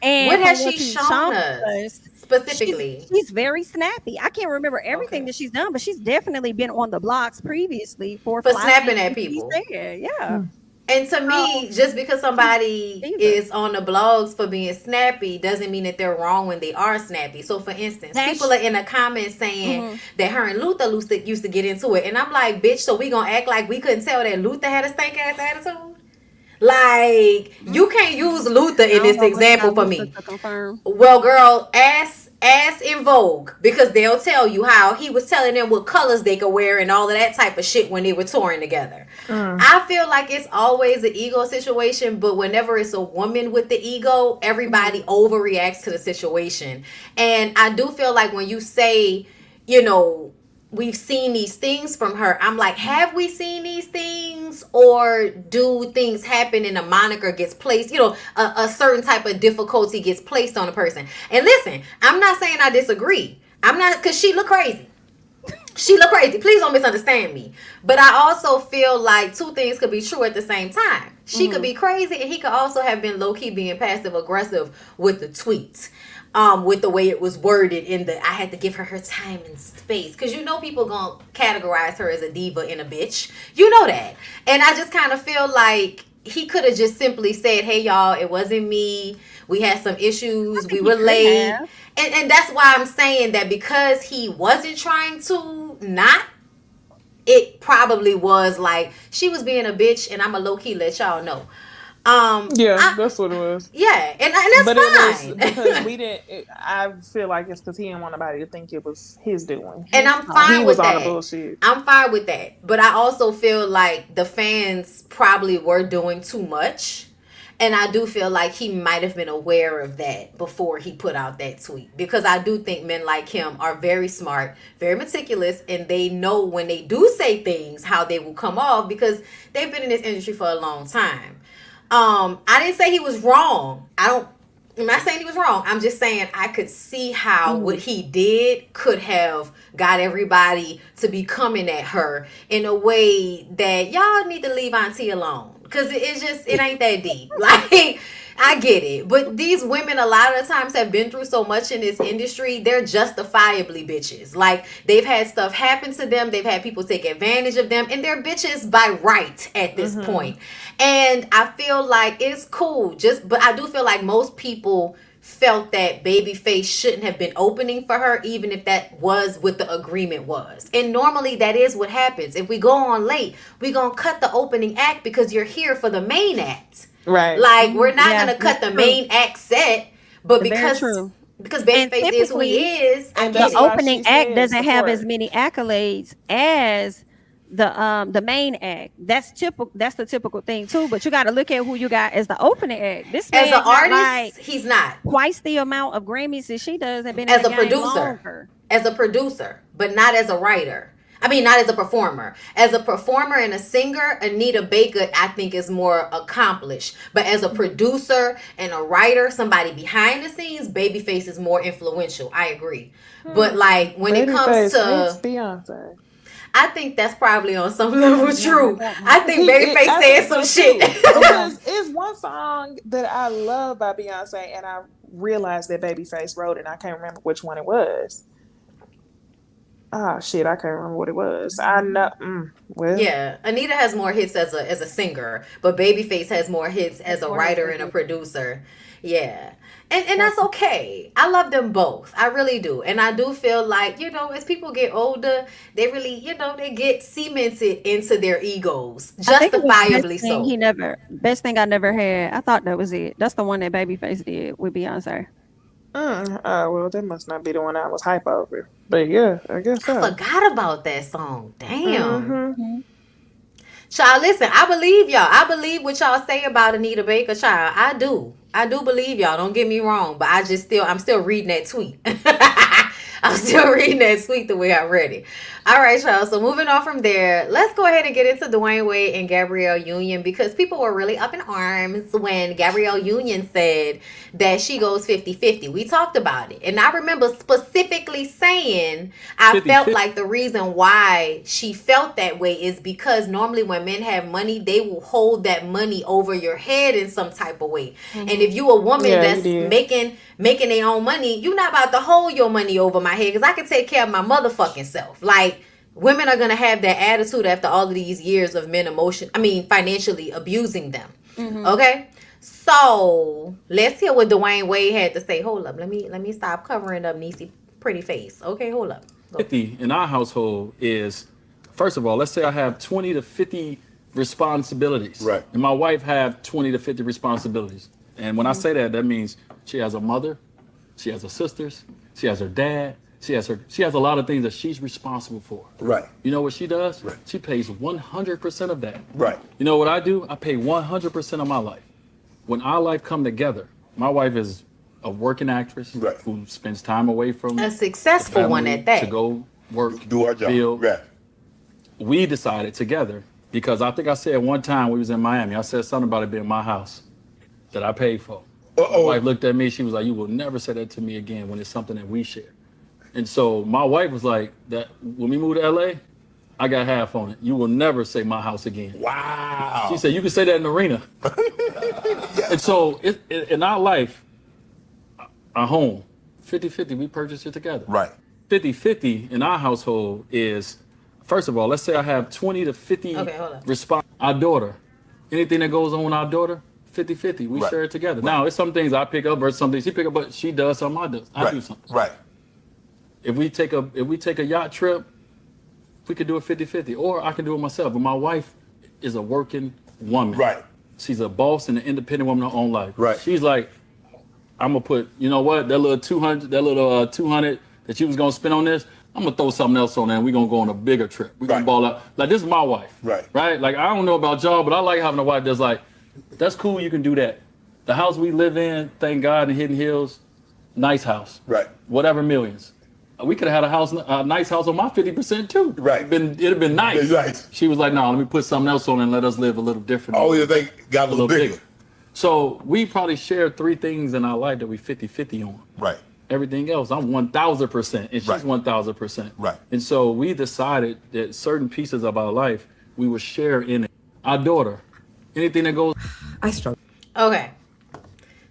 And what has she shown us? Specifically, she's very snappy. I can't remember everything that she's done, but she's definitely been on the blocks previously for snapping at people. Yeah. And to me, just because somebody is on the blogs for being snappy doesn't mean that they're wrong when they are snappy. So, for instance, people are in the comments saying that her and Luther used to get into it, and I'm like, bitch, so we gonna act like we couldn't tell that Luther had a stank ass attitude? Like, you can't use Luther in this example for me. Well, girl, ask In Vogue, because they'll tell you how he was telling them what colors they could wear and all of that type of shit when they were touring together. I feel like it's always an ego situation, but whenever it's a woman with the ego, everybody overreacts to the situation. And I do feel like when you say, you know, we've seen these things from her, I'm like, have we seen these things, or do things happen and a moniker gets placed, you know, a certain type of difficulty gets placed on a person? And listen, I'm not saying I disagree. I'm not, because she look crazy. She look crazy. Please don't misunderstand me. But I also feel like two things could be true at the same time. She could be crazy, and he could also have been low-key being passive aggressive with the tweets. With the way it was worded I had to give her time and space. Because you know people gonna categorize her as a diva and a bitch. You know that. And I just kind of feel like he could have just simply said, hey, y'all, it wasn't me. We had some issues. We were late. And that's why I'm saying that, because he wasn't trying to not, it probably was like, she was being a bitch and I'm a low-key let y'all know. That's what it was. Yeah, and that's but fine. It was because we didn't. I feel like it's because he didn't want nobody to think it was his doing. And I'm fine with that. He was on the bullshit. I'm fine with that. But I also feel like the fans probably were doing too much. And I do feel like he might have been aware of that before he put out that tweet. Because I do think men like him are very smart, very meticulous, and they know when they do say things, how they will come off, because they've been in this industry for a long time. I didn't say he was wrong. I I'm not saying he was wrong. I'm just saying I could see how what he did could have got everybody to be coming at her in a way that y'all need to leave Auntie alone. Because it ain't that deep. Like, I get it. But these women, a lot of the times, have been through so much in this industry. They're justifiably bitches. Like, they've had stuff happen to them. They've had people take advantage of them. And they're bitches by right at this point. And I feel like it's cool. But I do feel like most people felt that Babyface shouldn't have been opening for her, even if that was what the agreement was. And normally that is what happens. If we go on late, we're going to cut the opening act because you're here for the main act. Right. Like, we're not going to cut the main act set, but because Babyface is who he is, and the opening act doesn't have as many accolades as the main act. That's the typical thing too. But you got to look at who you got as the opening act. This man, as an artist, he's not twice the amount of Grammys that she does, and been as in a the game producer, longer. As a producer, but not as a writer. I mean, not as a performer. As a performer and a singer, Anita Baker, I think, is more accomplished. But as a producer and a writer, somebody behind the scenes, Babyface is more influential. I agree. But like when it comes to Beyonce, I think that's probably on some level true. I think Babyface said some shit. Because it's one song that I love by Beyonce, and I realized that Babyface wrote it, and I can't remember which one it was. Ah, shit, I can't remember what it was. I know. Well, yeah, Anita has more hits as a singer, but Babyface has more hits as a writer and a producer. Yeah. And that's okay. I love them both. I really do. And I do feel like, as people get older, they really, they get cemented into their egos. Justifiably so. Best thing I never had. I thought that was it. That's the one that Babyface did with Beyonce. Well, that must not be the one I was hype over. But yeah, I guess so. I forgot about that song. Damn. Child, listen, I believe y'all. I believe what y'all say about Anita Baker, child. I do believe y'all. Don't get me wrong. But I'm still reading that tweet. I'm still reading that tweet the way I read it. All right, y'all. So moving on from there, let's go ahead and get into Dwayne Wade and Gabrielle Union, because people were really up in arms when Gabrielle Union said that she goes 50-50. We talked about it. And I remember specifically saying I felt like the reason why she felt that way is because normally when men have money, they will hold that money over your head in some type of way. And if you a woman that's making their own money, you're not about to hold your money over my head, because I can take care of my motherfucking self. Like, women are going to have that attitude after all of these years of men financially abusing them. Okay? So, let's hear what Dwayne Wade had to say. Hold up. Let me stop covering up Necey pretty face. Okay, hold up. 50 in our household is, first of all, let's say I have 20 to 50 responsibilities. Right. And my wife have 20 to 50 responsibilities. And when I say that, that means she has a mother, she has her sisters, she has her dad, she has a lot of things that she's responsible for. Right. You know what she does? Right. She pays 100% of that. Right. You know what I do? I pay 100% of my life. When our life come together, my wife is a working actress who spends time away from a successful one at that to go work, do our job. Build. Right. We decided together, because I think I said one time we was in Miami, I said something about it being my house that I paid for. My wife looked at me, she was like, "You will never say that to me again when it's something that we share." And so my wife was like, "That when we moved to LA, I got half on it. You will never say my house again." Wow. She said, "You can say that in the arena." And so in our life, our home, 50-50, we purchased it together. Right. 50-50 in our household is, first of all, let's say I have 20 to 50 our daughter. Anything that goes on with our daughter, 50-50. We share it together. Right. Now, it's some things I pick up versus some things she pick up, but she does something I do something. Right. If we take a yacht trip, we could do it 50-50, or I can do it myself. But my wife is a working woman. Right. She's a boss and an independent woman in her own life. Right. She's like, I'm gonna put, you know what, that little 200 that you was gonna spend on this, I'm gonna throw something else on there and we're gonna go on a bigger trip. We're gonna ball out. Like, this is my wife. Right. Right? Like, I don't know about y'all, but I like having a wife that's like, that's cool, you can do that. The house we live in, thank God, in Hidden Hills, nice house. Right. Whatever millions. We could have had a nice house on my 50% too. Right. It'd have been nice. Right. She was like, "No, let me put something else on and let us live a little different." Oh, yeah, they got a little bigger. So we probably share 3 things in our life that we 50-50 on. Right. Everything else, I'm 1,000%, and she's Right. 1,000%. Right. And so we decided that certain pieces of our life we would share in it. Our daughter, anything that goes. I struggle. Okay.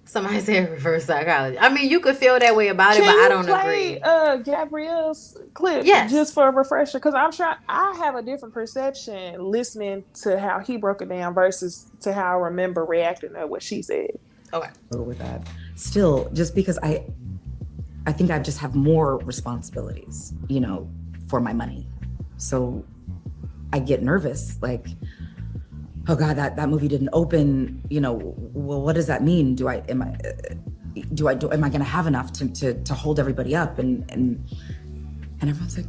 Somebody said reverse psychology. I mean, you could feel that way about it, but I don't agree. Gabrielle's clip Yes. for a refresher, because I have a different perception listening to how he broke it down versus to how I remember reacting to what she said. Okay. With that, still, just because I think I just have more responsibilities, you know, for my money, so I get nervous, like, oh God, that movie didn't open, you know, well, what does that mean? Am I gonna have enough to hold everybody up? And everyone's like,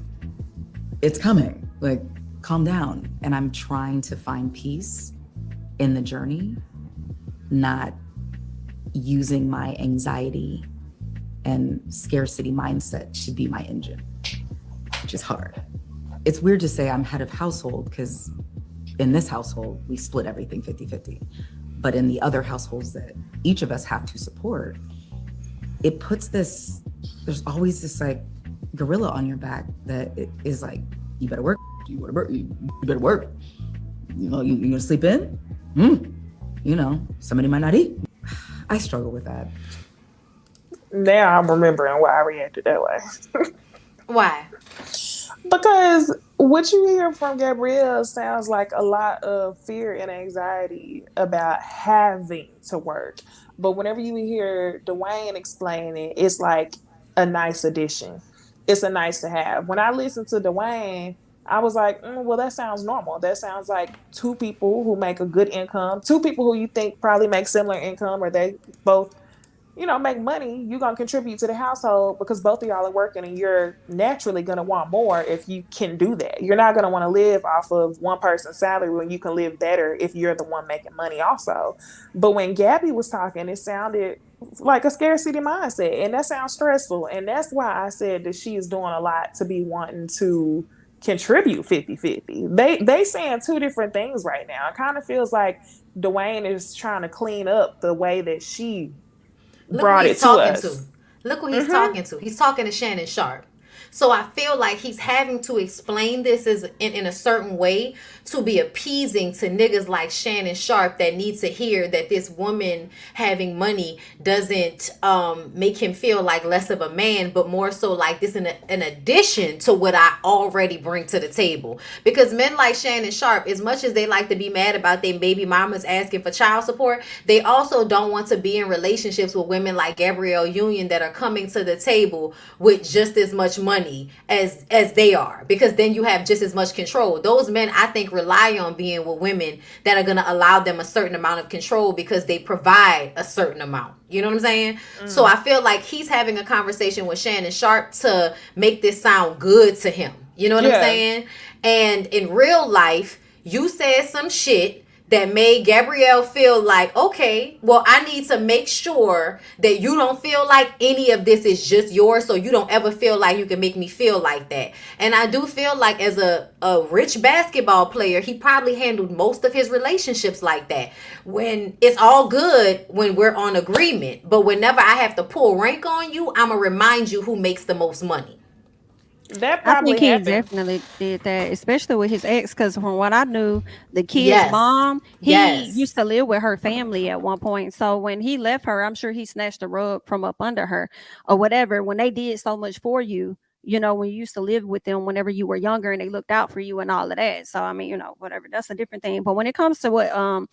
it's coming, like, calm down. And I'm trying to find peace in the journey, not using my anxiety and scarcity mindset to be my engine, which is hard. It's weird to say I'm head of household, because in this household, we split everything 50-50. But in the other households that each of us have to support, it puts there's always this like gorilla on your back that is like, you better work, you better work. You know, you gonna sleep in? You know, somebody might not eat. I struggle with that. Now I'm remembering why I reacted that way. Why? Because what you hear from Gabrielle sounds like a lot of fear and anxiety about having to work. But whenever you hear Dwayne explain it, it's like a nice addition. It's a nice to have. When I listened to Dwayne, I was like, well, that sounds normal. That sounds like 2 people who make a good income, 2 people who you think probably make similar income, or they both, you know, make money. You're going to contribute to the household because both of y'all are working, and you're naturally going to want more if you can do that. You're not going to want to live off of one person's salary when you can live better if you're the one making money also. But when Gabby was talking, it sounded like a scarcity mindset, and that sounds stressful. And that's why I said that she is doing a lot to be wanting to contribute 50-50. They saying 2 different things right now. It kind of feels like Dwayne is trying to clean up the way that she brought it to us. Look who he's talking to. He's talking to Shannon Sharp. So I feel like he's having to explain this as in a certain way to be appeasing to niggas like Shannon Sharp that need to hear that this woman having money doesn't make him feel like less of a man, but more so like this in addition to what I already bring to the table. Because men like Shannon Sharp, as much as they like to be mad about their baby mamas asking for child support, they also don't want to be in relationships with women like Gabrielle Union that are coming to the table with just as much money as they are, because then you have just as much control. Those men, I think, rely on being with women that are going to allow them a certain amount of control because they provide a certain amount. You know what I'm saying? So I feel like he's having a conversation with Shannon Sharp to make this sound good to him. You know what I'm saying? And in real life, you said some shit that made Gabrielle feel like, okay, well, I need to make sure that you don't feel like any of this is just yours, so you don't ever feel like you can make me feel like that. And I do feel like as a rich basketball player, he probably handled most of his relationships like that. When it's all good when we're on agreement, but whenever I have to pull rank on you, I'm going to remind you who makes the most money. That probably I think happened. he definitely did that, especially with his ex, because from what I knew, the kid's mom, he used to live with her family at one point. So when he left her, I'm sure he snatched the rug from up under her or whatever. When they did so much for you, you know, when you used to live with them whenever you were younger and they looked out for you and all of that. So, I mean, you know, whatever, that's a different thing. But when it comes to what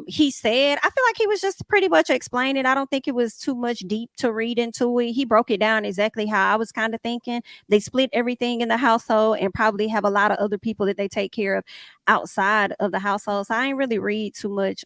he said, I feel like he was just pretty much explaining. I don't think it was too much deep to read into it. He broke it down exactly how I was kind of thinking. They split everything in the household and probably have a lot of other people that they take care of outside of the household. So I ain't really read too much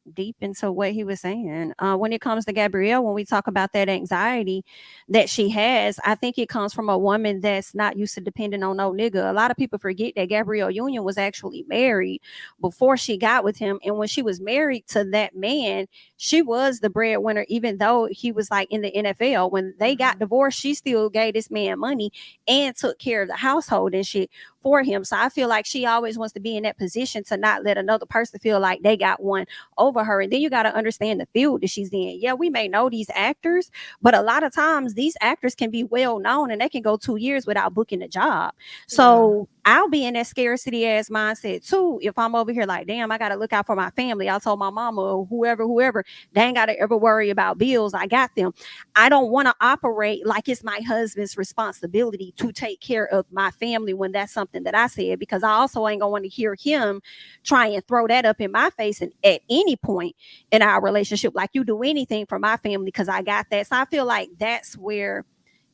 deep into what he was saying. When it comes to Gabrielle, when we talk about that anxiety that she has, I think it comes from a woman that's not used to depending on no nigga. A lot of people forget that Gabrielle Union was actually married before she got with him. And when she was married to that man, she was the breadwinner, even though he was like in the NFL. When they got divorced, she still gave this man money and took care of the household and shit for him. So I feel like she always wants to be in that position to not let another person feel like they got one over her. And then you got to understand the field that she's in. Yeah, we may know these actors, but a lot of times these actors can be well known and they can go 2 years without booking a job. So I'll be in that scarcity ass mindset too. If I'm over here like, damn, I got to look out for my family. I told my mama or whoever, they ain't got to ever worry about bills. I got them. I don't want to operate like it's my husband's responsibility to take care of my family when that's something that I said, because I also ain't gonna want to hear him try and throw that up in my face and at any point in our relationship, like, you do anything for my family because I got that. So I feel like that's where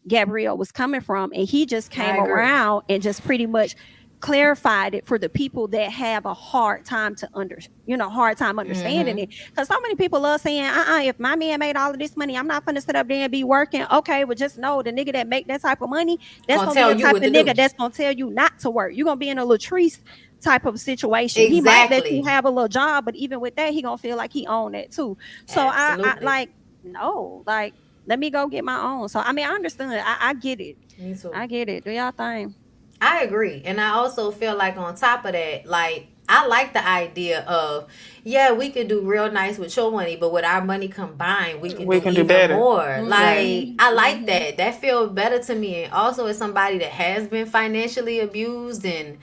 Gabrielle was coming from, and he just came around and just pretty much clarified it for the people that have a hard time to understanding it. Because so many people love saying, if my man made all of this money, I'm not gonna sit up there and be working. Okay, well, just know the nigga that make that type of money, that's gonna be the type of nigga that's gonna tell you not to work. You're gonna be in a Latrice type of situation. He might let you have a little job, but even with that, he gonna feel like he owned it too. So I like, no, like, let me go get my own. So I mean, I understand. I get it. Me too. I get it. Do y'all think? I agree. And I also feel like on top of that, like, I like the idea of, yeah, we could do real nice with your money, but with our money combined, we can do even better. More. Like, I like that. That feels better to me. And also, as somebody that has been financially abused and,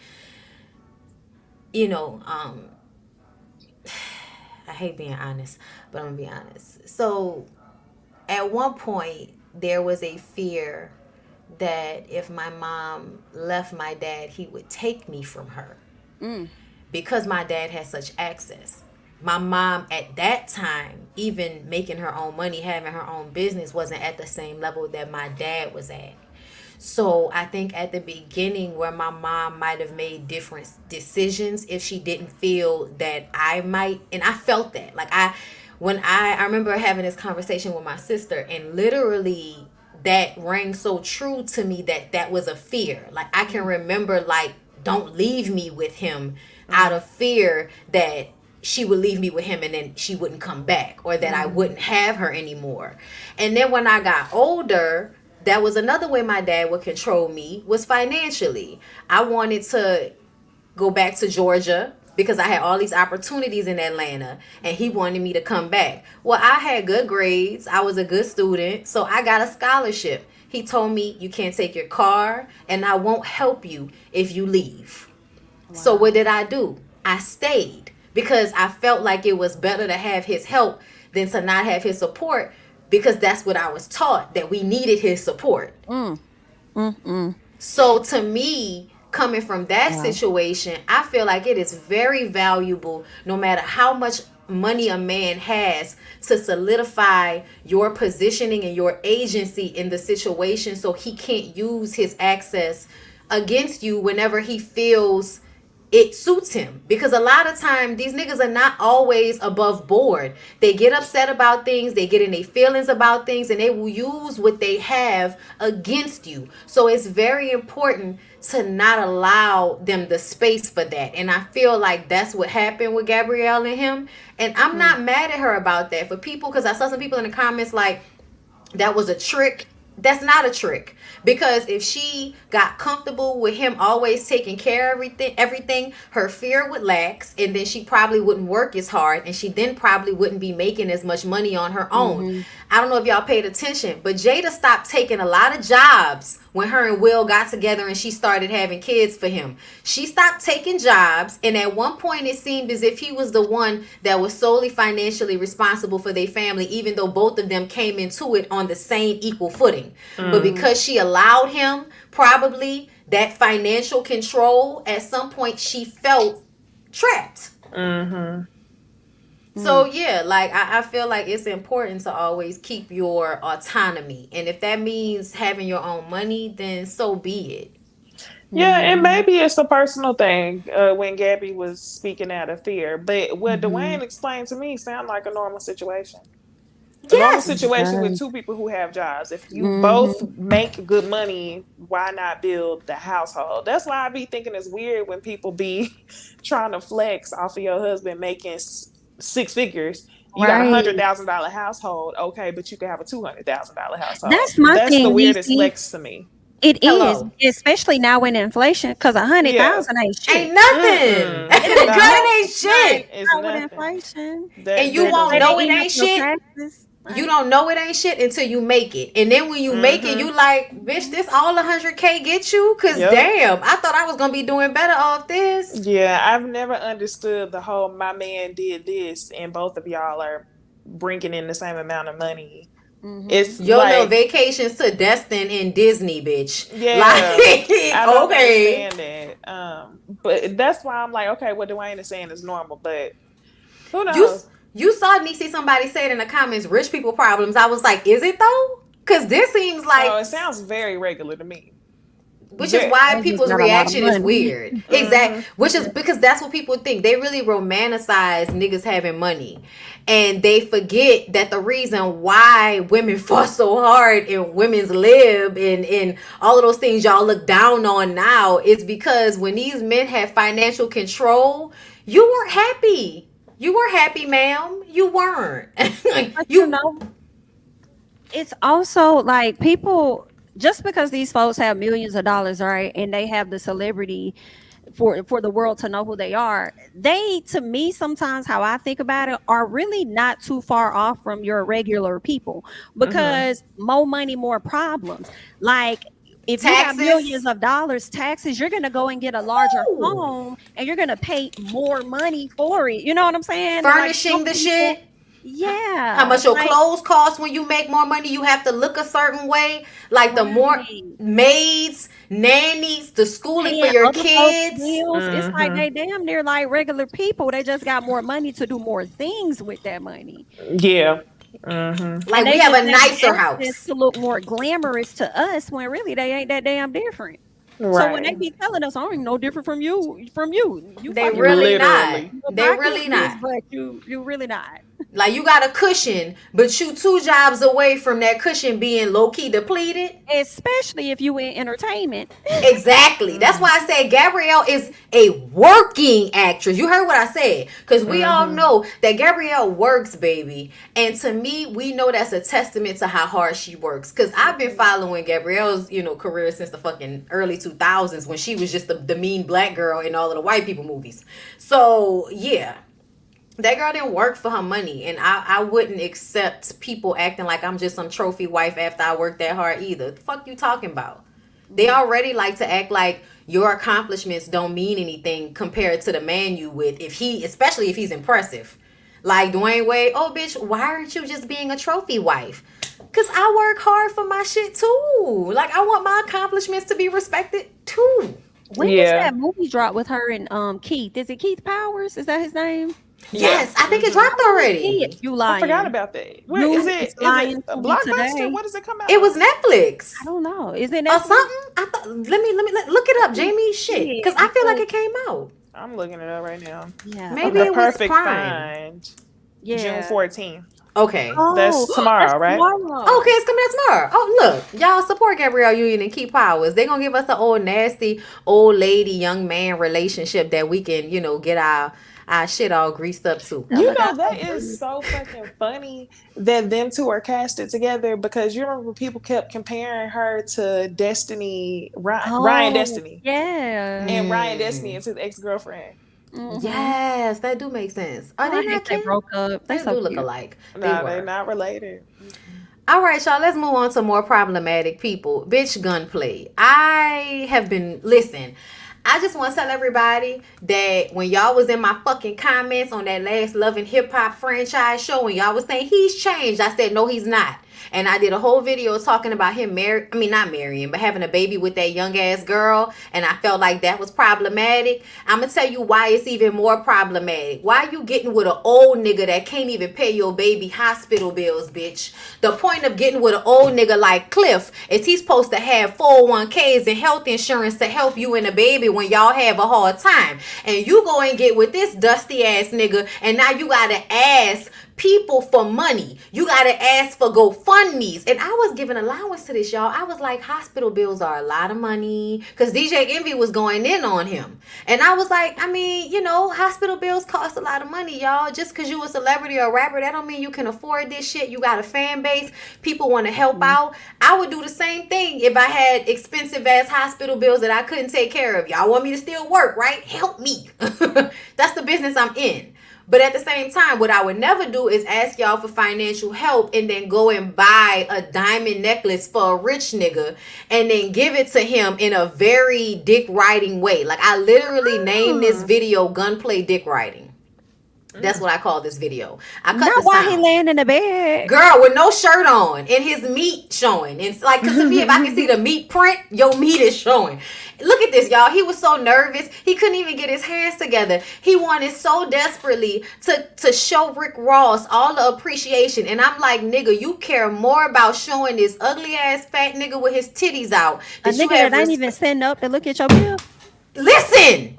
you know, I hate being honest, but I'm gonna be honest. So at one point, there was a fear that if my mom left my dad, he would take me from her. Because my dad had such access. My mom at that time, even making her own money, having her own business, wasn't at the same level that my dad was at. So I think at the beginning, where my mom might have made different decisions if she didn't feel that I might, and I felt that. Like, I remember having this conversation with my sister, and literally that rang so true to me that was a fear. Like, I can remember, like, don't leave me with him, out of fear that she would leave me with him and then she wouldn't come back, or that I wouldn't have her anymore. And then when I got older, that was another way my dad would control me, was financially. I wanted to go back to Georgia because I had all these opportunities in Atlanta, and he wanted me to come back. Well, I had good grades. I was a good student, so I got a scholarship. He told me, you can't take your car, and I won't help you if you leave. Wow. So what did I do? I stayed, because I felt like it was better to have his help than to not have his support, because that's what I was taught, that we needed his support. So to me, coming from that situation, I feel like it is very valuable, no matter how much money a man has, to solidify your positioning and your agency in the situation, so he can't use his access against you whenever he feels it suits him. Because a lot of time, these niggas are not always above board. They get upset about things, they get in their feelings about things, and they will use what they have against you. So it's very important to not allow them the space for that. And I feel like that's what happened with Gabrielle and him. And I'm not mad at her about that. For people, because I saw some people in the comments like, that was a trick. That's not a trick, because if she got comfortable with him always taking care of everything, her fear would lax, and then she probably wouldn't work as hard, and she then probably wouldn't be making as much money on her own. I don't know if y'all paid attention, but Jada stopped taking a lot of jobs when her and Will got together and she started having kids for him. She stopped taking jobs, and at one point it seemed as if he was the one that was solely financially responsible for their family, even though both of them came into it on the same equal footing. But because she allowed him probably that financial control, at some point she felt trapped. So yeah, like I feel like it's important to always keep your autonomy, and if that means having your own money, then so be it. Yeah, and maybe it's a personal thing when Gabby was speaking out of fear. But what Dwayne explained to me sounded like a normal situation. A normal Yes. situation with two people who have jobs. If you both make good money, why not build the household? That's why I be thinking it's weird when people be trying to flex off of your husband making six figures. You got $100,000 household, okay, but you can have a $200,000 household. That's my That's thing, the weirdest Necey. flex to me. It Hello. is, especially now in inflation, because 100,000 ain't shit. Ain't nothing. Girl, it ain't shit. It's Not with nothing. inflation. And you won't know it ain't shit. Taxes. You don't know it ain't shit until you make it. And then when you make it, you like, bitch, this all 100K get you? Because damn, I thought I was going to be doing better off this. Yeah, I've never understood the whole my man did this and both of y'all are bringing in the same amount of money. It's Your like, little vacations to Destin and Disney, bitch. yeah, Like, I don't okay. understand that. But that's why I'm like, okay, what Dwayne is saying is normal, but who knows? You saw me see somebody say it in the comments, rich people problems. I was like, is it though? Because this seems like... Oh, it sounds very regular to me. Which is why people's reaction is weird. Exactly. Which is because that's what people think. They really romanticize niggas having money. And they forget that the reason why women fought so hard in women's lib and all of those things y'all look down on now is because when these men had financial control, you weren't happy. You weren't happy, ma'am. You weren't. You know, it's also like people, just because these folks have millions of dollars, right, and they have the celebrity for the world to know who they are, they, to me, sometimes how I think about it, are really not too far off from your regular people, because more money, more problems. Like, if you have millions of dollars, taxes, you're going to go and get a larger home and you're going to pay more money for it. You know what I'm saying? Furnishing like the shit. Yeah. How much your clothes cost when you make more money, you have to look a certain way. Like the more maids, nannies, the schooling for your kids. It's like they damn near like regular people. They just got more money to do more things with that money. Yeah. Like we have a nicer house to look more glamorous to us when really they ain't that damn different. Right. So when they be telling us, "I ain't no different from you," they really not. They really not. But you really not. Like you got a cushion, but you 2 jobs away from that cushion being low key depleted. Especially if you in entertainment. Exactly. That's why I said Gabrielle is a working actress. You heard what I said, because we all know that Gabrielle works, baby. And to me, we know that's a testament to how hard she works. Because I've been following Gabrielle's, career since the fucking early 2000s when she was just the mean black girl in all of the white people movies. So yeah. That girl didn't work for her money, and I wouldn't accept people acting like I'm just some trophy wife after I worked that hard either. The fuck you talking about? They already like to act like your accomplishments don't mean anything compared to the man you with, especially if he's impressive. Like Dwayne Wade, oh bitch, why aren't you just being a trophy wife? Because I work hard for my shit too. Like I want my accomplishments to be respected too. When does that movie drop with her and Keith? Is it Keith Powers? Is that his name? Yes, I think it dropped already. You lying. I forgot about that. Where is it? Is it a Blockbuster? What does it come out? It was Netflix. I don't know. Is it Netflix? Or something? I thought. Let me look it up, Jamie. Shit, because I feel like it came out. I'm looking it up right now. Yeah, maybe it was Prime. Yeah, June 14th. Okay, that's tomorrow, right? Okay, it's coming out tomorrow. Oh, look, y'all support Gabrielle Union and Keith Powers. They're gonna give us an old nasty old lady young man relationship that we can, get our shit all greased up too. That is so fucking funny that them two are casted together, because you remember people kept comparing her to Destiny, Ryan Destiny. Yeah. And Ryan Destiny is his ex-girlfriend. Yes, that do make sense. Are they not? They broke up. They do look alike. No, they're not related. All right, y'all, let's move on to more problematic people. Bitch gunplay. I just want to tell everybody that when y'all was in my fucking comments on that last Love and Hip Hop franchise show, when y'all was saying he's changed, I said, no, he's not. And I did a whole video talking about him not marrying, but having a baby with that young ass girl. And I felt like that was problematic. I'm going to tell you why it's even more problematic. Why you getting with an old nigga that can't even pay your baby hospital bills, bitch? The point of getting with an old nigga like Cliff is he's supposed to have 401ks and health insurance to help you and the baby when y'all have a hard time. And you go and get with this dusty ass nigga, and now you got to ask people for money. You gotta ask for GoFundMe's. And I was giving allowance to this, y'all. I was like, hospital bills are a lot of money, because DJ Envy was going in on him. And I was like, I mean, hospital bills cost a lot of money, y'all. Just because you a celebrity or a rapper, that don't mean you can afford this shit. You got a fan base. People want to help out. I would do the same thing if I had expensive ass hospital bills that I couldn't take care of. Y'all want me to still work, right? Help me. That's the business I'm in. But at the same time, what I would never do is ask y'all for financial help and then go and buy a diamond necklace for a rich nigga and then give it to him in a very dick riding way. Like, I literally named this video Gunplay Dick Riding. That's what I call this video. I cut Not the while sound. he laying in the bed. Girl, with no shirt on and his meat showing. It's like, because to me, if I can see the meat print, your meat is showing. Look at this, y'all. He was so nervous. He couldn't even get his hands together. He wanted so desperately to show Rick Ross all the appreciation. And I'm like, nigga, you care more about showing this ugly ass fat nigga with his titties out. A nigga that ain't even sitting up to look at your bill. Listen,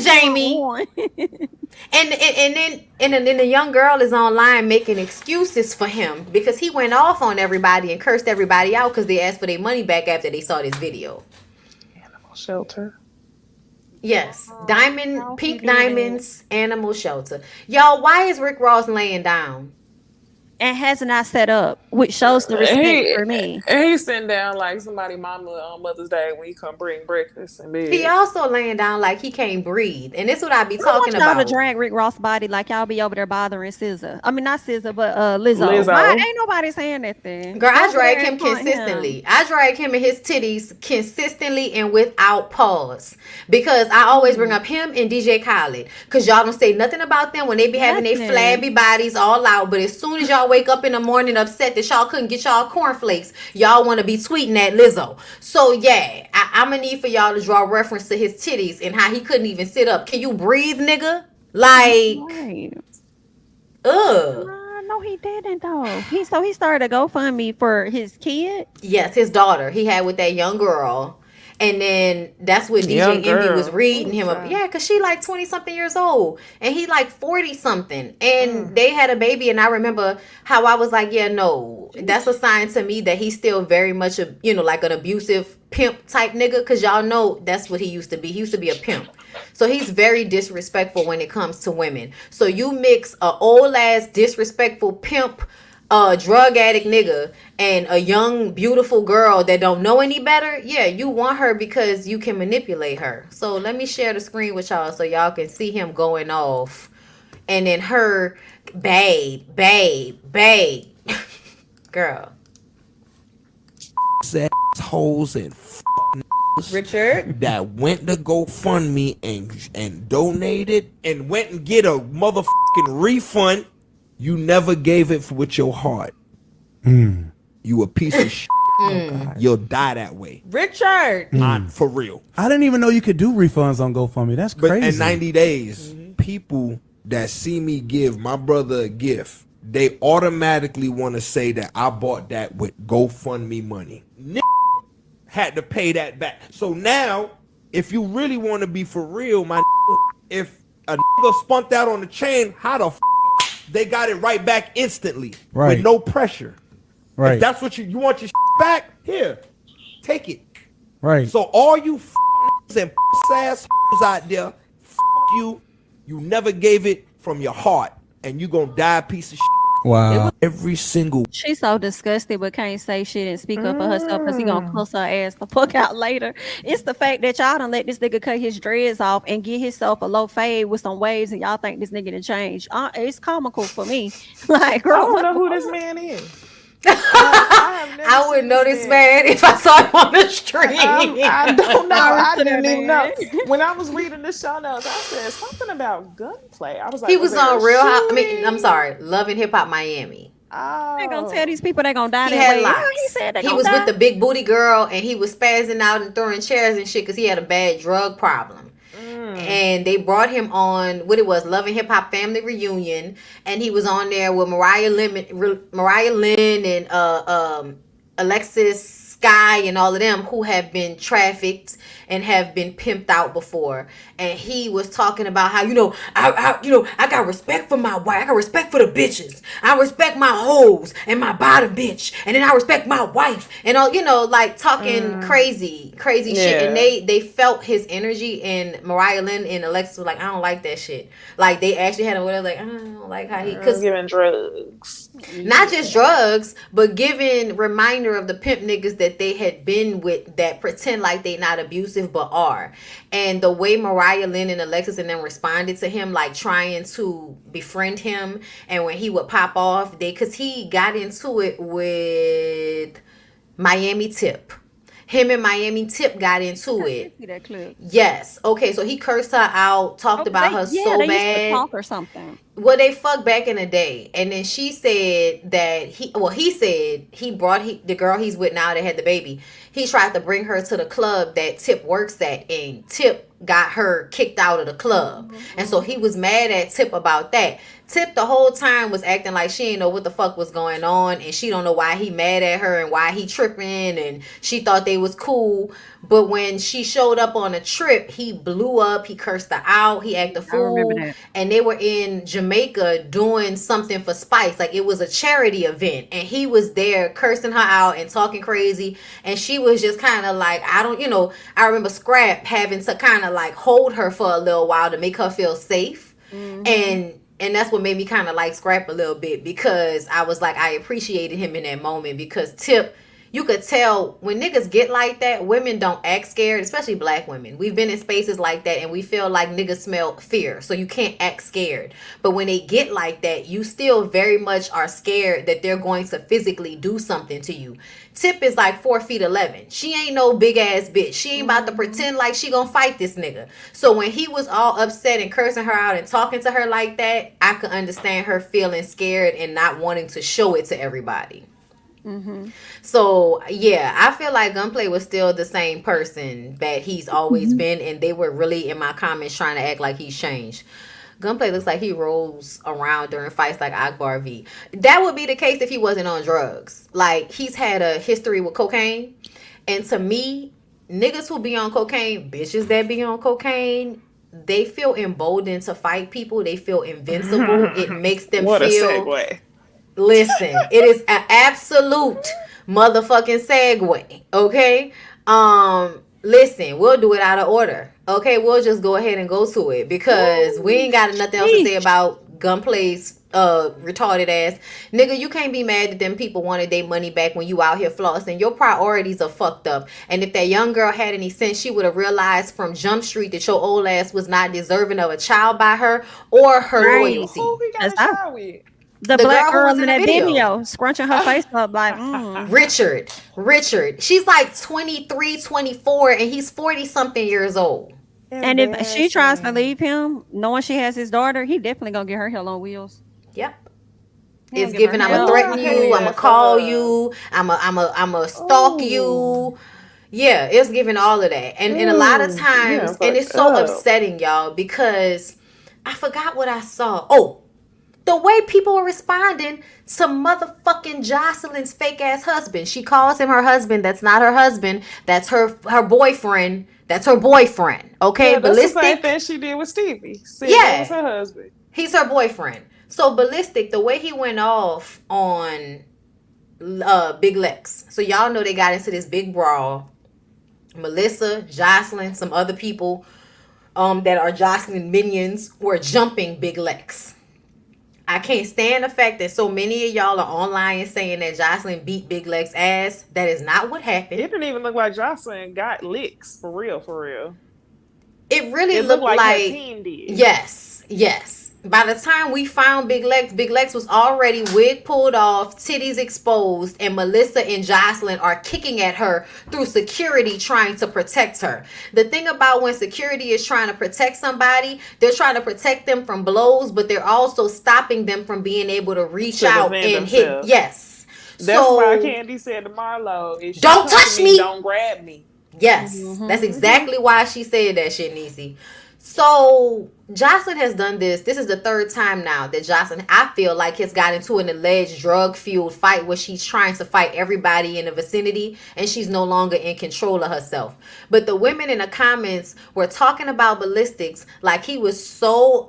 Jami. And then the young girl is online making excuses for him because he went off on everybody and cursed everybody out because they asked for their money back after they saw this video. Animal shelter. Yes, pink diamonds, animal shelter. Y'all, why is Rick Ross laying down? And has not set up, which shows the respect for me. And he's sitting down like somebody mama on Mother's Day when you come bring breakfast and bed. He also laying down like he can't breathe. And this is what I be talking about. Y'all to drag Rick Ross' body like y'all be over there bothering SZA. I mean, not SZA, but Lizzo. Why ain't nobody saying that thing? Girl, I drag him consistently. I drag him and his titties consistently and without pause. Because I always bring up him and DJ Khaled. Because y'all don't say nothing about them when they be having their flabby bodies all out. But as soon as y'all wake up in the morning upset that y'all couldn't get y'all cornflakes, y'all want to be tweeting at Lizzo. So yeah, I'm gonna need for y'all to draw reference to his titties and how he couldn't even sit up. Can you breathe, nigga? Like, no, he didn't though. He started a GoFundMe for his kid. Yes, his daughter. He had with that young girl. And then that's what DJ Envy was reading him up. Yeah, because she like 20 something years old and he like 40 something. And they had a baby. And I remember how I was like, yeah, no, that's a sign to me that he's still very much like an abusive pimp type nigga. Because y'all know that's what he used to be. He used to be a pimp. So he's very disrespectful when it comes to women. So you mix a old ass disrespectful pimp, drug addict nigga and a young beautiful girl that don't know any better, yeah, you want her because you can manipulate her. So let me share the screen with y'all so y'all can see him going off and then her babe girl hoes and Richard that went to GoFundMe and donated and went and get a motherfucking refund. You never gave it with your heart. You a piece of shit. You'll die that way. Richard. For real. I didn't even know you could do refunds on GoFundMe. That's crazy. But in 90 days, people that see me give my brother a gift, they automatically want to say that I bought that with GoFundMe money. Had to pay that back. So now, if you really want to be for real, my if a nigga spunked out on the chain, how the they got it right back instantly with no pressure. Right. If that's what you want your back, here, take it. Right. So all you and ass out there, you never gave it from your heart, and you gonna die a piece of shit. Wow. Every single. She's so disgusted but can't say shit and speak up for herself because he gonna cuss her ass the fuck out later. It's the fact that y'all done let this nigga cut his dreads off and get himself a low fade with some waves and y'all think this nigga done change. It's comical for me. Like, I don't know who this man is. I would know this man if I saw him on the street. I don't know. I didn't even know. When I was reading the show notes, I said something about gunplay. I was like, he was on Real House. I'm sorry, Love and Hip Hop Miami. They gonna tell these people they gonna die He that had way. locks. He said they He gonna was die. with the big booty girl, and he was spazzing out and throwing chairs and shit because he had a bad drug problem. And they brought him on what it was, Love and Hip Hop Family Reunion, and he was on there with Mariah Lynn and Alexis Sky and all of them who have been trafficked and have been pimped out before. And he was talking about how, I got respect for my wife. I got respect for the bitches. I respect my hoes and my bottom bitch. And then I respect my wife. And all, like talking crazy shit. And they felt his energy, and Mariah Lynn and Alexis was like, I don't like that shit. Like they actually had a word like, I don't like how he giving drugs. Not just drugs, but giving reminder of the pimp niggas that they had been with that pretend like they not abusive but are. And the way Mariah Lynn and Alexis and them responded to him, like trying to befriend him, and when he would pop off, because he got into it with Miami Tip. Him and Miami Tip got into it. See that clip. Yes. Okay, so he cursed her out, talked about her so they bad. Used to talk or something. Well, they fucked back in the day, and then she said that he said he brought the girl he's with now that had the baby. He tried to bring her to the club that Tip works at, and Tip got her kicked out of the club. And so he was mad at Tip about that. Tip the whole time was acting like she didn't know what the fuck was going on, and she don't know why he mad at her and why he tripping, and she thought they was cool. But when she showed up on a trip, he blew up, he cursed her out, he acted a fool. And they were in Jamaica doing something for Spice, like it was a charity event, and he was there cursing her out and talking crazy, and she was just kind of like, I remember Scrap having to kind of like hold her for a little while to make her feel safe. And that's what made me kind of like Scrap a little bit, because I was like, I appreciated him in that moment, because Tip, you could tell when niggas get like that, women don't act scared, especially black women. We've been in spaces like that and we feel like niggas smell fear, so you can't act scared. But when they get like that, you still very much are scared that they're going to physically do something to you. Tip is like 4'11". She ain't no big ass bitch. She ain't about to pretend like she gonna fight this nigga. So when he was all upset and cursing her out and talking to her like that, I could understand her feeling scared and not wanting to show it to everybody. So yeah, I feel like Gunplay was still the same person that he's always been, and they were really in my comments trying to act like he's changed. Gunplay looks like he rolls around during fights like Akbar V. That would be the case if he wasn't on drugs. Like, he's had a history with cocaine, and to me, niggas who be on cocaine, bitches that be on cocaine, they feel emboldened to fight people. They feel invincible. It makes them what feel. A segue. Listen, it is an absolute motherfucking segue. Okay. Listen, we'll do it out of order. Okay, we'll just go ahead and go to it, because we ain't got nothing else to say about Gunplay's retarded ass. Nigga, you can't be mad that them people wanted their money back when you out here flossing. Your priorities are fucked up. And if that young girl had any sense, she would have realized from Jump Street that your old ass was not deserving of a child by her or her loyalty. Who we got a child with? The black girl in that video scrunching her face up like Richard. She's like 23, 24, and he's 40 something years old. And if she tries to leave him, knowing she has his daughter, he definitely gonna get her hell on wheels. Yep. It's giving, I'm gonna threaten you, I'm gonna call you, I'm gonna stalk you. Yeah, it's giving all of that. And a lot of times, and it's so upsetting, y'all, because I forgot what I saw. Oh, the way people were responding to motherfucking Joseline's fake ass husband. She calls him her husband. That's not her husband. That's her boyfriend. That's her boyfriend. Okay, yeah, that's Ballistic. the same thing she did with Stevie. Yeah, was her husband. He's her boyfriend. So Ballistic, the way he went off on Big Lex. So y'all know they got into this big brawl. Melissa, Joseline, some other people that are Joseline minions were jumping Big Lex. I can't stand the fact that so many of y'all are online saying that Joseline beat Big Lex ass. That is not what happened. It didn't even look like Joseline got licks, for real. It really looked like her team did. Yes. By the time we found Big Lex was already wig pulled off, titties exposed, and Melissa and Joseline are kicking at her through security trying to protect her. The thing about when security is trying to protect somebody, they're trying to protect them from blows, but they're also stopping them from being able to reach out and hit. Yes. That's why Candy said to Marlo, if don't touch me, don't grab me. Yes, that's exactly why she said that shit, Necey. So Joseline has done this. This is the third time now that Joseline, I feel like, has got into an alleged drug-fueled fight where she's trying to fight everybody in the vicinity and she's no longer in control of herself. But the women in the comments were talking about Ballistics like he was so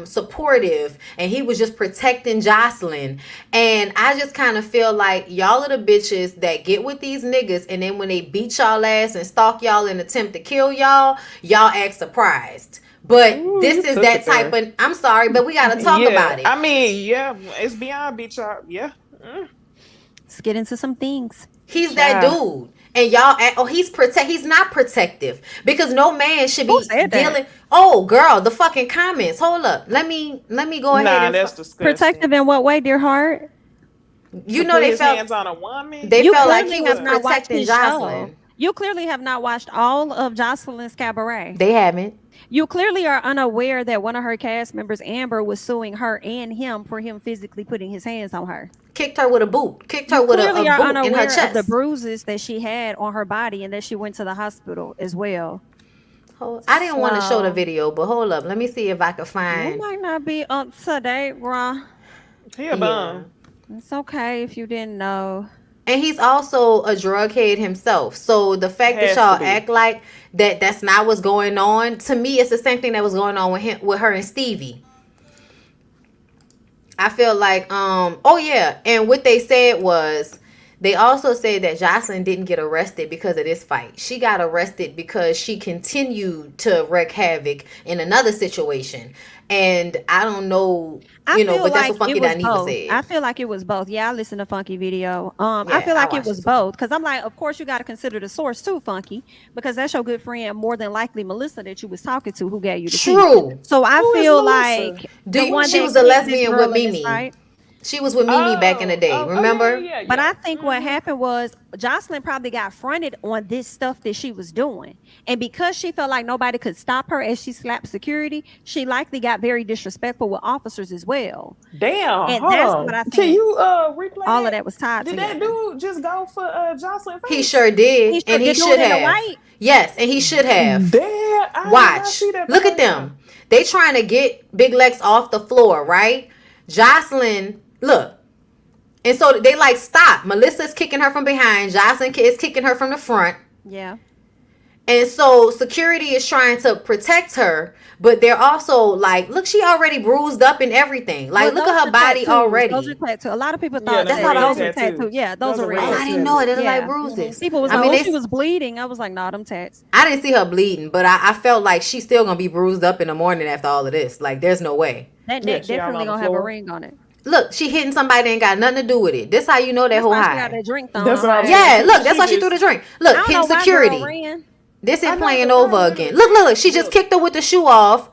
supportive and he was just protecting Joseline. And I just kind of feel like y'all are the bitches that get with these niggas and then when they beat y'all ass and stalk y'all and attempt to kill y'all act surprised. But this is that type of, I'm sorry, but we got to talk about it. I mean, yeah, it's beyond beat y'all. Yeah. Let's get into some things. He's that dude. And y'all, he's not protective because no man should be dealing. Oh, girl, the fucking comments. Hold up. Let me go ahead. Nah, that's disgusting. Protective in what way, dear heart? You know, they felt hands on a woman. They felt like he was protecting Joseline. You clearly have not watched all of Joseline's cabaret. They haven't. You clearly are unaware that one of her cast members, Amber, was suing her and him for him physically putting his hands on her. Kicked her with a boot. Kicked her with a boot in her chest. Of the bruises that she had on her body and that she went to the hospital as well. I didn't want to show the video, but hold up. Let me see if I can find. You might not be up to date, Rhoa. It's okay if you didn't know. And he's also a drug head himself. So the fact that y'all act like that's not what's going on, to me, it's the same thing that was going on with her and Stevie. I feel like, and what they said was, they also said that Joseline didn't get arrested because of this fight. She got arrested because she continued to wreak havoc in another situation. And I don't know, but that's what Funky Dineva said. I feel like it was both. Yeah, I listened to Funky video. I feel like it was both. Because I'm like, of course, you got to consider the source too, Funky. Because that's your good friend, more than likely Melissa that you was talking to who gave you the True. So I feel like she was a lesbian with Mimi. She was with Mimi back in the day, remember? Yeah. But I think what happened was Joseline probably got fronted on this stuff that she was doing. And because she felt like nobody could stop her as she slapped security, she likely got very disrespectful with officers as well. Damn. And that's what I think. Can you replay all of that was tied together? Did that dude just go for Joseline? He sure did. And he should have. Yes, and he should have. Damn. Watch. Look at them. They trying to get Big Lex off the floor, right? Joseline, look. And so they like stop. Melissa's kicking her from behind. Joseline is kicking her from the front. Yeah. And so security is trying to protect her, but they're also like, look, she already bruised up and everything. Like, look at her body already. Those are tattoos. A lot of people thought that's how those are tattoos. Yeah, those are real. Oh, I didn't know it. It looked like bruises. People was like, she was bleeding. I was like, nah, them tats. I didn't see her bleeding, but I felt like she's still gonna be bruised up in the morning after all of this. Like, there's no way. That neck definitely gonna have a ring on it. Look, she hitting somebody that ain't got nothing to do with it. This how you know that whole high. Got that drink look, that's why she threw the drink. Look, hitting security. This is playing over again. Look. She just kicked her with the shoe off.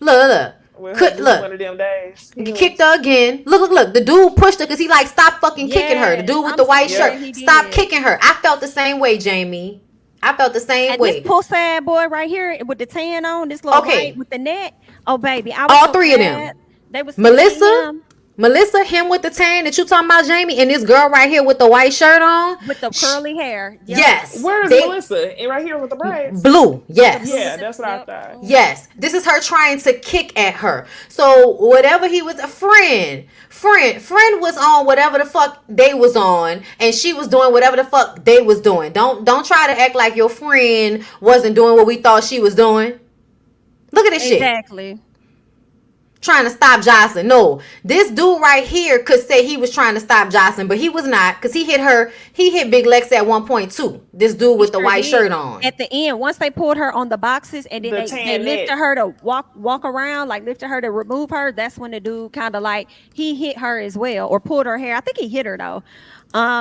Look. Look. One of them days. You kicked her again. Look. The dude pushed her because he like stopped fucking kicking her. The dude with the white shirt. Stop kicking her. I felt the same way, Jami. I felt the same way. This poor sad boy right here with the tan on, this little white with the net. Oh, baby. I was all three of them. They was Melissa, him with the tan that you talking about, Jami, and this girl right here with the white shirt on. With the curly hair. Yep. Yes. Where's Melissa? And right here with the braids. Blue. Yes. Yeah, that's what I thought. Yes. This is her trying to kick at her. So whatever he was, a friend was on whatever the fuck they was on, and she was doing whatever the fuck they was doing. Don't try to act like your friend wasn't doing what we thought she was doing. Look at this shit. Exactly. Trying to stop Joseline. No, this dude right here could say he was trying to stop Joseline, but he was not, because he hit Big Lex at one point too. This dude with the white shirt on. At the end, once they pulled her on the boxes and then they lifted her to walk around, like lifted her to remove her, that's when the dude kind of like he hit her as well, or pulled her hair. I think he hit her though.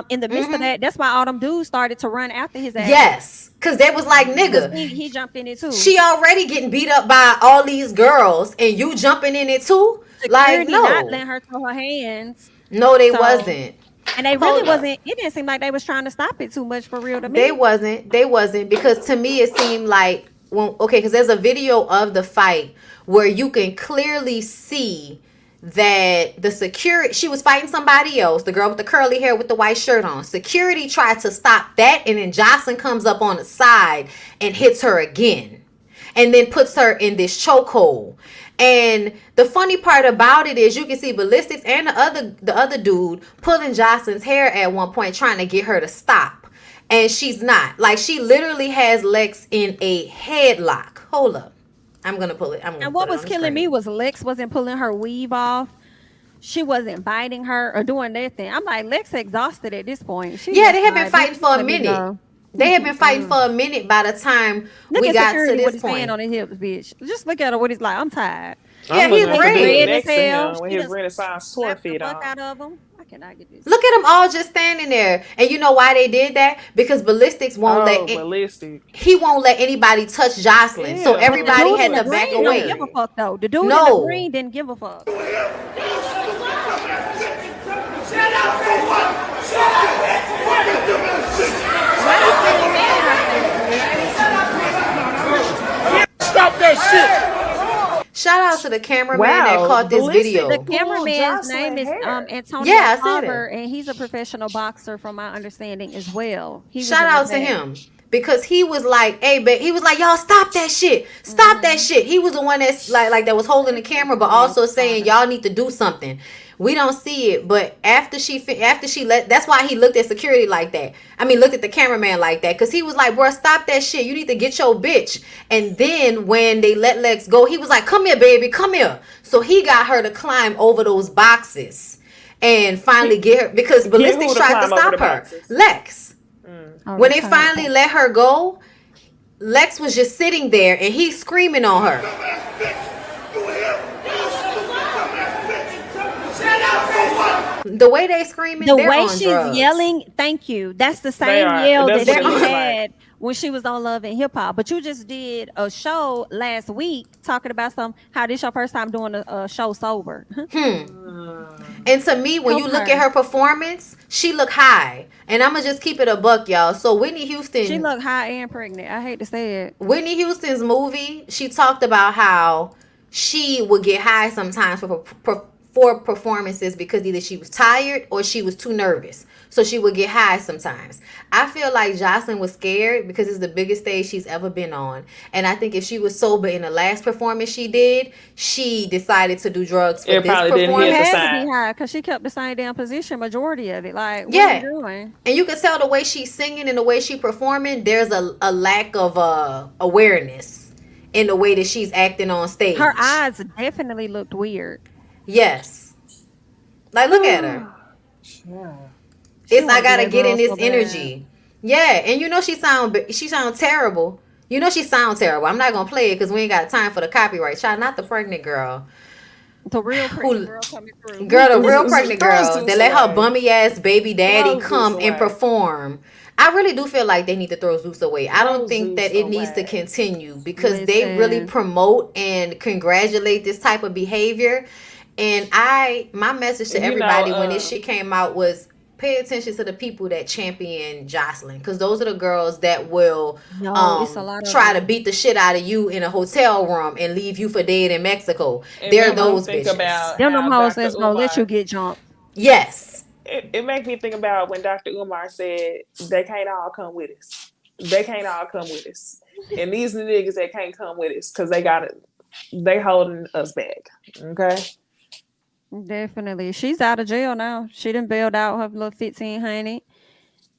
In the midst of that, that's why all them dudes started to run after his ass. Yes, because they was like, nigga, he jumped in it too. She already getting beat up by all these girls, and you jumping in it too. security not no. letting her throw her hands. No, they So, wasn't. and they really Hold up. wasn't. It didn't seem like they was trying to stop it too much for real to They me. wasn't. They wasn't because to me it seemed like because there's a video of the fight where you can clearly see that the security she was fighting somebody else, the girl with the curly hair with the white shirt on. Security tried to stop that, and then Joseline comes up on the side and hits her again, and then puts her in this chokehold. And the funny part about it is you can see Ballistics and the other dude pulling Joseline's hair at one point, trying to get her to stop. And she's not. Like, she literally has Lex in a headlock. Hold up. I'm going to pull it. And what was killing me was Lex wasn't pulling her weave off. She wasn't biting her or doing that thing. I'm like, Lex exhausted at this point. Yeah, they have been fighting for a minute. They have been fighting for a minute by the time we got to this point. On his hips, bitch. Just look at her. What he's like. I'm tired. Yeah, he's red as hell. with his Renaissance sword feet on. Out of him. I cannot get this. Look at them all just standing there. And you know why they did that? Because Ballistics won't he won't let anybody touch Joseline. Yeah, so everybody had to back away. Didn't give a fuck though. The dude in the green didn't give a fuck. Stop that shit! Shout out to the cameraman that caught this video. The cameraman's name is Antonio Carver, and he's a professional boxer from my understanding as well. Shout out to him. Because he was like, hey, but he was like, y'all stop that shit. Stop that shit. He was the one that's like that was holding the camera, but also saying y'all need to do something. We don't see it, but after she that's why he looked at security like that. I mean, looked at the cameraman like that, because he was like, bro, stop that shit. You need to get your bitch. And then when they let Lex go, he was like, come here, baby, come here. So he got her to climb over those boxes and finally get her, because Ballistics tried to stop her. Lex. When they finally let her go, Lex was just sitting there and he's screaming on her. The way they screaming, the way she's yelling, thank you. That's the same yell that she had when she was on Love and Hip Hop. But you just did a show last week talking about how this your first time doing a show sober. And to me, when you look at her performance, she look high. And I'm gonna just keep it a buck, y'all. So Whitney Houston, she look high and pregnant. I hate to say it. Whitney Houston's movie, she talked about how she would get high sometimes for performances because either she was tired or she was too nervous. So she would get high sometimes. I feel like Joseline was scared because it's the biggest stage she's ever been on. And I think if she was sober in the last performance she did, she decided to do drugs for this performance. It had to be high because she kept the same damn position majority of it. Like, what are you doing? And you can tell the way she's singing and the way she's performing, there's a lack of awareness in the way that she's acting on stage. Her eyes definitely looked weird. Yes. Like, look at her. Yeah. I gotta get in this energy. Yeah, and you know she sound terrible. You know she sound terrible. I'm not gonna play it because we ain't got time for the copyright. Child, not the pregnant girl. The real pregnant girl coming through. Girl, the real pregnant girl that let her bummy ass baby daddy come and perform. I really do feel like they need to throw Zeus away. I don't think that it needs to continue because they really promote and congratulate this type of behavior. And my message to everybody when this shit came out was pay attention to the people that champion Joseline, because those are the girls that will try to beat the shit out of you in a hotel room and leave you for dead in Mexico. They're those bitches. Them hoes that's gonna let you get jumped. Yes. It makes me think about when Dr. Umar said they can't all come with us. They can't all come with us. And these niggas that can't come with us because they holding us back. Okay. Definitely. She's out of jail now. She done bailed out her little 1,500.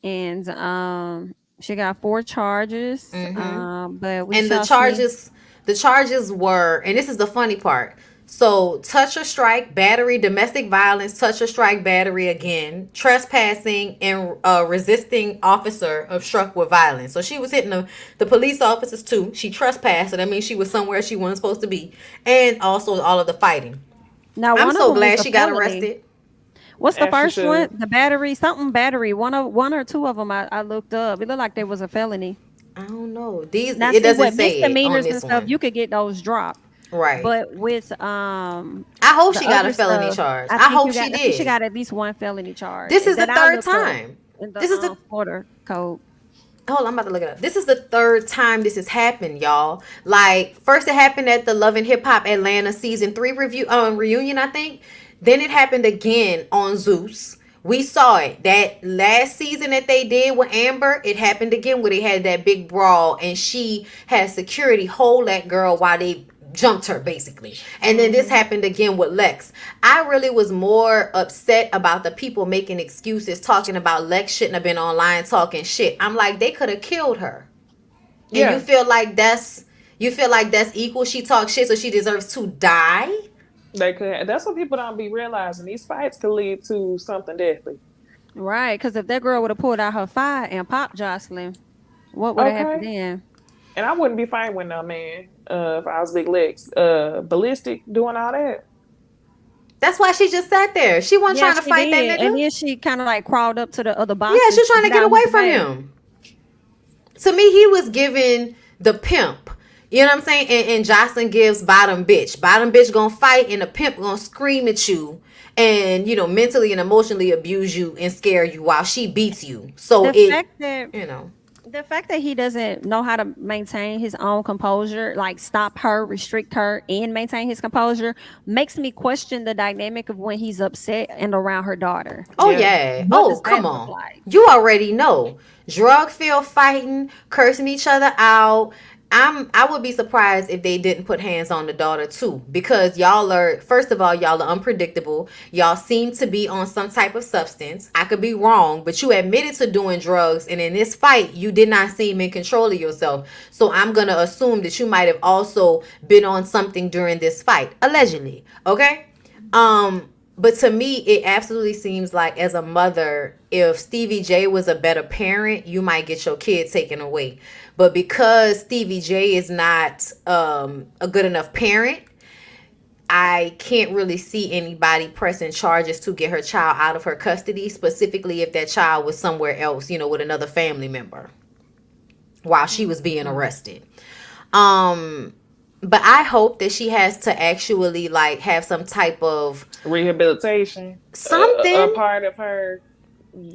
And she got 4 charges. But the charges were, and this is the funny part. So touch or strike, battery, domestic violence, touch or strike, battery again, trespassing, and resisting officer obstruct with violence. So she was hitting the police officers too. She trespassed. That means she was somewhere she wasn't supposed to be. And also all of the fighting. Now, I'm so glad she got arrested. What's the first one? The battery, something battery. One or two of them I looked up. It looked like there was a felony. I don't know. It doesn't say misdemeanors and stuff. You could get those dropped. Right. But with I hope the she got a other felony stuff, charge. I I think hope you she got. I think she did. got at least one felony charge, This and is the that I third looked up time. in This is the the Florida code. Hold on, I'm about to look it up. This is the third time this has happened, y'all. Like, first it happened at the Love and Hip Hop Atlanta season 3 reunion, I think. Then it happened again on Zeus. We saw it. That last season that they did with Amber, it happened again where they had that big brawl and she had security hold that girl while they jumped her basically. And then this happened again with Lex. I really was more upset about the people making excuses talking about Lex shouldn't have been online talking shit. I'm like, they could have killed her. And Yeah. you feel like that's equal? She talks shit so she deserves to die? They could. That's what people don't be realizing. These fights could lead to something deadly. Right, because if that girl would have pulled out her fire and popped Joseline, what would have happened Okay. then? And I wouldn't be fighting with no man if I was Big Legs. Ballistic doing all that. That's why she just sat there. She wasn't trying to she fight that did. nigga. And then she kind of like crawled up to the other Yeah, boxes. she was trying to get out away his from way. him. To me, he was giving the pimp. You know what I'm saying? And Joseline gives bottom bitch. Bottom bitch gonna fight and the pimp gonna scream at you and, you know, mentally and emotionally abuse you and scare you while she beats you. So The fact that he doesn't know how to maintain his own composure, like stop her, restrict her, and maintain his composure, makes me question the dynamic of when he's upset and around her daughter. Oh yeah. What Oh, does that come look on. like? You already know. Drug field fighting, cursing each other out. I would be surprised if they didn't put hands on the daughter too, because y'all are, first of all, y'all are unpredictable. Y'all seem to be on some type of substance. I could be wrong, but you admitted to doing drugs, and in this fight, you did not seem in control of yourself. So I'm gonna assume that you might have also been on something during this fight, allegedly. Okay. But to me, it absolutely seems like as a mother, if Stevie J was a better parent, you might get your kid taken away. But because Stevie J is not a good enough parent, I can't really see anybody pressing charges to get her child out of her custody, specifically if that child was somewhere else, you know, with another family member while she was being arrested. But I hope that she has to actually like have some type of rehabilitation. Something. A part of her.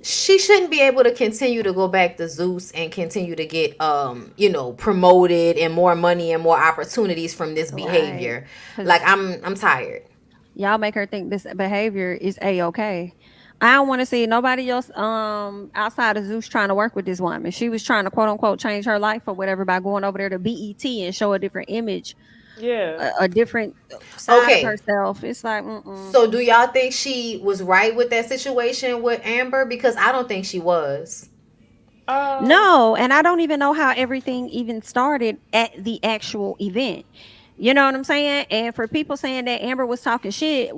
She shouldn't be able to continue to go back to Zeus and continue to get you know, promoted and more money and more opportunities from this behavior. Like I'm tired. Y'all make her think this behavior is A-okay. I don't want to see nobody else outside of Zeus trying to work with this woman. She was trying to quote unquote change her life or whatever by going over there to BET and show a different image. Yeah. A different side of herself. It's like, So do y'all think she was right with that situation with Amber? Because I don't think she was. No, and I don't even know how everything even started at the actual event. You know what I'm saying? And for people saying that Amber was talking shit,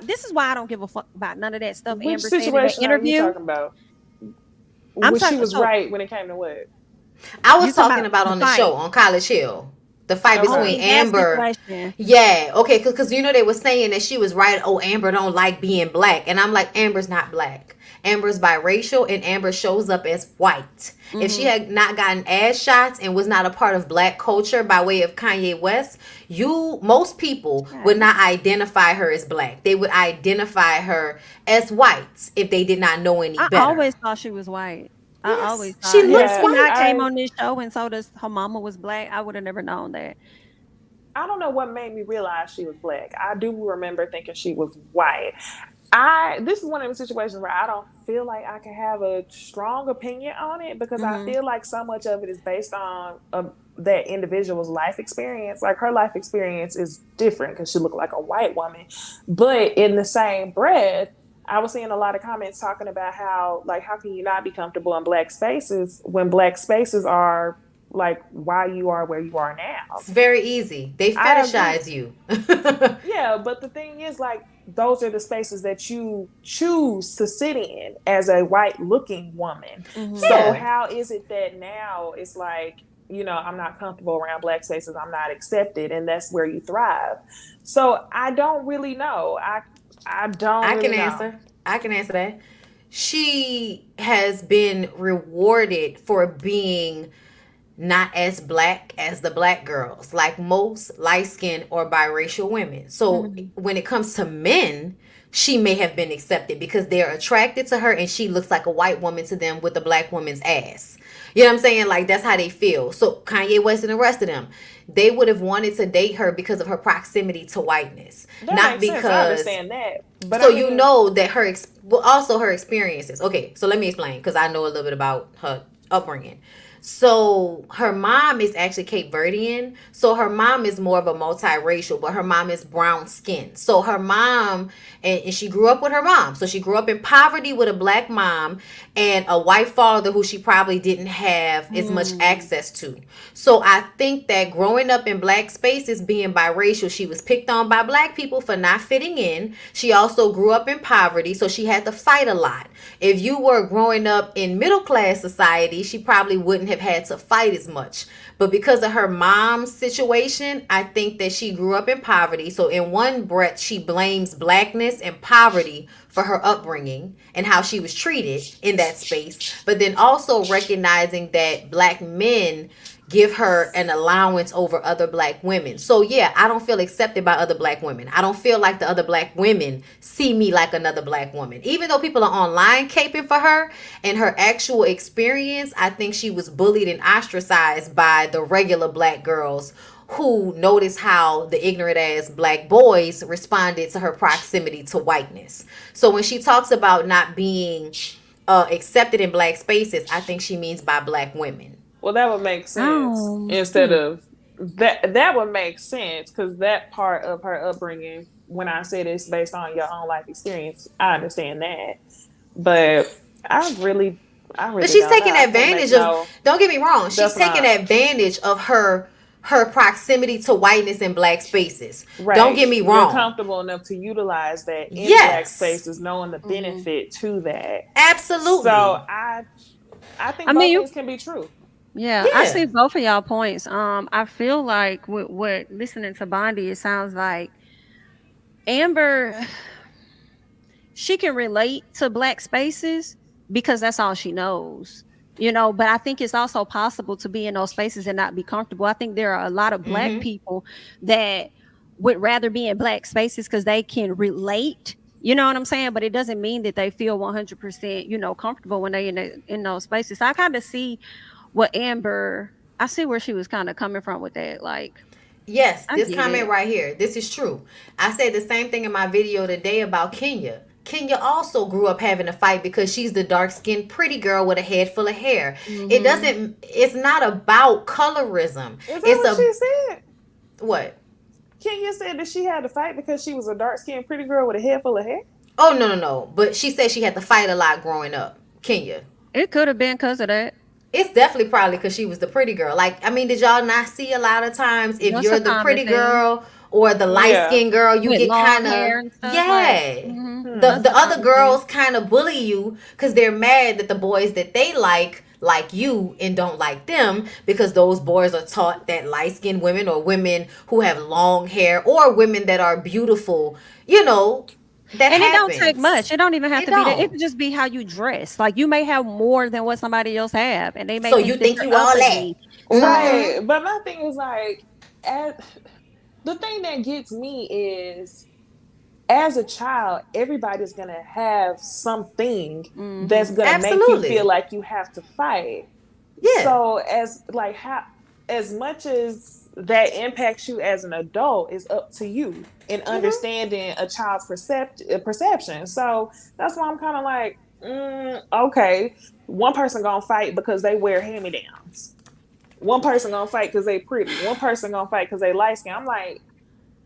this is why I don't give a fuck about none of that stuff. Which Amber situation said in that interview. are you talking about? She was right when it came to what? I was talking about on the show on College Hill. The fight between Amber. Yeah, okay, because you know they were saying that she was right. Oh, Amber don't like being black. And I'm like, Amber's not black. Amber's biracial and Amber shows up as white. If she had not gotten ass shots and was not a part of black culture by way of Kanye West, most people would not identify her as black. They would identify her as white if they did not know any better. I always thought she was white. I always thought she looks white. When I came on this show and saw her mama was black, I would have never known that. I don't know what made me realize she was black. I do remember thinking she was white. This is one of the situations where I don't feel like I can have a strong opinion on it because I feel like so much of it is based on that individual's life experience. Like her life experience is different because she looked like a white woman. But in the same breath, I was seeing a lot of comments talking about how can you not be comfortable in black spaces when black spaces are like why you are where you are now. It's very easy. They fetishize you. Yeah, but the thing is, like, those are the spaces that you choose to sit in as a white looking woman. So how is it that now it's like, you know, I'm not comfortable around black spaces, I'm not accepted, and that's where you thrive. So I don't really know. I can answer that. She has been rewarded for being not as black as the black girls, like most light-skinned or biracial women. So when it comes to men, she may have been accepted because they're attracted to her and she looks like a white woman to them with a black woman's ass. You know what I'm saying? Like, that's how they feel. So Kanye West and the rest of them, they would have wanted to date her because of her proximity to whiteness. That not makes because sense. I understand that. But so you know that also her experiences. Okay, so let me explain because I know a little bit about her upbringing. So her mom is actually Cape Verdean. So her mom is more of a multiracial, but her mom is brown skinned. So her mom, and she grew up with her mom. So she grew up in poverty with a black mom and a white father who she probably didn't have as much access to. So I think that growing up in black spaces, being biracial, she was picked on by black people for not fitting in. She also grew up in poverty, so she had to fight a lot. If you were growing up in middle class society, she probably wouldn't have had to fight as much. But because of her mom's situation, I think that she grew up in poverty. So in one breath, she blames blackness and poverty for her upbringing and how she was treated in that space. But then also recognizing that black men give her an allowance over other black women. So yeah, I don't feel accepted by other black women. I don't feel like the other black women see me like another black woman. Even though people are online caping for her, and her actual experience, I think she was bullied and ostracized by the regular black girls who noticed how the ignorant ass black boys responded to her proximity to whiteness. So when she talks about not being accepted in black spaces, I think she means by black women. Well, that would make sense instead of that would make sense because that part of her upbringing, when I said it's based on your own life experience, I understand that. But I really but she's taking advantage of, don't get me wrong, she's taking advantage of her proximity to whiteness in black spaces. Right. Don't get me wrong. You're comfortable enough to utilize that in black spaces, knowing the benefit to that. Absolutely. So I think both things can be true. Yeah, I see both of y'all points. I feel like with listening to Bondy, it sounds like Amber, she can relate to black spaces because that's all she knows, you know. But I think it's also possible to be in those spaces and not be comfortable. I think there are a lot of black people that would rather be in black spaces because they can relate. You know what I'm saying? But it doesn't mean that they feel 100%, you know, comfortable when they in those spaces. So I kind of see what Amber, I see where she was kind of coming from with that. Like, yes, this comment right here, this is true. I said the same thing in my video today about Kenya. Kenya also grew up having to fight because she's the dark-skinned pretty girl with a head full of hair. It's not about colorism. Is that what she said? What? Kenya said that she had to fight because she was a dark-skinned pretty girl with a head full of hair? Oh, no. But she said she had to fight a lot growing up. Kenya. It could have been because of that. It's definitely probably because she was the pretty girl. Like, I mean, did y'all not see a lot of times if you're the pretty girl or the light-skinned girl, you get kind of, the other girls kind of bully you because they're mad that the boys that they like you and don't like them because those boys are taught that light-skinned women or women who have long hair or women that are beautiful, you know, that and happens. It don't take much. It don't even have to be that. It could just be how you dress. Like, you may have more than what somebody else have, and they may. So you think you all that, right? But my thing is like, the thing that gets me is, as a child, everybody's gonna have something that's gonna make you feel like you have to fight. Yeah. So as much as that impacts you as an adult is up to you in understanding a child's perception. So that's why I'm kind of like, okay, one person gonna fight because they wear hand-me-downs. One person gonna fight because they pretty. One person gonna fight because they light skin. I'm like,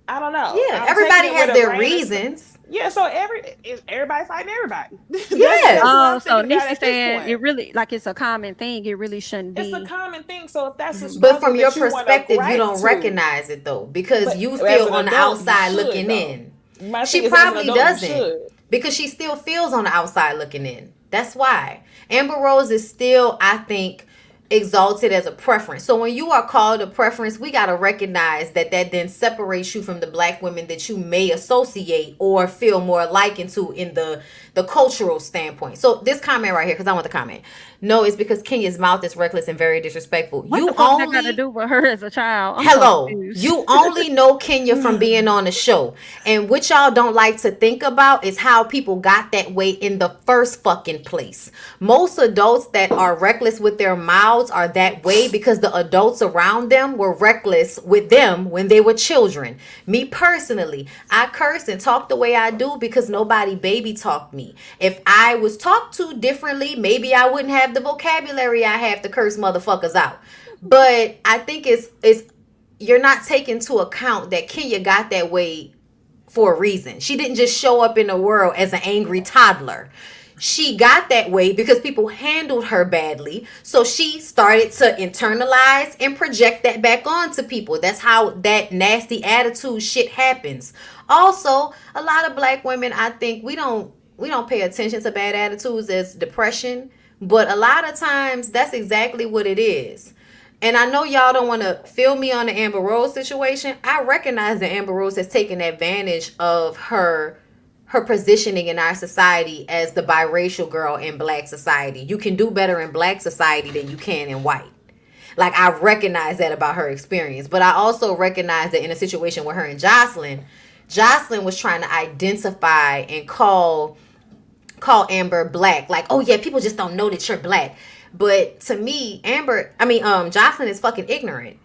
I don't know. Yeah, everybody has their reasons. Yeah, so everybody fighting everybody. Yeah. So Necey saying it really, like, it's a common thing. It really shouldn't be. It's a common thing. So if that's a but from your perspective, you don't recognize it though because you feel on the outside looking in. She probably doesn't because she still feels on the outside looking in. That's why Amber Rose is still, I think, exalted as a preference. So when you are called a preference, we got to recognize that then separates you from the black women that you may associate or feel more likened to in the the cultural standpoint. So this comment right here, because I want the comment. No, it's because Kenya's mouth is reckless and very disrespectful. What You the fuck only that got to do with her as a child? I'm hello. so confused. You only know Kenya from being on the show. And what y'all don't like to think about is how people got that way in the first fucking place. Most adults that are reckless with their mouths are that way because the adults around them were reckless with them when they were children. Me personally, I curse and talk the way I do because nobody baby talked me. If I was talked to differently, maybe I wouldn't have the vocabulary I have to curse motherfuckers out. But I think it's you're not taking into account that Kenya got that way for a reason. She didn't just show up in the world as an angry toddler. She got that way because people handled her badly. So she started to internalize and project that back onto people. That's how that nasty attitude shit happens. Also, a lot of black women, I think we don't pay attention to bad attitudes as depression, but a lot of times that's exactly what it is. And I know y'all don't want to feel me on the Amber Rose situation. I recognize that Amber Rose has taken advantage of her positioning in our society as the biracial girl in black society. You can do better in black society than you can in white. Like, I recognize that about her experience. But I also recognize that in a situation with her and Joseline was trying to identify and call Amber black. Like, oh yeah, people just don't know that you're black. But to me, Joseline is fucking ignorant.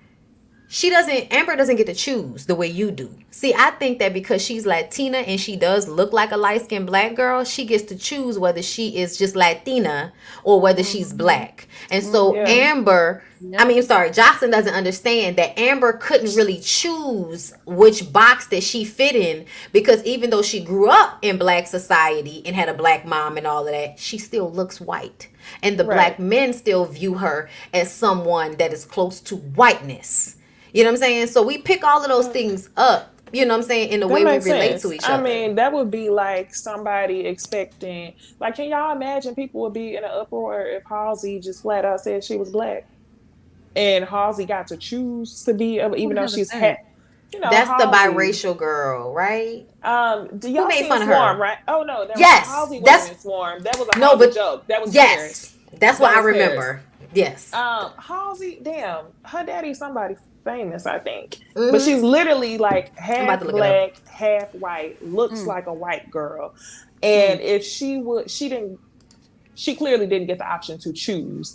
Amber doesn't get to choose the way you do. See, I think that because she's Latina and she does look like a light-skinned black girl, she gets to choose whether she is just Latina or whether she's black. And so Joseline doesn't understand that Amber couldn't really choose which box that she fit in, because even though she grew up in black society and had a black mom and all of that, she still looks white. And the black men still view her as someone that is close to whiteness. You know what I'm saying? So we pick all of those things up, you know what I'm saying, in the way we relate to each other. I mean, that would be like somebody expecting, like, can y'all imagine people would be in an uproar if Halsey just flat out said she was black? And Halsey got to choose to be, even though she's that's Halsey, the biracial girl, right? Do y'all see Swarm, her? Right? Oh no, Halsey wasn't in Swarm. That was a Halsey joke. That was Paris. That's what I remember. Yes. Halsey, damn, her daddy's somebody famous, I think. Mm-hmm. But she's literally like half black, half white, looks like a white girl. And if she clearly didn't get the option to choose.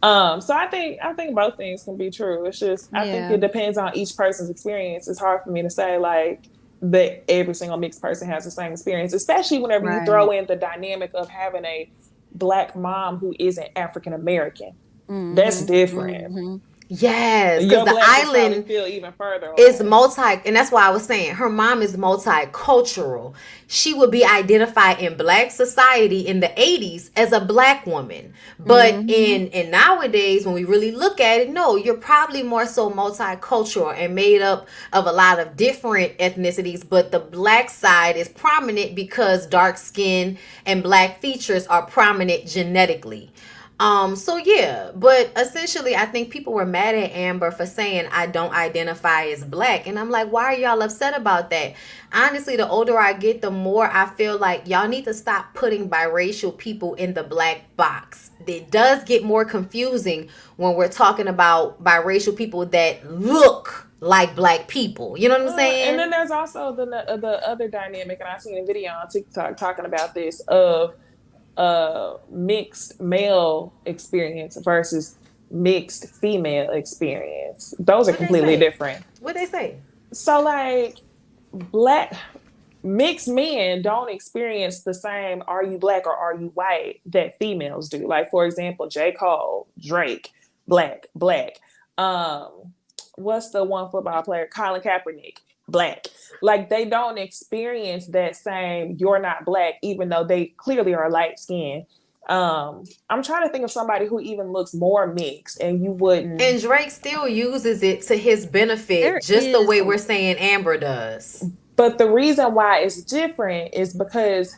So I think both things can be true. It's just, I think it depends on each person's experience. It's hard for me to say like that every single mixed person has the same experience, especially whenever you throw in the dynamic of having a black mom who isn't African American. Mm-hmm. That's different. Mm-hmm. Yes, because the island feel even further is and that's why I was saying her mom is multicultural. She would be identified in black society in the 80s as a black woman, but in nowadays, when we really look at it, no, you're probably more so multicultural and made up of a lot of different ethnicities, but the black side is prominent because dark skin and black features are prominent genetically. But essentially I think people were mad at Amber for saying I don't identify as black, and I'm like, why are y'all upset about that? Honestly, the older I get, the more I feel like y'all need to stop putting biracial people in the black box. It does get more confusing when we're talking about biracial people that look like black people. You know what I'm saying? And then there's also the other dynamic, and I've seen a video on TikTok talking about this, of mixed male experience versus mixed female experience. Those are completely different. What they say? So like mixed men don't experience the same "are you black or are you white" that females do. Like, for example, J. Cole, Drake, black. What's the one football player? Colin Kaepernick, black. Like, they don't experience that same "you're not black," even though they clearly are light skinned. I'm trying to think of somebody who even looks more mixed, and you wouldn't. And Drake still uses it to his benefit, the way we're saying Amber does. But the reason why it's different is because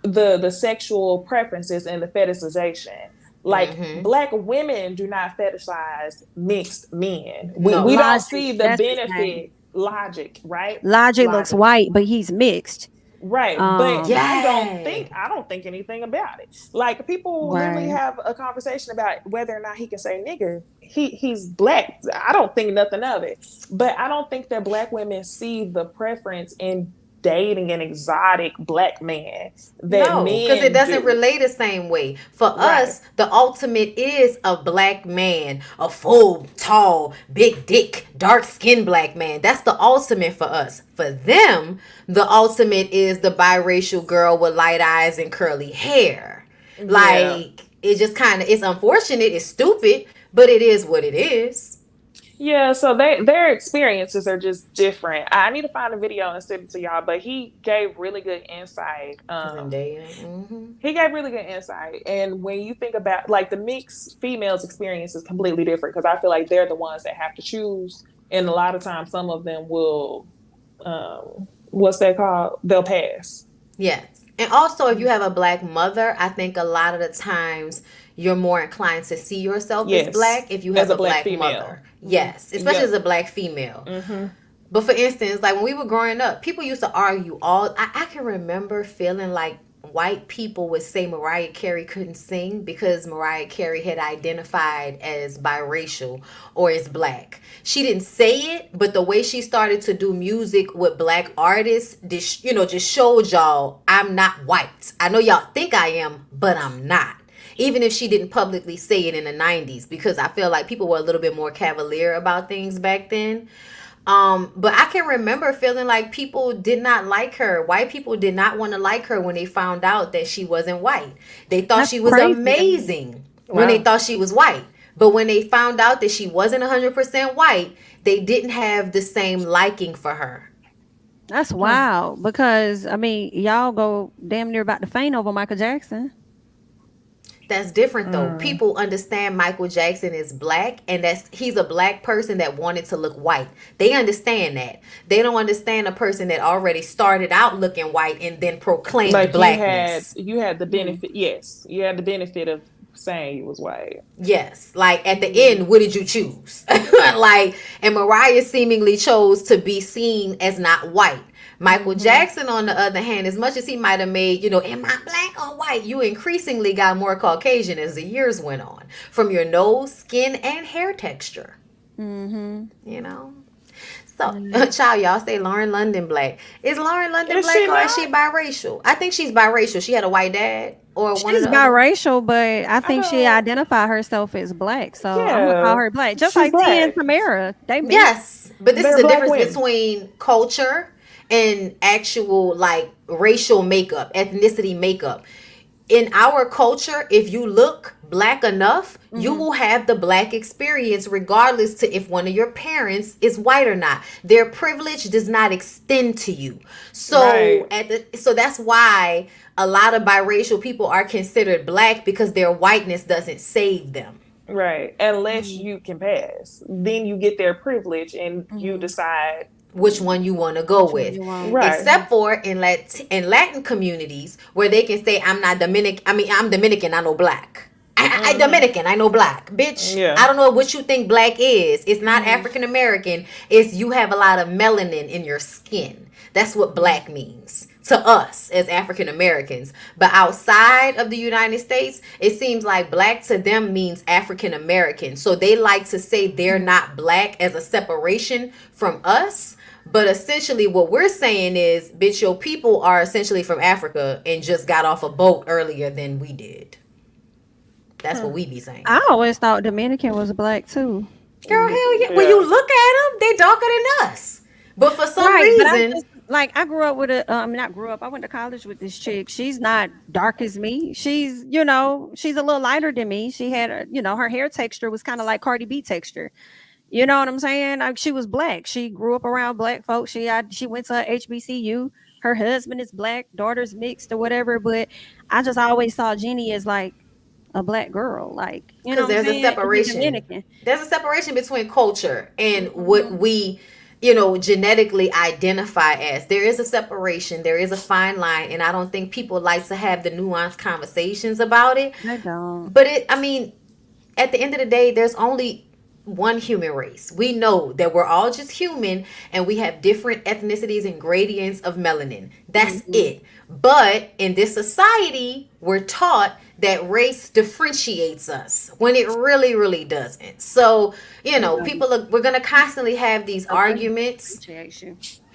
the sexual preferences and the fetishization. Like, black women do not fetishize mixed men. We don't see the benefit. Logic, right? Logic looks white, but he's mixed. Right, but Yeah. I don't think anything about it. Like people will literally Right. have a conversation about whether or not he can say nigger. He's black. I don't think nothing of it. But I don't think that black women see the preference in dating an exotic black man that No, because it men doesn't do. relate the same way. For Right. us, the ultimate is a black man, a full, tall, big dick, dark skinned black man. That's the ultimate for us. For them, the ultimate is the biracial girl with light eyes and curly hair. Yeah. Like, it just kind of, it's unfortunate, it's stupid, but it is what it is. Yeah, so their experiences are just different. I need to find a video and send it to y'all, but he gave really good insight. He gave really good insight. And when you think about like the mixed females experience is completely different because I feel like they're the ones that have to choose. And a lot of times some of them will what's that called? They'll pass. Yes. And also, if you have a black mother, I think a lot of the times you're more inclined to see yourself as black if you have a black mother. Yes, especially as a black female. But for instance, like when we were growing up, people used to argue I can remember feeling like white people would say Mariah Carey couldn't sing because Mariah Carey had identified as biracial or as black. She didn't say it, but the way she started to do music with black artists, just showed y'all I'm not white. I know y'all think I am, but I'm not. Even if she didn't publicly say it in the 90s, because I feel like people were a little bit more cavalier about things back then. But I can remember feeling like people did not like her. White people did not want to like her when they found out that she wasn't white. They thought she was amazing when they thought she was white. But when they found out that she wasn't 100% white, they didn't have the same liking for her. That's wild because, I mean, y'all go damn near about to faint over Michael Jackson. That's different though. People understand Michael Jackson is black and he's a black person that wanted to look white. They understand that. They don't understand a person that already started out looking white and then proclaimed like blackness. You had the benefit. Yes, you had the benefit of saying you was white. Yes, like at the end, what did you choose? And Mariah seemingly chose to be seen as not white. Michael Jackson, on the other hand, as much as he might have made, am I black or white? You increasingly got more Caucasian as the years went on, from your nose, skin, and hair texture. So, child, y'all say Lauren London black. Is Lauren London black or is she biracial? I think she's biracial. She had a white dad or one of the biracial, but I think she identified herself as black. So I'm gonna call her black, just like Tia and Tamara. Yes, but this is the difference between culture and actual like racial makeup, ethnicity makeup. In our culture, if you look black enough, you will have the black experience regardless to if one of your parents is white or not. Their privilege does not extend to you. So so that's why a lot of biracial people are considered black, because their whiteness doesn't save them. Right. Unless you can pass. Then you get their privilege and you decide which one you want to go with. Except for in Latin communities where they can say, I'm Dominican, I know black. I Dominican, I know black. Bitch, I don't know what you think black is. It's not African American. It's you have a lot of melanin in your skin. That's what black means to us as African Americans. But outside of the United States, it seems like black to them means African American. So they like to say they're not black as a separation from us. But essentially what we're saying is, bitch, your people are essentially from Africa and just got off a boat earlier than we did. That's what we be saying. I always thought Dominican was black too. Girl, hell yeah. When you look at them, they darker than us. But for some reason... I grew up with I went to college with this chick. She's not dark as me. She's, she's a little lighter than me. She had, her hair texture was kind of like Cardi B texture. You know what I'm saying? Like, she was black. She grew up around black folks. She went to HBCU. Her husband is black, daughter's mixed or whatever. But I just always saw Jeannie as like a black girl. Like, because there's a separation. There's a separation between culture and what we genetically identify as. There is a separation. There is a fine line. And I don't think people like to have the nuanced conversations about it. I don't. But at the end of the day, there's only one human race. We know that we're all just human and we have different ethnicities and gradients of melanin. That's it. But in this society, we're taught that race differentiates us when it really, really doesn't. So, we're going to constantly have these arguments.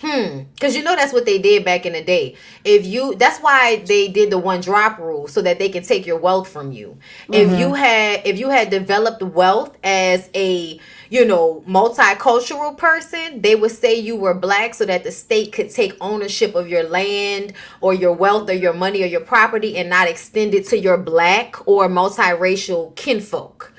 Because that's what they did back in the day. That's why they did the one drop rule, so that they can take your wealth from you. If you had developed wealth as a multicultural person, they would say you were black so that the state could take ownership of your land or your wealth or your money or your property and not extend it to your black or multiracial kinfolk.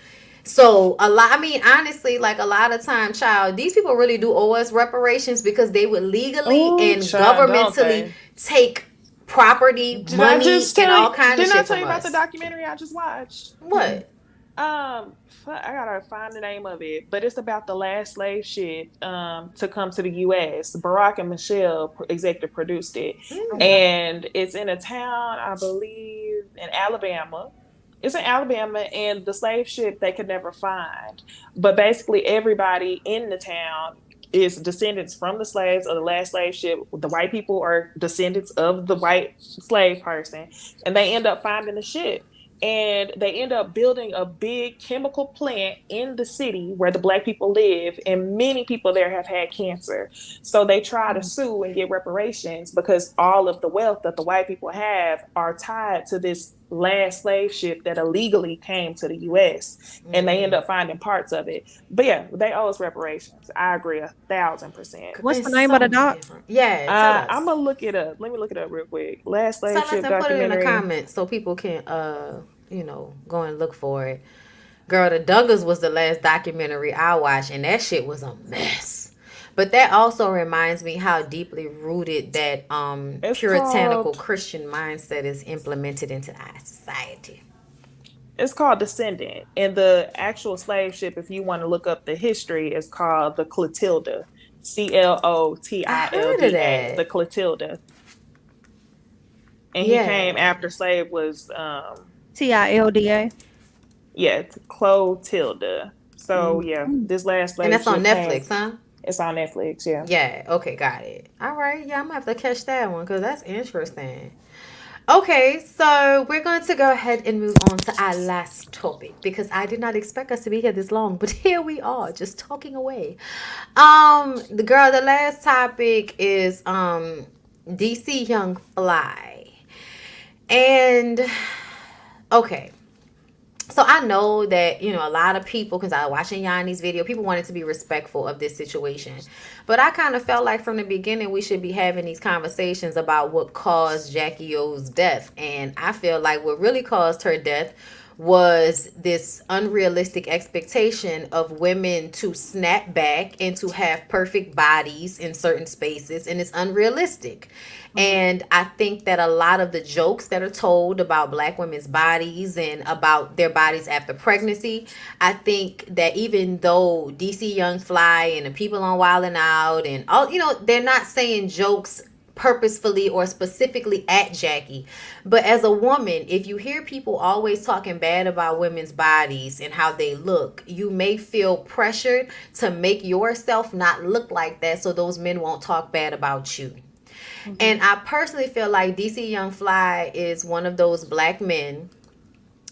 So honestly, like a lot of time, child, these people really do owe us reparations because they would legally and governmentally take property, money, and all kinds of shit from us. Didn't I tell you about the documentary I just watched? What? I gotta find the name of it, but it's about the last slave ship to come to the U.S. Barack and Michelle executive produced it, and it's in a town, I believe, in Alabama. It's in Alabama, and the slave ship they could never find. But basically, everybody in the town is descendants from the slaves of the last slave ship. The white people are descendants of the white slave person, and they end up finding the ship. And they end up building a big chemical plant in the city where the black people live, and many people there have had cancer. So they try to sue and get reparations because all of the wealth that the white people have are tied to this last slave ship that illegally came to the U.S. and they end up finding parts of it. But yeah, they owe us reparations. I agree 1,000%. What's the name of the doc? Yeah, I'm gonna look it up. Let me look it up real quick. Last slave ship documentary. Put it in the comments so people can go and look for it. Girl, the Duggars was the last documentary I watched, and that shit was a mess. But that also reminds me how deeply rooted that puritanical Christian mindset is implemented into our society. It's called Descendant. And the actual slave ship, if you want to look up the history, is called the Clotilda. Clotilda. The Clotilda. And he came after slave was... Tilda. Yeah, Clotilda. So, this last slave and that's on Netflix, huh? It's on Netflix, yeah. Yeah, okay, got it. All right, yeah, I'm going to have to catch that one because that's interesting. Okay, so we're going to go ahead and move on to our last topic because I did not expect us to be here this long, but here we are, just talking away. The last topic is DC Young Fly. And, okay. So I know that, a lot of people, because I was watching Yanni's video, people wanted to be respectful of this situation. But I kind of felt like from the beginning we should be having these conversations about what caused Jackie O's death. And I feel like what really caused her death was this unrealistic expectation of women to snap back and to have perfect bodies in certain spaces. And it's unrealistic. And I think that a lot of the jokes that are told about Black women's bodies and about their bodies after pregnancy, I think that even though DC Young Fly and the people on Wildin' Out and all, they're not saying jokes purposefully or specifically at Jackie. But as a woman, if you hear people always talking bad about women's bodies and how they look, you may feel pressured to make yourself not look like that so those men won't talk bad about you. And I personally feel like DC Young Fly is one of those Black men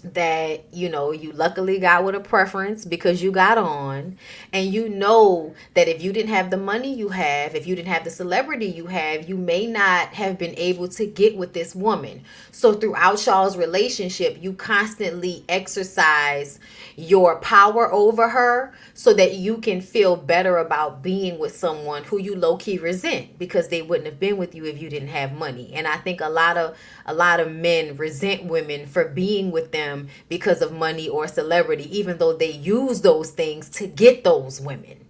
that, you luckily got with a preference because you got on, and that if you didn't have the money you have, if you didn't have the celebrity you have, you may not have been able to get with this woman. So throughout y'all's relationship, you constantly exercise your power over her so that you can feel better about being with someone who you low-key resent because they wouldn't have been with you if you didn't have money. And I think a lot of men resent women for being with them because of money or celebrity, even though they use those things to get those women.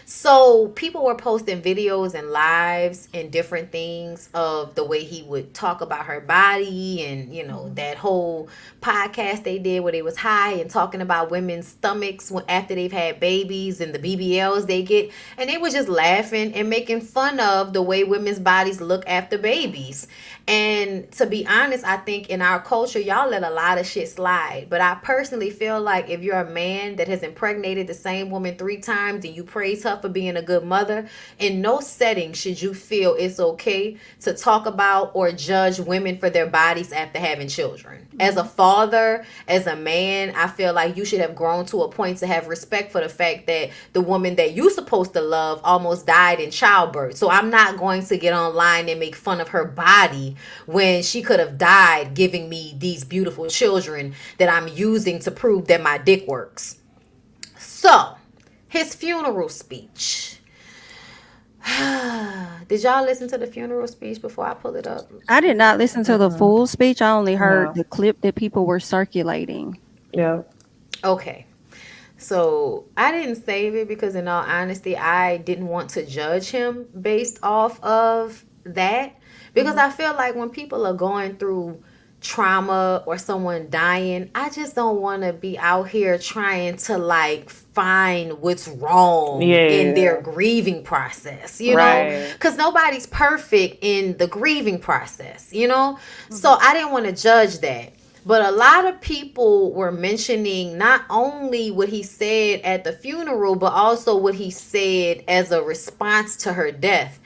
So people were posting videos and lives and different things of the way he would talk about her body and, that whole podcast they did where they was high and talking about women's stomachs after they've had babies and the BBLs they get. And they were just laughing and making fun of the way women's bodies look after babies. And to be honest, I think in our culture, y'all let a lot of shit slide. But I personally feel like if you're a man that has impregnated the same woman 3 times and you praise her for being a good mother, in no setting should you feel it's okay to talk about or judge women for their bodies after having children. As a father, as a man, I feel like you should have grown to a point to have respect for the fact that the woman that you're supposed to love almost died in childbirth. So I'm not going to get online and make fun of her body when she could have died giving me these beautiful children that I'm using to prove that my dick works. So, his funeral speech. Did y'all listen to the funeral speech before I pull it up? I did not listen to the full speech. I only heard the clip that people were circulating. Yeah. Okay. So I didn't save it because in all honesty, I didn't want to judge him based off of that. Because I feel like when people are going through trauma or someone dying, I just don't want to be out here trying to like find what's wrong in their grieving process, you know, because nobody's perfect in the grieving process, you know. So I didn't want to judge that. But a lot of people were mentioning not only what he said at the funeral, but also what he said as a response to her death.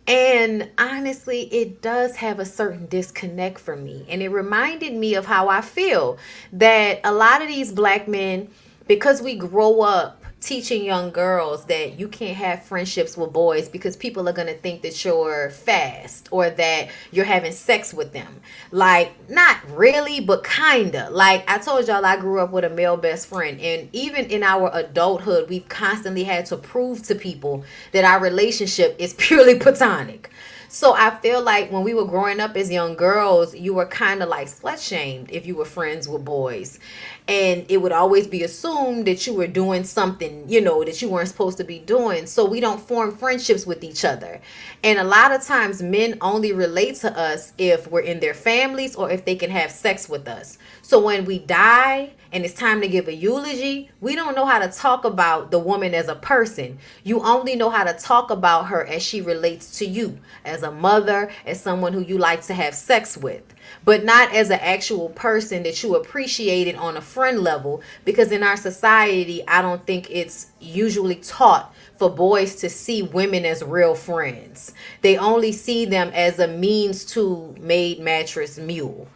And honestly, it does have a certain disconnect for me. And it reminded me of how I feel that a lot of these black men, because we grow up teaching young girls that you can't have friendships with boys because people are going to think that you're fast or that you're having sex with them. Like, not really, but kinda. Like, I told y'all I grew up with a male best friend, and even in our adulthood, we've constantly had to prove to people that our relationship is purely platonic. So I feel like when we were growing up as young girls, you were kind of like slut shamed if you were friends with boys. And it would always be assumed that you were doing something, you know, that you weren't supposed to be doing. So we don't form friendships with each other. And a lot of times men only relate to us if we're in their families or if they can have sex with us. So when we die and it's time to give a eulogy, we don't know how to talk about the woman as a person. You only know how to talk about her as she relates to you, as a mother, as someone who you like to have sex with, but not as an actual person that you appreciated on a friend level, because in our society, I don't think it's usually taught for boys to see women as real friends. They only see them as a means to maid, mattress, mule.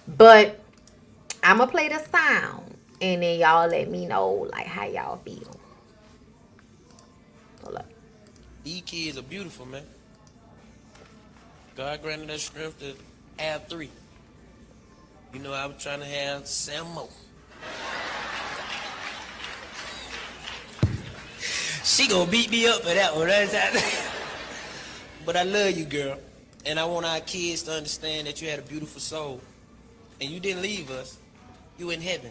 But I'm gonna play the sound and then y'all let me know like how y'all feel. Hold up. These kids are beautiful, man. God granted us strength to have 3. You know, I was trying to have 7 more. She gonna beat me up for that one. But I love you, girl. And I want our kids to understand that you had a beautiful soul. And you didn't leave us. You in heaven.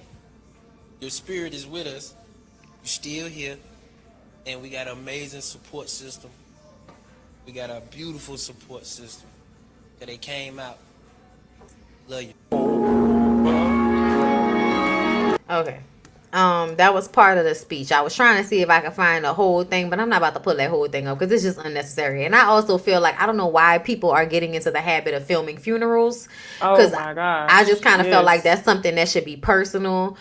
Your spirit is with us. You're still here. And we got an amazing support system. We got a beautiful support system. That they came out. Love you. Okay. That was part of the speech. I was trying to see if I could find the whole thing, but I'm not about to put that whole thing up because it's just unnecessary. And I also feel like I don't know why people are getting into the habit of filming funerals. Oh my gosh. I just kind of felt like that's something that should be personal.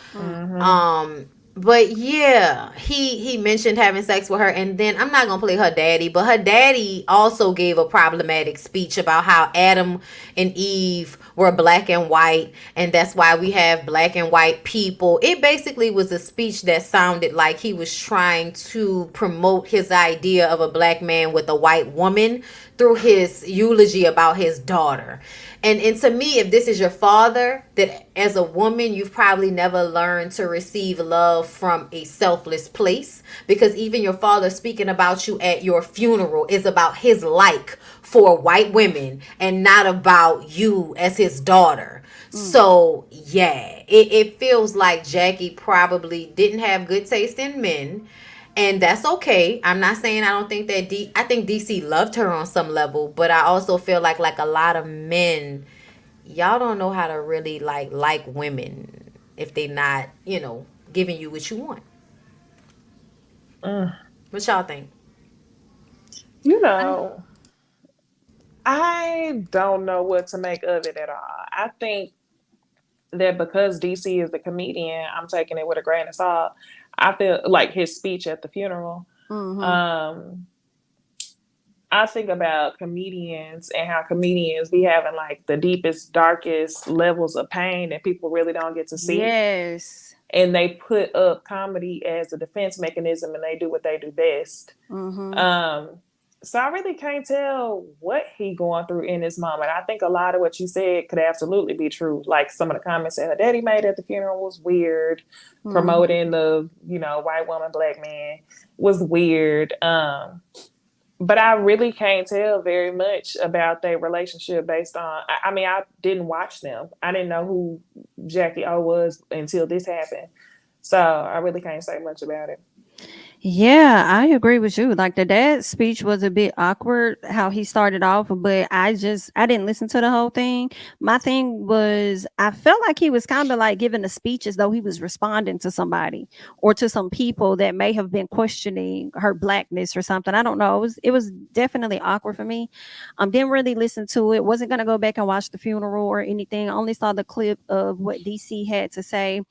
But yeah, he mentioned having sex with her, and then I'm not gonna play her daddy, but her daddy also gave a problematic speech about how Adam and Eve were black and white, and that's why we have black and white people. It basically was a speech that sounded like he was trying to promote his idea of a black man with a white woman through his eulogy about his daughter. And to me, if this is your father, that as a woman, you've probably never learned to receive love from a selfless place, because even your father speaking about you at your funeral is about his like for white women and not about you as his daughter. So yeah, it feels like Jackie probably didn't have good taste in men. And that's okay. I'm not saying I don't think that I think DC loved her on some level, but I also feel like a lot of men, y'all don't know how to really like women if they not, you know, giving you what you want. What y'all think? You know, I don't know what to make of it at all. I think that because DC is the comedian, I'm taking it with a grain of salt. I feel like his speech at the funeral. Um, I think about comedians and how comedians be having like the deepest, darkest levels of pain that people really don't get to see. Yes. And they put up comedy as a defense mechanism, and they do what they do best. So I really can't tell what he going through in this moment. I think a lot of what you said could absolutely be true. Like some of the comments that her daddy made at the funeral was weird. Promoting the, white woman, black man was weird. But I really can't tell very much about their relationship based on, I mean, I didn't watch them. I didn't know who Jackie O was until this happened. So I really can't say much about it. Yeah, I agree with you. Like the dad's speech was a bit awkward how he started off, but I didn't listen to the whole thing. My thing was I felt like he was kind of like giving a speech as though he was responding to somebody or to some people that may have been questioning her blackness or something. I don't know. It was definitely awkward for me. Didn't really listen to it. Wasn't gonna go back and watch the funeral or anything. Only saw the clip of what DC had to say.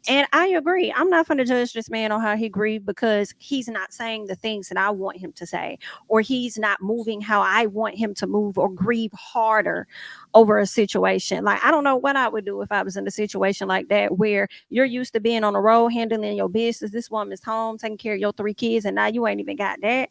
And I agree. I'm not going to judge this man on how he grieved because he's not saying the things that I want him to say, or he's not moving how I want him to move or grieve harder over a situation. Like, I don't know what I would do if I was in a situation like that where you're used to being on the road, handling your business. This woman's home, taking care of your 3 kids, and now you ain't even got that.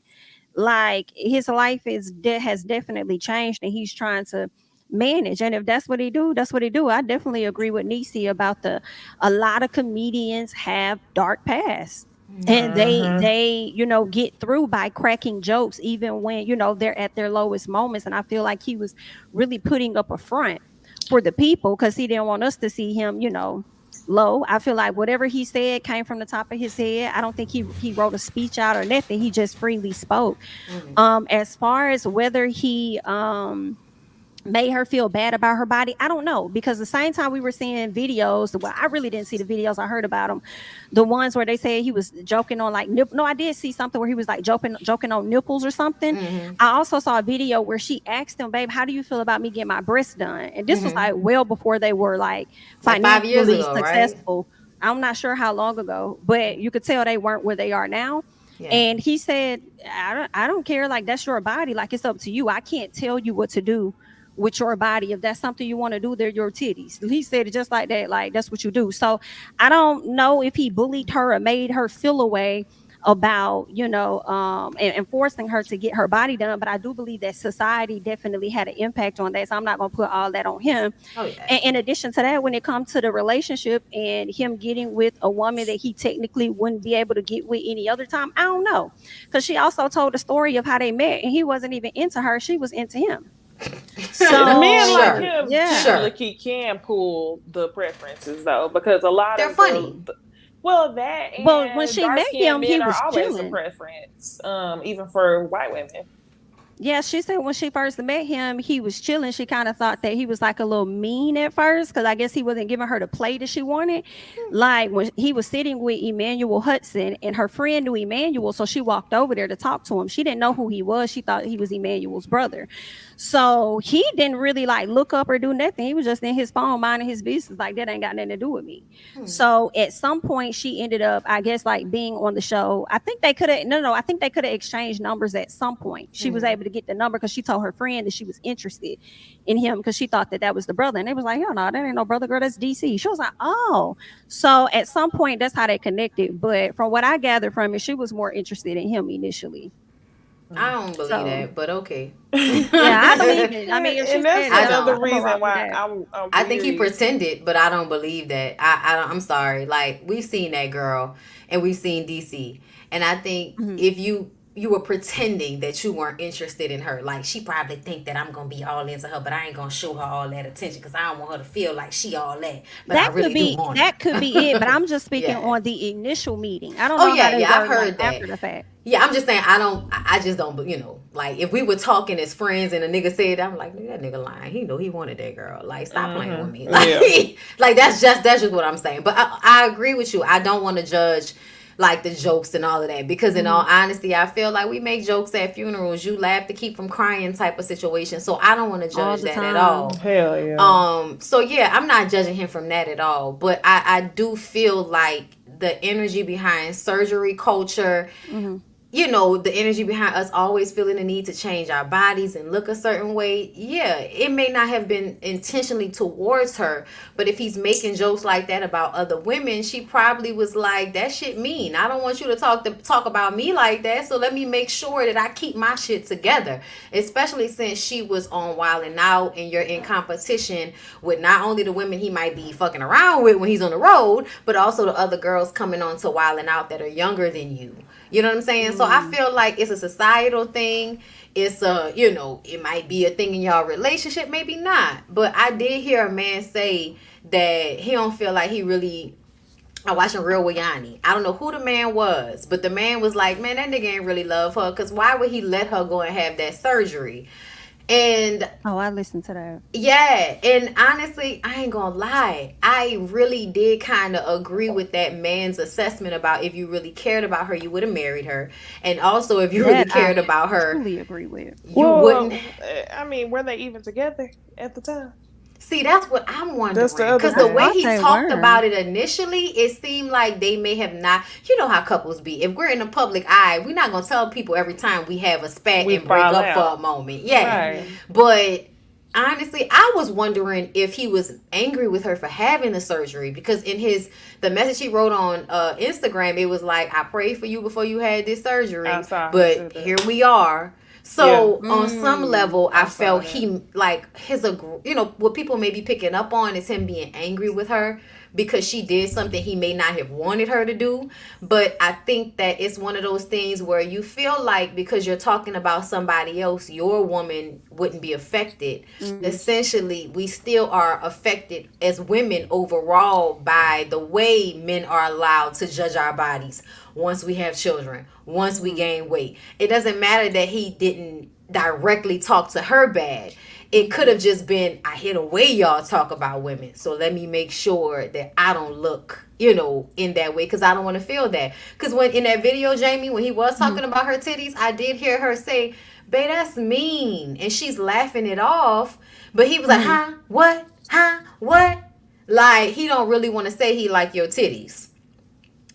Like, his life has definitely changed, and he's trying to manage. And if that's what he do, that's what he do. I definitely agree with Necey about a lot of comedians have dark pasts. And they get through by cracking jokes even when they're at their lowest moments. And I feel like he was really putting up a front for the people because he didn't want us to see him low. I feel like whatever he said came from the top of his head. I don't think he wrote a speech out or nothing. He just freely spoke. As far as whether he made her feel bad about her body, I don't know, because the same time we were seeing videos, well, I really didn't see the videos, I heard about them, the ones where they said he was joking on like no, I did see something where he was like joking on nipples or something. I also saw a video where she asked him, babe, how do you feel about me getting my breasts done? And this was like well before they were like financially 5 years ago, successful, right? I'm not sure how long ago, but you could tell they weren't where they are now. Yeah. And he said, I don't care, like that's your body, like it's up to you. I can't tell you what to do with your body. If that's something you want to do, they're your titties. He said it just like that, like that's what you do. So I don't know if he bullied her or made her feel away about and forcing her to get her body done, but I do believe that society definitely had an impact on that, so I'm not going to put all that on him. And in addition to that, when it comes to the relationship and him getting with a woman that he technically wouldn't be able to get with any other time, I don't know, because she also told the story of how they met and he wasn't even into her, she was into him. So a man like him, like he can pull the preferences though, because a lot they're of funny. That and well, when she met him, he was always chilling. a preference, even for white women. Yeah, she said when she first met him, he was chilling. She kind of thought that he was like a little mean at first because I guess he wasn't giving her the play that she wanted. Like when he was sitting with Emmanuel Hudson and her friend knew Emmanuel, so she walked over there to talk to him. She didn't know who he was. She thought he was Emmanuel's brother. So he didn't really like look up or do nothing. He was just in his phone minding his business, like that ain't got nothing to do with me. So at some point she ended up, I guess, like being on the show. I think they could have I think they could have exchanged numbers at some point. She was able to get the number because she told her friend that she was interested in him because she thought that was the brother, and they was like, hell no, that ain't no brother, girl, that's DC. She was like, oh. So at some point that's how they connected, but from what I gathered from it, she was more interested in him initially. I don't believe that, but okay. Yeah, I believe it. I mean, and that's another reason why I think he pretended, but I don't believe that. I'm sorry. Like, we've seen that girl and we've seen DC, and I think if you were pretending that you weren't interested in her, like she probably think that I'm gonna be all into her, but I ain't gonna show her all that attention because I don't want her to feel like she all that. But that I really could be do want that her. Could be it. But I'm just speaking on the initial meeting. I don't know. I've heard that after the fact. Yeah, I'm just saying I just don't, like if we were talking as friends and a nigga said, I'm like, that nigga lying. He knew he wanted that girl. Like, stop playing with me. Like, like that's just what I'm saying. But I agree with you. I don't want to judge like the jokes and all of that. Because in all honesty, I feel like we make jokes at funerals. You laugh to keep from crying type of situation. So I don't want to judge that at all. Hell yeah. So yeah, I'm not judging him from that at all. But I do feel like the energy behind surgery culture, you know, the energy behind us always feeling the need to change our bodies and look a certain way. Yeah, it may not have been intentionally towards her, but if he's making jokes like that about other women, she probably was like, that shit mean. I don't want you to talk about me like that, so let me make sure that I keep my shit together. Especially since she was on Wild 'N Out and you're in competition with not only the women he might be fucking around with when he's on the road, but also the other girls coming on to Wild 'N Out that are younger than you. You know what I'm saying? So I feel like it's a societal thing. It's a, you know, it might be a thing in y'all relationship, maybe not. But I did hear a man say that he don't feel like he really. I'm watching Real with Yanni. I don't know who the man was, but the man was like, man, that nigga ain't really love her, because why would he let her go and have that surgery? And I listened to that. yeah, and honestly, I ain't gonna lie, I really did kind of agree with that man's assessment about if you really cared about her, you would have married her, and also if you really cared about her, totally agree with. You wouldn't. I mean, were they even together at the time? See, that's what I'm wondering. Because the way he talked about it initially, it seemed like they may have not. You know how couples be. If we're in the public eye, we're not going to tell people every time we have a spat and break up for a moment. Yeah. Right. But honestly, I was wondering if he was angry with her for having the surgery. Because in the message he wrote on Instagram, it was like, I prayed for you before you had this surgery. But here we are. So on some level, I felt he like you know, what people may be picking up on is him being angry with her because she did something he may not have wanted her to do. But I think that it's one of those things where you feel like because you're talking about somebody else, your woman wouldn't be affected. Essentially, we still are affected as women overall by the way men are allowed to judge our bodies once we have children, once we gain weight. It doesn't matter that he didn't directly talk to her bad. It could have just been, I hear the way y'all talk about women, so let me make sure that I don't look, you know, in that way, because I don't want to feel that. Because when in that video, Jamie, when he was talking about her titties, I did hear her say, babe, that's mean. And she's laughing it off. But he was like, huh? What? Huh? What? Like, he don't really want to say he like your titties.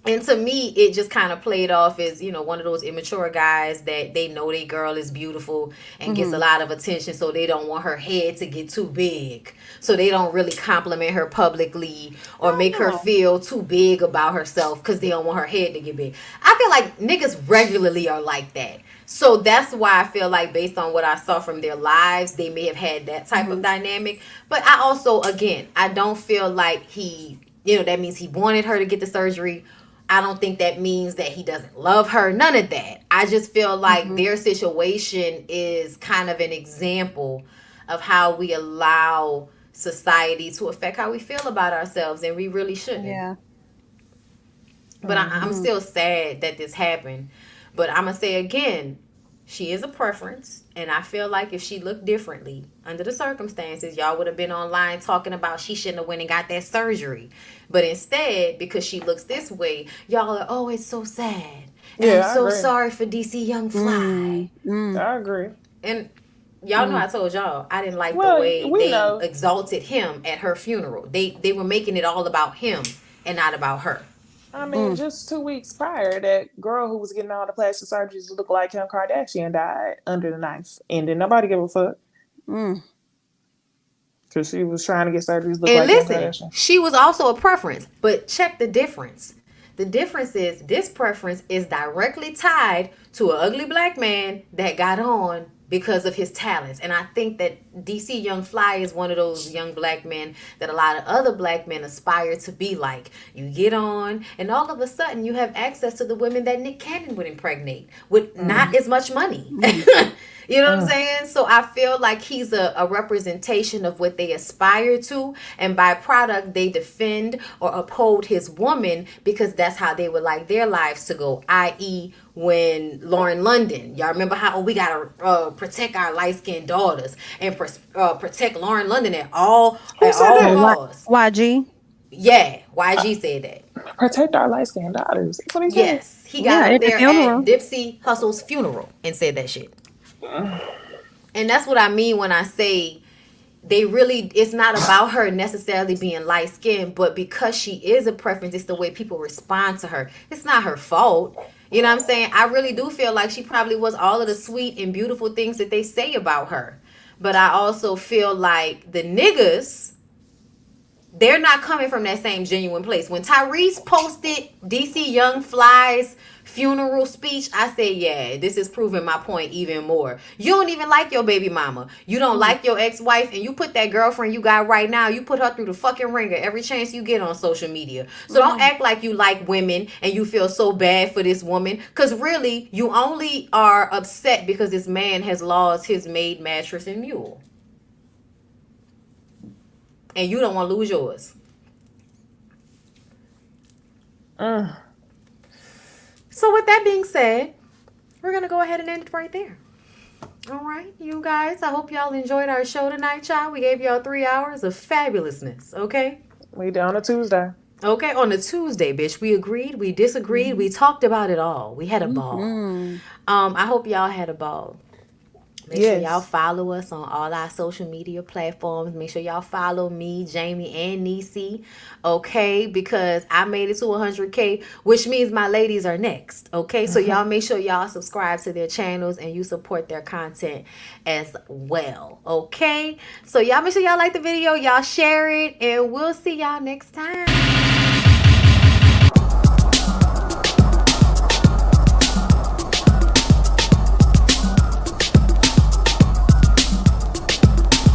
And to me, it just kind of played off as, you know, one of those immature guys that they know their girl is beautiful and gets a lot of attention, so they don't want her head to get too big. So they don't really compliment her publicly or make her feel too big about herself because they don't want her head to get big. I feel like niggas regularly are like that. So that's why I feel like based on what I saw from their lives, they may have had that type of dynamic. But I also, again, I don't feel like he, you know, that means he wanted her to get the surgery. I don't think that means that he doesn't love her. None of that. I just feel like their situation is kind of an example of how we allow society to affect how we feel about ourselves, and we really shouldn't. Yeah. But I'm still sad that this happened. But I'm going to say again, she is a preference, and I feel like if she looked differently under the circumstances, y'all would have been online talking about she shouldn't have went and got that surgery. But instead, because she looks this way, y'all are, oh, it's so sad. And I'm so sorry for DC Young Fly. I agree. And y'all know I told y'all I didn't like the way they exalted him at her funeral. They were making it all about him and not about her. I mean, just 2 weeks prior, that girl who was getting all the plastic surgeries looked like Kim Kardashian died under the knife. And then nobody give a fuck. Because she was trying to get surgeries look like Kim Kardashian. She was also a preference. But check the difference. The difference is this preference is directly tied to an ugly black man that got on because of his talents. And I think that DC Young Fly is one of those young black men that a lot of other black men aspire to be like. You get on, and all of a sudden you have access to the women that Nick Cannon would impregnate with not as much money. You know what I'm saying? So I feel like he's a representation of what they aspire to, and by product they defend or uphold his woman because that's how they would like their lives to go, i.e. when Lauren London, y'all remember how we gotta protect our light-skinned daughters and protect Lauren London at all costs. YG? Yeah, YG said that. Protect our light skinned daughters. That's what he said. Yes, he got at up the there funeral. at Dipsey Hussle's funeral and said that shit. And that's what I mean when I say they really, it's not about her necessarily being light skinned, but because she is a preference, it's the way people respond to her. It's not her fault. You know what I'm saying? I really do feel like she probably was all of the sweet and beautiful things that they say about her. But I also feel like the niggas, they're not coming from that same genuine place. When Tyrese posted DC Young Fly's funeral speech, I said, yeah, this is proving my point even more. You don't even like your baby mama. You don't like your ex-wife, and you put that girlfriend you got right now, you put her through the fucking ringer every chance you get on social media. So don't act like you like women and you feel so bad for this woman, because really, you only are upset because this man has lost his maid, mattress, and mule. And you don't want to lose yours. So with that being said, we're going to go ahead and end it right there. All right, you guys. I hope y'all enjoyed our show tonight, y'all. We gave y'all 3 hours of fabulousness, okay? We did on a Tuesday. Okay, on a Tuesday, bitch. We agreed, we disagreed, we talked about it all. We had a ball. I hope y'all had a ball. Make sure y'all follow us on all our social media platforms. Make sure y'all follow me, Jami, and Necey, okay? Because I made it to 100K, which means my ladies are next, okay? So y'all make sure y'all subscribe to their channels and you support their content as well, okay? So y'all make sure y'all like the video, y'all share it, and we'll see y'all next time.